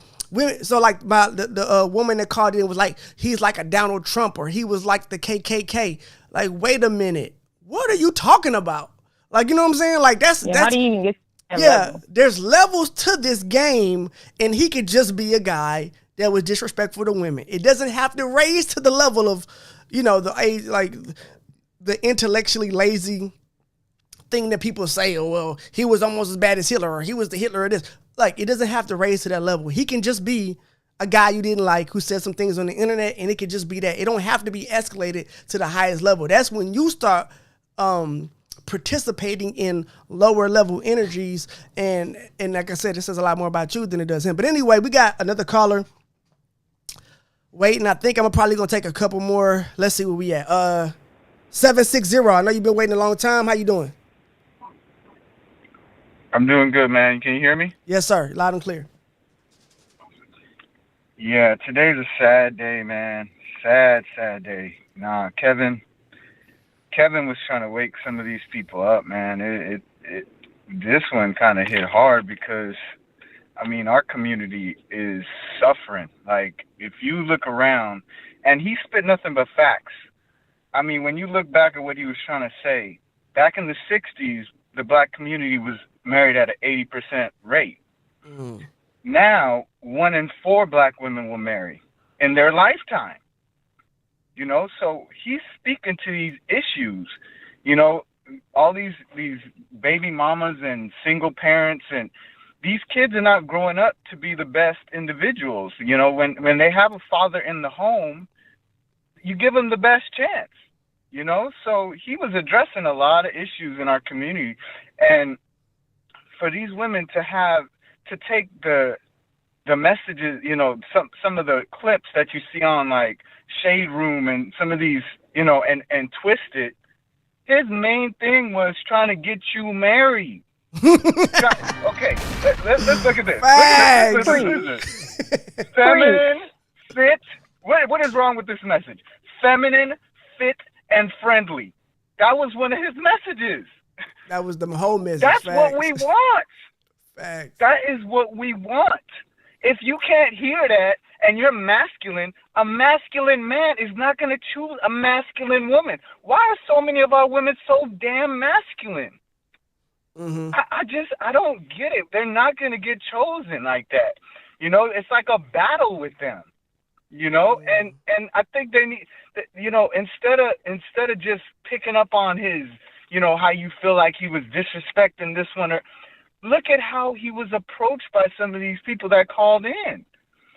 So like the woman that called in was like, he's like a Donald Trump, or he was like the KKK. Like, wait a minute, what are you talking about? Like, you know what I'm saying? Like that's how do you even get to that level? There's levels to this game, and he could just be a guy that was disrespectful to women. It doesn't have to raise to the level of, the intellectually lazy thing that people say, oh, well, he was almost as bad as Hitler, or he was the Hitler of this. Like, it doesn't have to raise to that level. He can just be a guy you didn't like who said some things on the internet, and it could just be that. It don't have to be escalated to the highest level. That's when you start participating in lower level energies, and like I said, it says a lot more about you than it does him. But anyway, we got another caller waiting. I think I'm probably gonna take a couple more. Let's see where we at. 760. I know you've been waiting a long time. How you doing? I'm doing good, man. Can you hear me? Yes, sir. Loud and clear. Yeah, today's a sad day, man. Sad day. Nah, Kevin was trying to wake some of these people up, man. This one kind of hit hard because, I mean, our community is suffering. Like, if you look around, and he spit nothing but facts. I mean, when you look back at what he was trying to say, back in the 60s, the black community was married at an 80% rate. Now, 1 in 4 black women will marry in their lifetime. So he's speaking to these issues, all these baby mamas and single parents, and these kids are not growing up to be the best individuals. When they have a father in the home, you give them the best chance, So he was addressing a lot of issues in our community, and for these women to take the the messages, some of the clips that you see on like Shade Room and some of these, and Twisted, his main thing was trying to get you married. Okay, let's look at this. Listen. Feminine, fit. What is wrong with this message? Feminine, fit, and friendly. That was one of his messages. That was the whole message. That's what we want. Facts. That is what we want. If you can't hear that and you're masculine, a masculine man is not going to choose a masculine woman. Why are so many of our women so damn masculine? Mm-hmm. I don't get it. They're not going to get chosen like that. It's like a battle with them. And I think they need, instead of just picking up on his, how you feel like he was disrespecting this one, or look at how he was approached by some of these people that called in.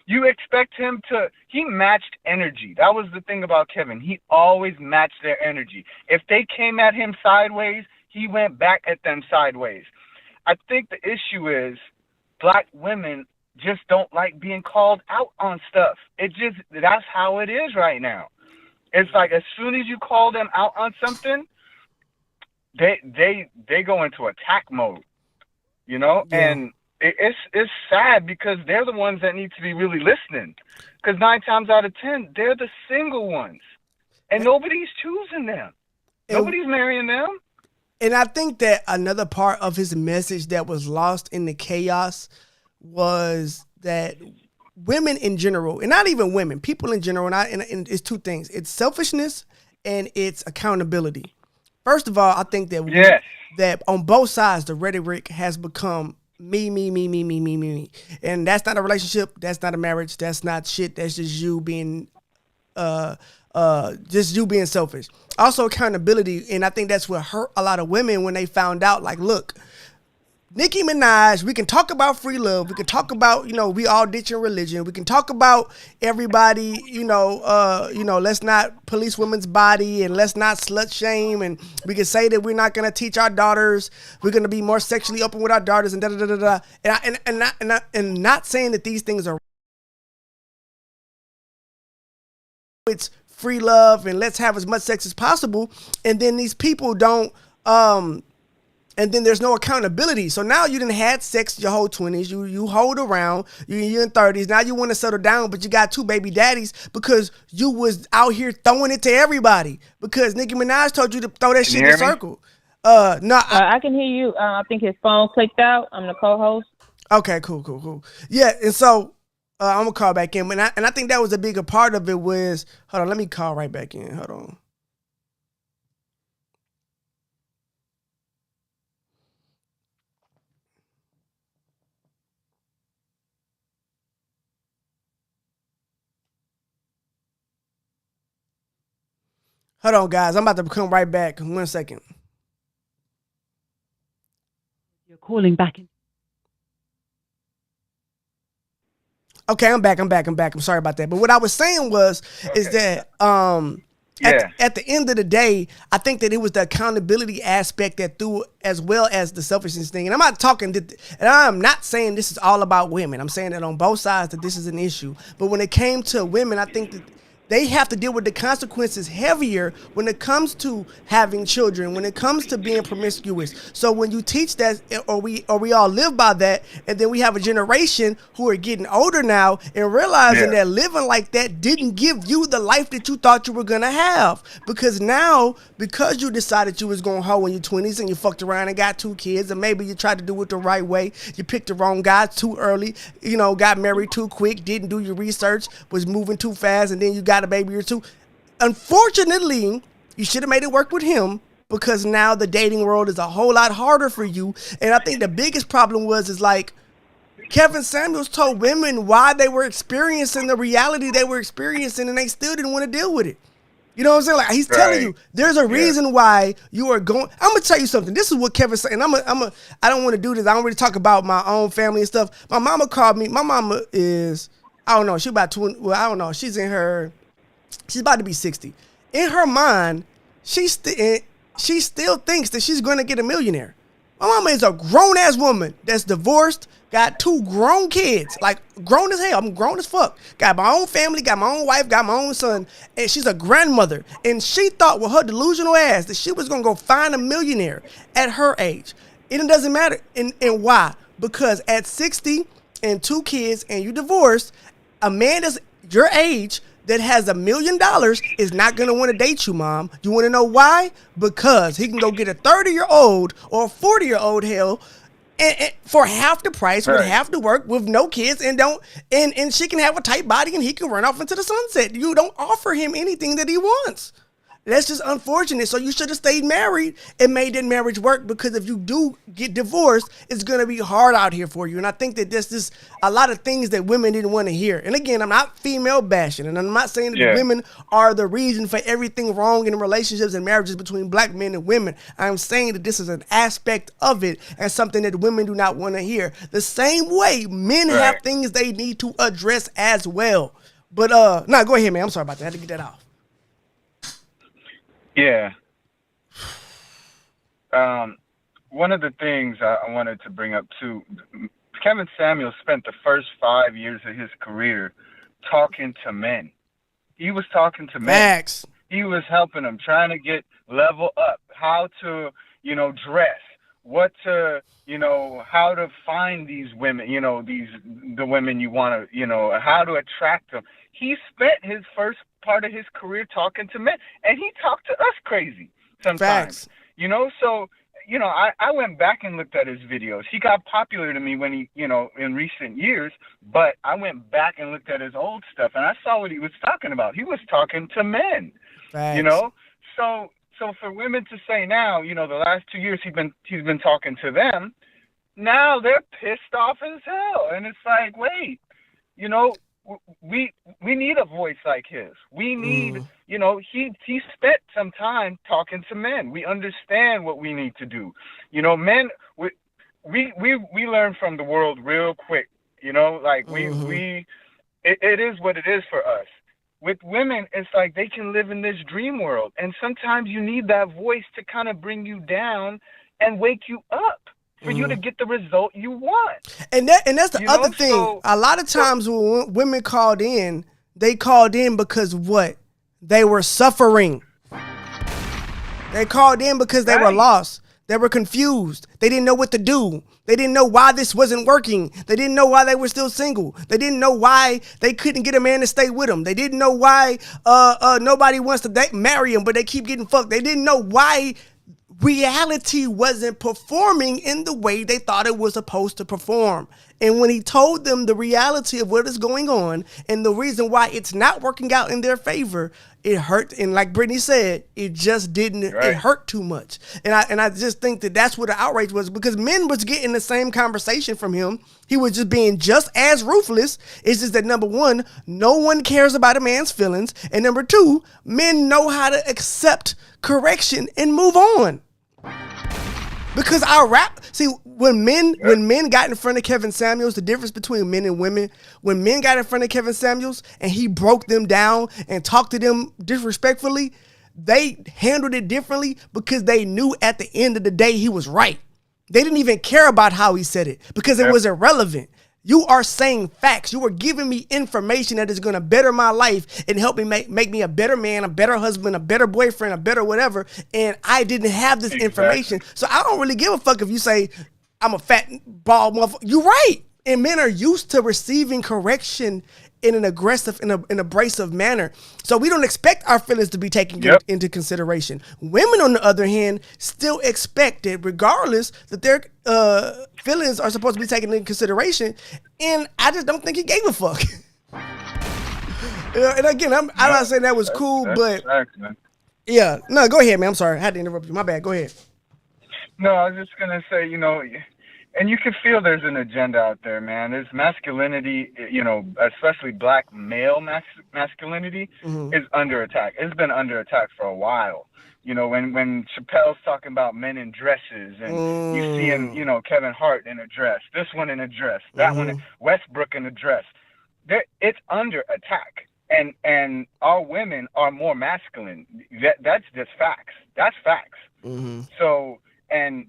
You expect him to, he matched energy. That was the thing about Kevin. He always matched their energy. If they came at him sideways, he went back at them sideways. I think the issue is black women just don't like being called out on stuff. That's how it is right now. It's like as soon as you call them out on something, they go into attack mode, and it's sad because they're the ones that need to be really listening, because 9 times out of 10, they're the single ones, and nobody's choosing them. Nobody's marrying them. And I think that another part of his message that was lost in the chaos was that women in general, and not even women, people in general, and it's two things. It's selfishness and it's accountability. First of all, I think that that on both sides, the rhetoric has become me. And that's not a relationship. That's not a marriage. That's not shit. That's just you being selfish. Also accountability. And I think that's what hurt a lot of women when they found out, like, look, Nicki Minaj, we can talk about free love. We can talk about, we all ditching religion. We can talk about everybody, let's not police women's body and let's not slut shame. And we can say that we're not going to teach our daughters. We're going to be more sexually open with our daughters and da-da-da-da-da. And not saying that these things are, it's free love and let's have as much sex as possible. And then these people don't, and then there's no accountability. So now you done had sex your whole 20s. You hold around. You're in 30s. Now you want to settle down, but you got 2 baby daddies because you was out here throwing it to everybody. Because Nicki Minaj told you to throw that shit in the circle. No, I can hear you. I think his phone clicked out. I'm the co-host. Okay, cool. Yeah, and so I'm gonna call back in. And I think that was a bigger part of it was. Hold on, let me call right back in. Hold on. Hold on, guys. I'm about to come right back. 1 second. You're calling back in. Okay, I'm back. I'm sorry about that. But what I was saying is that at the end of the day, I think that it was the accountability aspect that threw, as well as the selfishness thing. And I'm not talking, and I'm not saying this is all about women. I'm saying that on both sides that this is an issue. But when it came to women, I think that they have to deal with the consequences heavier when it comes to having children, when it comes to being promiscuous. So when you teach that, or we all live by that, and then we have a generation who are getting older now and realizing that living like that didn't give you the life that you thought you were gonna have. Because now, because you decided you was gonna hoe in your 20s and you fucked around and got 2 kids, and maybe you tried to do it the right way, you picked the wrong guy too early, got married too quick, didn't do your research, was moving too fast, and then you got a baby or 2. Unfortunately, you should have made it work with him, because now the dating world is a whole lot harder for you. And I think the biggest problem is like Kevin Samuels told women why they were experiencing the reality they were experiencing, and they still didn't want to deal with it. You know what I'm saying? Like, he's telling you there's a reason why you are going. I'm gonna tell you something. This is what Kevin said, and I don't want to do this. I don't really talk about my own family and stuff. My mama called me. My mama is, I don't know, she's about 20. Well, I don't know. She's about to be 60. In her mind, she still thinks that she's going to get a millionaire. My mama is a grown ass woman that's divorced, got 2 grown kids, like grown as hell. I'm grown as fuck. Got my own family, got my own wife, got my own son, and she's a grandmother. And she thought with her delusional ass that she was gonna go find a millionaire at her age. And it doesn't matter. And why? Because at 60 and 2 kids and you divorced, a man that's your age that has $1 million is not going to want to date you, mom. You want to know why? Because he can go get a 30-year-old or a 40-year-old hell and for half the price, with half the work, with no kids, and she can have a tight body and he can run off into the sunset. You don't offer him anything that he wants. That's just unfortunate. So you should have stayed married and made that marriage work, because if you do get divorced, it's going to be hard out here for you. And I think that there's just a lot of things that women didn't want to hear. And again, I'm not female bashing, and I'm not saying that women are the reason for everything wrong in relationships and marriages between black men and women. I'm saying that this is an aspect of it and something that women do not want to hear. The same way men have things they need to address as well. But no, go ahead, man. I'm sorry about that. I had to get that off. Yeah. One of the things I wanted to bring up too, Kevin Samuels spent the first 5 years of his career talking to men. He was talking to men. Facts. He was helping them, trying to get level up, how to, dress, what to, how to find these women, the women you want to, how to attract them. He spent his first part of his career talking to men, and he talked to us crazy sometimes. Facts. So, I went back and looked at his videos. He got popular to me when he, in recent years, but I went back and looked at his old stuff, and I saw what he was talking about. He was talking to men. Facts. So for women to say now, the last 2 years he's been talking to them, now they're pissed off as hell, and it's like, wait, we need a voice like his. We need, he spent some time talking to men. We understand what we need to do. Men, we learn from the world real quick. It is what it is for us. With women, it's like they can live in this dream world, and sometimes you need that voice to kind of bring you down and wake you up, for you to get the result you want. And that's the other thing. So, a lot of times when women called in, they called in because what? They were suffering. They called in because they were lost. They were confused. They didn't know what to do. They didn't know why this wasn't working. They didn't know why they were still single. They didn't know why they couldn't get a man to stay with them. They didn't know why nobody wants to marry them, but they keep getting fucked. They didn't know why reality wasn't performing in the way they thought it was supposed to perform. And when he told them the reality of what is going on and the reason why it's not working out in their favor, it hurt. And like Brittany said, it just didn't, it hurt too much. And I just think that that's what the outrage was, because men was getting the same conversation from him. He was just being just as ruthless. It's just that, number one, no one cares about a man's feelings. And number two, men know how to accept correction and move on. Because when men got in front of Kevin Samuels, the difference between men and women, when men got in front of Kevin Samuels and he broke them down and talked to them disrespectfully, they handled it differently because they knew at the end of the day he was right. They didn't even care about how he said it because it was irrelevant. You are saying facts. You are giving me information that is going to better my life and help me make me a better man, a better husband, a better boyfriend, a better whatever. And I didn't have this information. So I don't really give a fuck if you say I'm a fat, bald motherfucker. You're right. And men are used to receiving correction in an aggressive, in an abrasive manner. So we don't expect our feelings to be taken into consideration. Women, on the other hand, still expect it, regardless, that their feelings are supposed to be taken into consideration. And I just don't think he gave a fuck. And again, I'm not saying that was cool, but yeah. No, go ahead, man. I'm sorry. I had to interrupt you. My bad. Go ahead. No, I was just going to say, and you can feel there's an agenda out there, man. There's masculinity, especially black male masculinity is under attack. It's been under attack for a while. When Chappelle's talking about men in dresses and you see him, Kevin Hart in a dress, this one in a dress, that one, Westbrook in a dress. It's under attack. And our women are more masculine. That's just facts. That's facts. So And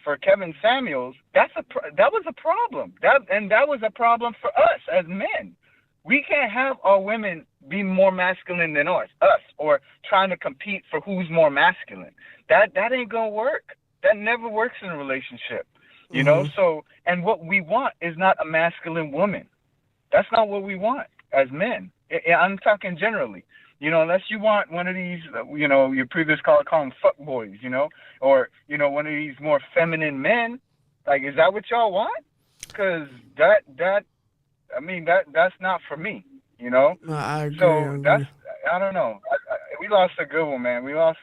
for Kevin Samuels, that was a problem. That was a problem for us as men. We can't have our women be more masculine than us, or trying to compete for who's more masculine. That ain't gonna work. That never works in a relationship, you know. So, and what we want is not a masculine woman. That's not what we want as men. I'm talking generally, you know, unless you want one of these, you know, your previous caller call them fuck boys, you know, or, you know, one of these more feminine men. Like, is that what y'all want? Because that's not for me, you know. No, I agree. So I don't know. We lost a good one, man. We lost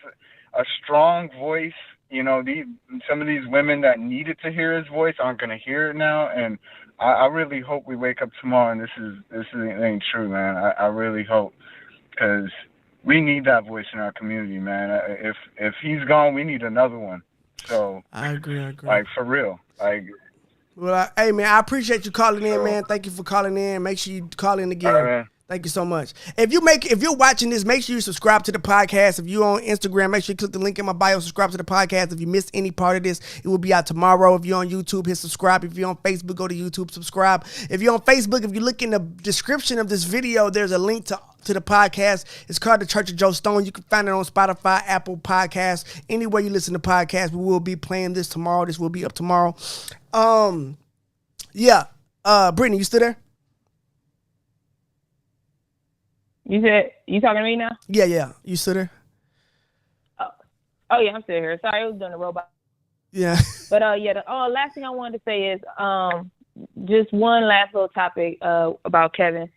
a strong voice. You know, some of these women that needed to hear his voice aren't going to hear it now, and I really hope we wake up tomorrow and this ain't true, man. I really hope, because we need that voice in our community, man. If he's gone, we need another one. So I agree. Like, for real. Like, well, hey man, I appreciate you calling in, man. Thank you for calling in. Make sure you call in again. All right, man. Thank you so much. If you're watching this, make sure you subscribe to the podcast. If you're on Instagram, make sure you click the link in my bio, subscribe to the podcast. If you missed any part of this, it will be out tomorrow. If you're on YouTube, hit subscribe. If you're on Facebook, go to YouTube, subscribe. If you're on Facebook, if you look in the description of this video, there's a link to the podcast. It's called The Church of Joe Stone. You can find it on Spotify, Apple Podcasts, anywhere you listen to podcasts. We will be playing this tomorrow. This will be up tomorrow. Yeah. Brittany, you still there? You talking to me now? Yeah. You still there? Oh yeah, I'm still here. Sorry, I was doing a robot. Yeah. But the last thing I wanted to say is just one last little topic about Kevin.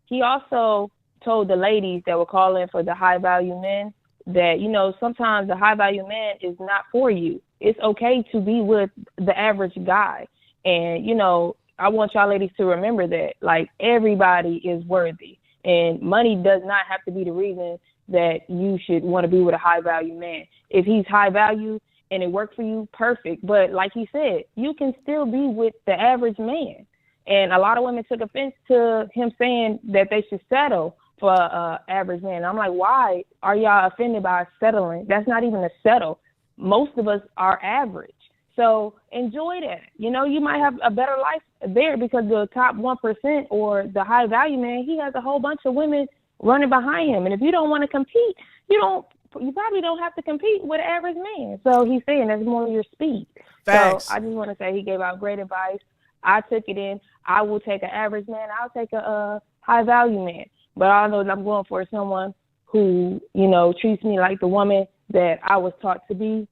He also told the ladies that were calling for the high value men that, you know, sometimes the high value man is not for you. It's okay to be with the average guy. And, you know, I want y'all ladies to remember that, like, everybody is worthy. And money does not have to be the reason that you should want to be with a high value man. If he's high value and it worked for you, perfect. But like he said, you can still be with the average man. And a lot of women took offense to him saying that they should settle for an average man. I'm like, why are y'all offended by settling? That's not even a settle. Most of us are average. So enjoy that. You know, you might have a better life there because the top 1% or the high value man, he has a whole bunch of women running behind him. And if you don't want to compete, you probably don't have to compete with an average man. So he's saying that's more your speed. Facts. So I just want to say he gave out great advice. I took it in. I will take an average man. I'll take a high value man. But I know that I'm going for someone who, you know, treats me like the woman that I was taught to be.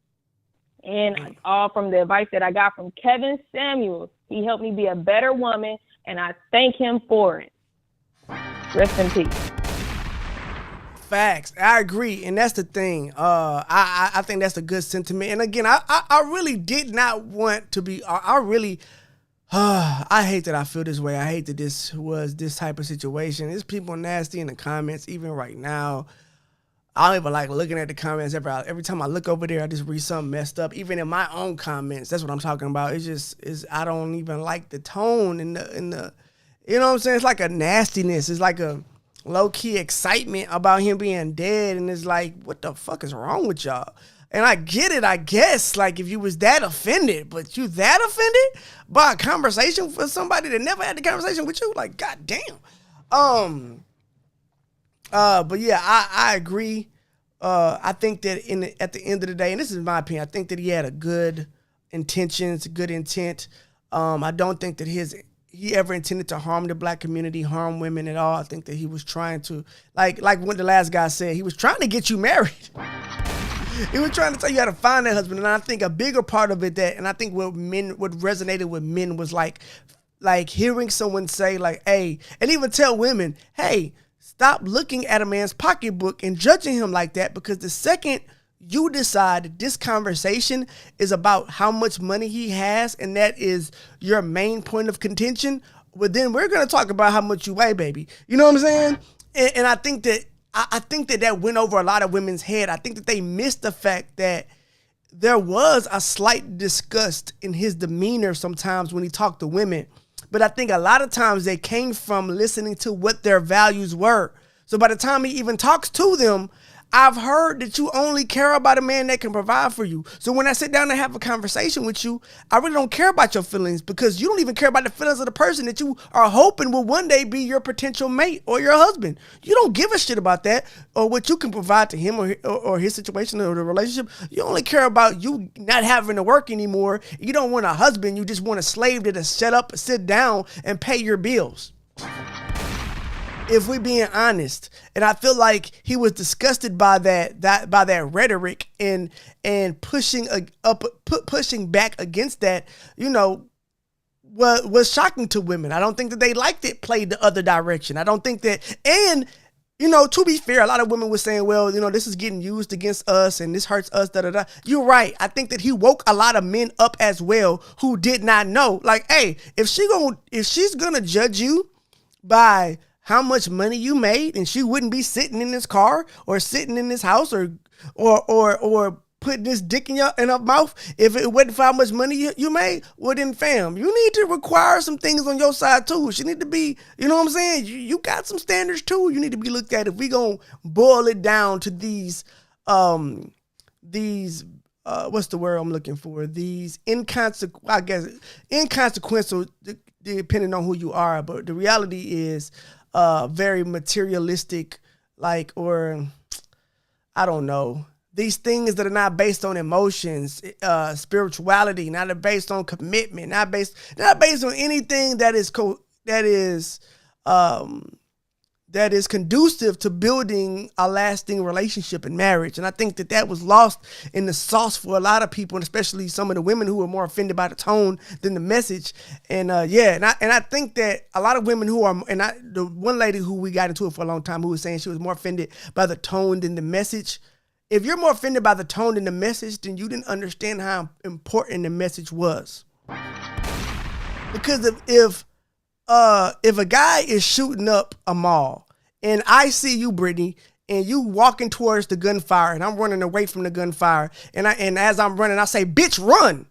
And all from the advice that I got from Kevin Samuels. He helped me be a better woman, and I thank him for it. Rest in peace. Facts. I agree, and that's the thing. I think that's a good sentiment. And again, I really did not want to be. I hate that I feel this way. I hate that this was this type of situation. There's people nasty in the comments, even right now. I don't even like looking at the comments every time I look over there. I just read something messed up. Even in my own comments, that's what I'm talking about. It's just I don't even like the tone and the you know what I'm saying. It's like a nastiness. It's like a low key excitement about him being dead, and it's like, what the fuck is wrong with y'all? And I get it, I guess. Like, if you was that offended, but you that offended by a conversation for somebody that never had the conversation with you, like, goddamn. But yeah, I agree. I think that at the end of the day, and this is my opinion, I think that he had a good intentions, good intent. I don't think that he ever intended to harm the black community, harm women at all. I think that he was trying to, like what the last guy said, he was trying to get you married. He was trying to tell you how to find that husband. And I think a bigger part of it and I think what resonated with men was like hearing someone say like, hey, and even tell women, hey, stop looking at a man's pocketbook and judging him like that, because the second you decide that this conversation is about how much money he has and that is your main point of contention, well, then we're going to talk about how much you weigh, baby. You know what I'm saying? And I think that went over a lot of women's head. I think that they missed the fact that there was a slight disgust in his demeanor sometimes when he talked to women. But I think a lot of times they came from listening to what their values were. So by the time he even talks to them, I've heard that you only care about a man that can provide for you. So when I sit down and have a conversation with you, I really don't care about your feelings because you don't even care about the feelings of the person that you are hoping will one day be your potential mate or your husband. You don't give a shit about that or what you can provide to him or his situation or the relationship. You only care about you not having to work anymore. You don't want a husband. You just want a slave to shut up, sit down, and pay your bills. If we're being honest, and I feel like he was disgusted by that rhetoric and pushing back against that, was shocking to women. I don't think that they liked it played the other direction. I don't think that, and to be fair, a lot of women were saying, well, this is getting used against us and this hurts us, da-da-da. You're right. I think that he woke a lot of men up as well who did not know. Like, hey, if she's gonna judge you by how much money you made, and she wouldn't be sitting in this car or sitting in this house or putting this dick in her mouth if it wasn't for how much money you made, well then fam, you need to require some things on your side too. She need to be, you know what I'm saying? You got some standards too. You need to be looked at. If we gonna boil it down to these what's the word I'm looking for? These inconsequential, depending on who you are, but the reality is very materialistic, or I don't know, these things that are not based on emotions, spirituality, not based on commitment, not based on anything that is conducive to building a lasting relationship and marriage. And I think that was lost in the sauce for a lot of people, and especially some of the women who are more offended by the tone than the message. And I think that a lot of women the one lady who we got into it for a long time who was saying she was more offended by the tone than the message. If you're more offended by the tone than the message, then you didn't understand how important the message was. Because if a guy is shooting up a mall and I see you, Brittany, and you walking towards the gunfire and I'm running away from the gunfire, and as I'm running, I say, bitch, run.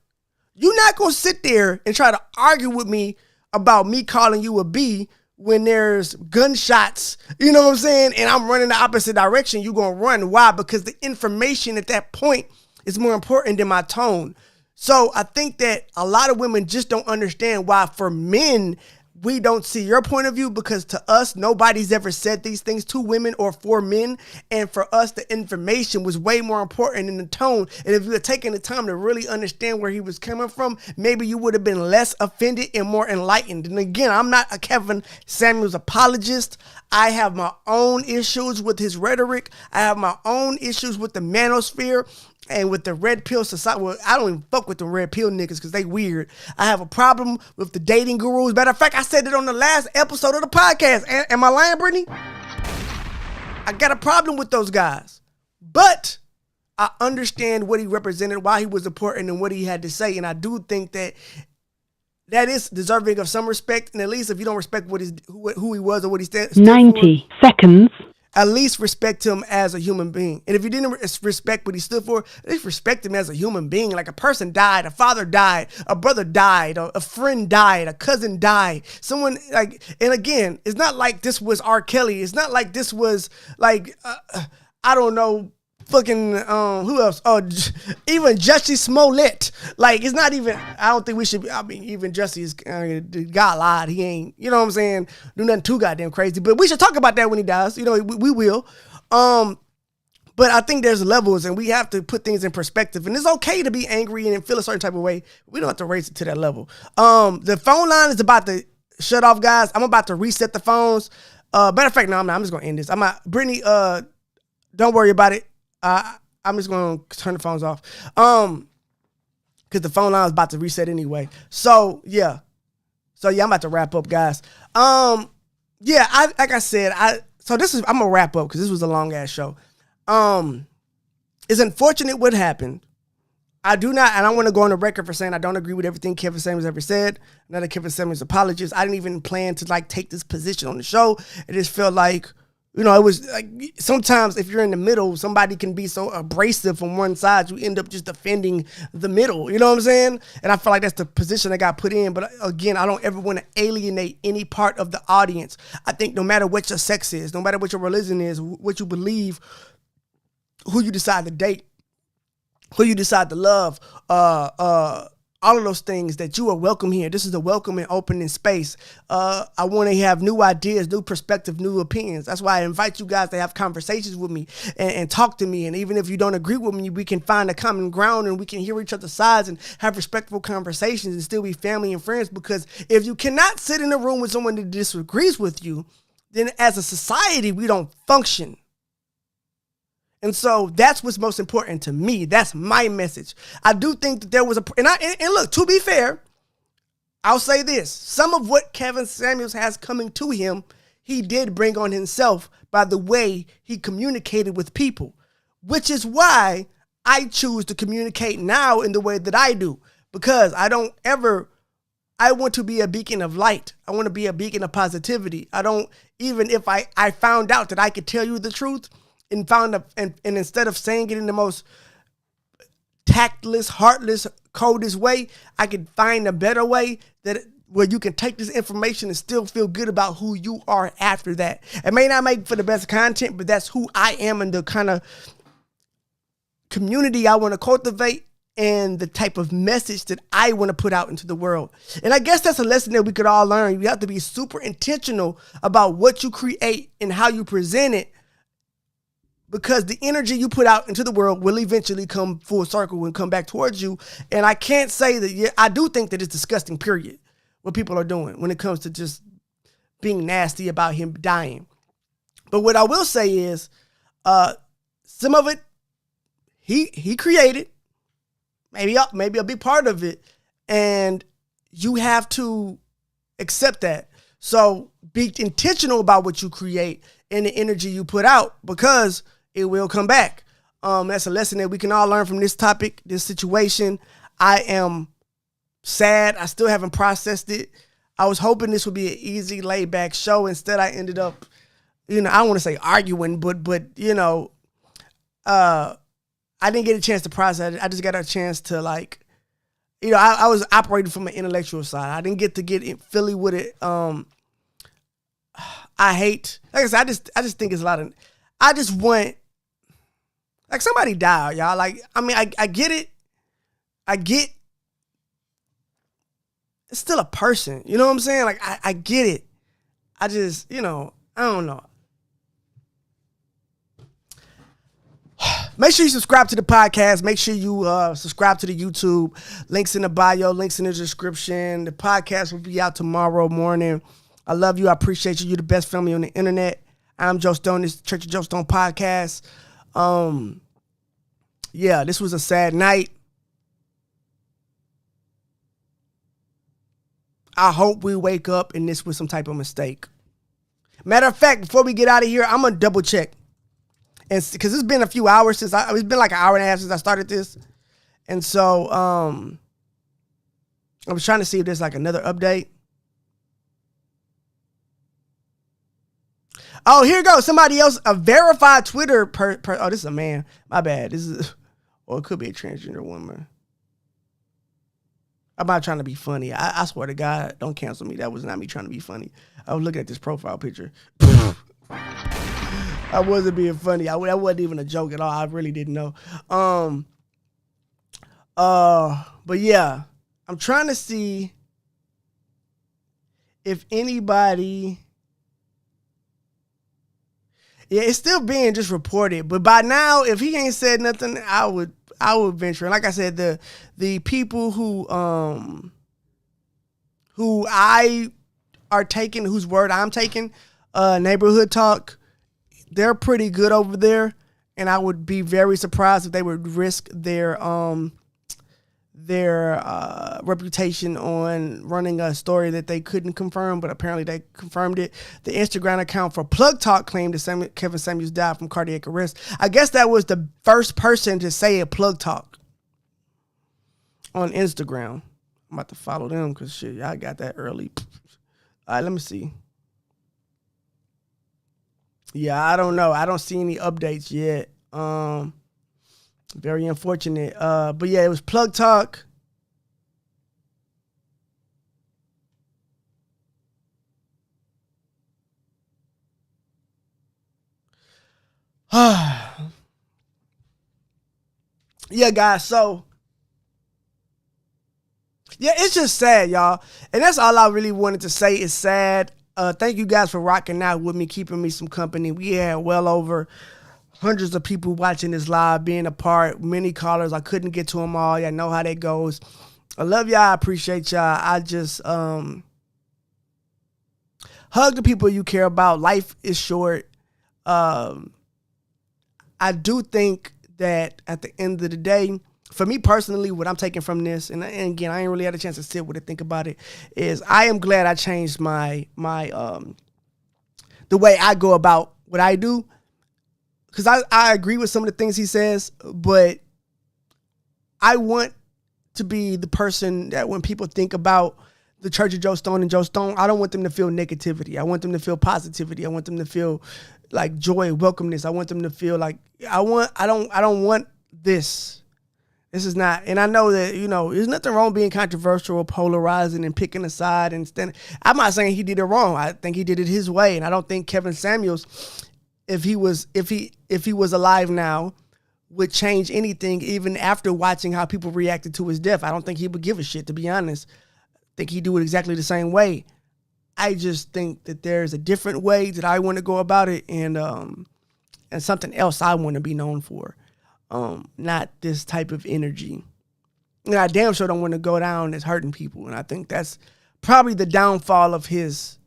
You're not going to sit there and try to argue with me about me calling you a B when there's gunshots, you know what I'm saying? And I'm running the opposite direction. You're going to run. Why? Because the information at that point is more important than my tone. So I think that a lot of women just don't understand why for men, we don't see your point of view, because to us, nobody's ever said these things to women or for men. And for us, the information was way more important than the tone. And if you had taken the time to really understand where he was coming from, maybe you would have been less offended and more enlightened. And again, I'm not a Kevin Samuels apologist. I have my own issues with his rhetoric. I have my own issues with the manosphere and with the red pill society. Well, I don't even fuck with the red pill niggas because they weird. I have a problem with the dating gurus. Matter of fact, I said it on the last episode of the podcast. Am I lying, Brittany? I got a problem with those guys. But I understand what he represented, why he was important, and what he had to say. And I do think that is deserving of some respect. And at least if you don't respect who he was or what he stood 90 for, seconds. At least respect him as a human being. And if you didn't respect what he stood for, at least respect him as a human being. Like a person died, a father died, a brother died, a friend died, a cousin died. Someone and again, it's not like this was R. Kelly. It's not like this was I don't know, fucking who else? Oh, even Jussie Smollett. Like, it's not even. I don't think we should. Even Jussie is God lied. He ain't. You know what I'm saying? Do nothing too goddamn crazy. But we should talk about that when he dies. We will. But I think there's levels, and we have to put things in perspective. And it's okay to be angry and feel a certain type of way. We don't have to raise it to that level. The phone line is about to shut off, guys. I'm about to reset the phones. Matter of fact, no, I'm not. I'm just gonna end this. Brittany. Don't worry about it. I'm just going to turn the phones off. Because the phone line is about to reset anyway. So, yeah. I'm about to wrap up, guys. Like I said, I'm going to wrap up because this was a long ass show. It's unfortunate what happened. I want to go on the record for saying I don't agree with everything Kevin Samuels ever said. I'm not a Kevin Samuels apologist. I didn't even plan to take this position on the show. It just felt like, it was like sometimes if you're in the middle, somebody can be so abrasive from one side, you end up just defending the middle. You know what I'm saying? And I feel like that's the position I got put in. But again, I don't ever want to alienate any part of the audience. I think no matter what your sex is, no matter what your religion is, what you believe, who you decide to date, who you decide to love, all of those things, that you are welcome here. This is a welcome and opening space. I want to have new ideas, new perspective, new opinions. That's why I invite you guys to have conversations with me and talk to me. And even if you don't agree with me, we can find a common ground and we can hear each other's sides and have respectful conversations and still be family and friends. Because if you cannot sit in a room with someone that disagrees with you, then as a society, we don't function. And so that's what's most important to me. That's my message. I do think that there was and look, to be fair, I'll say this. Some of what Kevin Samuels has coming to him, he did bring on himself by the way he communicated with people, which is why I choose to communicate now in the way that I do, because I want to be a beacon of light. I want to be a beacon of positivity. Even if I found out that I could tell you the truth, and instead of saying it in the most tactless, heartless, coldest way, I could find a better way where you can take this information and still feel good about who you are after that. It may not make for the best content, but that's who I am and the kind of community I want to cultivate and the type of message that I want to put out into the world. And I guess that's a lesson that we could all learn. You have to be super intentional about what you create and how you present it, because the energy you put out into the world will eventually come full circle and come back towards you. And I can't say that, I do think that it's disgusting, period, what people are doing when it comes to just being nasty about him dying. But what I will say is, some of it he created, maybe a big part of it, and you have to accept that. So be intentional about what you create and the energy you put out, because it will come back. That's a lesson that we can all learn from this topic, this situation. I am sad. I still haven't processed it. I was hoping this would be an easy, laid back show. Instead, I ended up, I don't want to say arguing, but I didn't get a chance to process it. I just got a chance to I was operating from an intellectual side. I didn't get to get Philly with it. I hate, like I said, I just think it's a lot of, I just want, somebody died, y'all. I get it. It's still a person. You know what I'm saying? I get it. I just, I don't know. Make sure you subscribe to the podcast. Make sure you subscribe to the YouTube. Links in the bio, links in the description. The podcast will be out tomorrow morning. I love you. I appreciate you. You're the best family on the internet. I'm Joe Stone. This is Church of Joe Stone podcast. This was a sad night. I hope we wake up and this was some type of mistake. Matter of fact, before we get out of here, I'm going to double check. And because it's been a few hours it's been like an hour and a half since I started this. And so I was trying to see if there's another update. Oh, here goes. Somebody else, a verified Twitter oh, this is a man. My bad. This is, it could be a transgender woman. I'm not trying to be funny. I swear to God, don't cancel me. That was not me trying to be funny. I was looking at this profile picture. I wasn't being funny. That wasn't even a joke at all. I really didn't know. But yeah, I'm trying to see if anybody. Yeah, it's still being just reported. But by now, if he ain't said nothing, I would venture. And like I said, the people who I are taking, whose word I'm taking, Neighborhood Talk, they're pretty good over there. And I would be very surprised if they would risk their reputation on running a story that they couldn't confirm, but apparently they confirmed it. The Instagram account for Plug Talk claimed that Kevin Samuels died from cardiac arrest. I guess that was the first person to say it, Plug Talk, on Instagram. I'm about to follow them because shit, y'all got that early. All right, let me see. Yeah, I don't know. I don't see any updates yet. Very unfortunate. But yeah, it was Plug Talk. yeah, guys, so yeah, it's just sad, y'all. And that's all I really wanted to say is sad. Thank you guys for rocking out with me, keeping me some company. We had well over hundreds of people watching this live, being a part, many callers. I couldn't get to them all. Y'all know how that goes. I love y'all. I appreciate y'all. I just hug the people you care about. Life is short. I do think that at the end of the day, for me personally, what I'm taking from this, and again, I ain't really had a chance to sit with it, think about it, is I am glad I changed my the way I go about what I do. Because I agree with some of the things he says, but I want to be the person that when people think about the Church of Joe Stone and Joe Stone, I don't want them to feel negativity. I want them to feel positivity. I want them to feel like joy, welcomeness. I want them to feel like I don't want this. This is not, and I know that, there's nothing wrong being controversial or polarizing and picking a side and standing. I'm not saying he did it wrong. I think he did it his way. And I don't think Kevin Samuels, if he was alive now, would change anything even after watching how people reacted to his death. I don't think he would give a shit, to be honest. I think he'd do it exactly the same way. I just think that there's a different way that I want to go about it and something else I want to be known for. Not this type of energy. And I damn sure don't want to go down as hurting people. And I think that's probably the downfall of his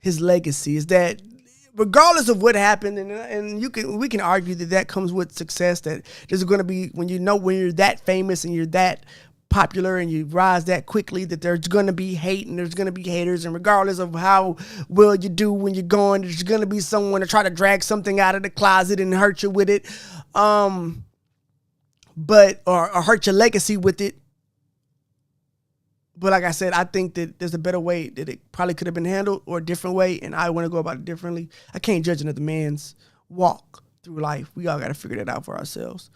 legacy, is that regardless of what happened, and we can argue that comes with success, that there's going to be, when you're that famous and you're that popular and you rise that quickly, that there's going to be hate and there's going to be haters, and regardless of how well you do when you're going, there's going to be someone to try to drag something out of the closet and hurt you with it, or hurt your legacy with it. But like I said, I think that there's a better way that it probably could have been handled, or a different way, and I want to go about it differently. I can't judge another man's walk through life. We all got to figure that out for ourselves.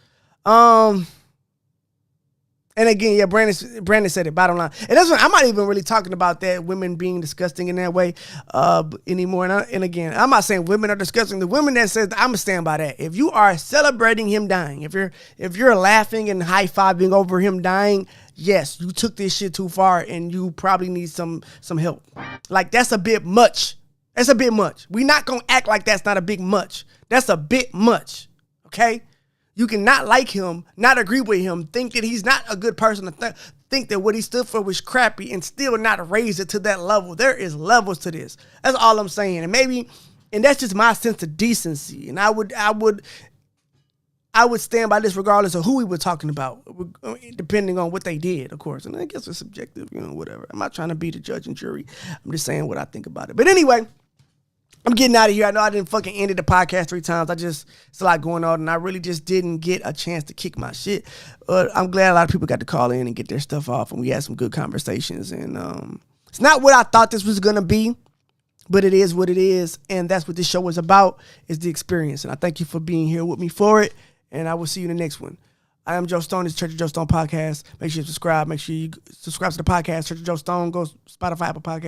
And again, yeah, Brandon said it, bottom line. And that's what I'm not even really talking about, that women being disgusting in that way anymore. And again, I'm not saying women are disgusting. The women that says, I'm going to stand by that. If you are celebrating him dying, if you're laughing and high-fiving over him dying, yes, you took this shit too far and you probably need some help. Like, that's a bit much. That's a bit much. We're not going to act like that's not a big much. That's a bit much, okay? You can not like him, not agree with him, think that he's not a good person, think that what he stood for was crappy, and still not raise it to that level. There is levels to this. That's all I'm saying. And that's just my sense of decency. And I would stand by this regardless of who we were talking about, depending on what they did, of course. And I guess it's subjective, whatever. I'm not trying to be the judge and jury. I'm just saying what I think about it. But anyway, I'm getting out of here. I know I didn't fucking end the podcast 3 times. It's a lot going on, and I really just didn't get a chance to kick my shit. But I'm glad a lot of people got to call in and get their stuff off, and we had some good conversations. And it's not what I thought this was going to be, but it is what it is, and that's what this show is about, is the experience. And I thank you for being here with me for it, and I will see you in the next one. I am Joe Stone. It's Church of Joe Stone podcast. Make sure you subscribe. Make sure you subscribe to the podcast, Church of Joe Stone. Go Spotify, Apple Podcast.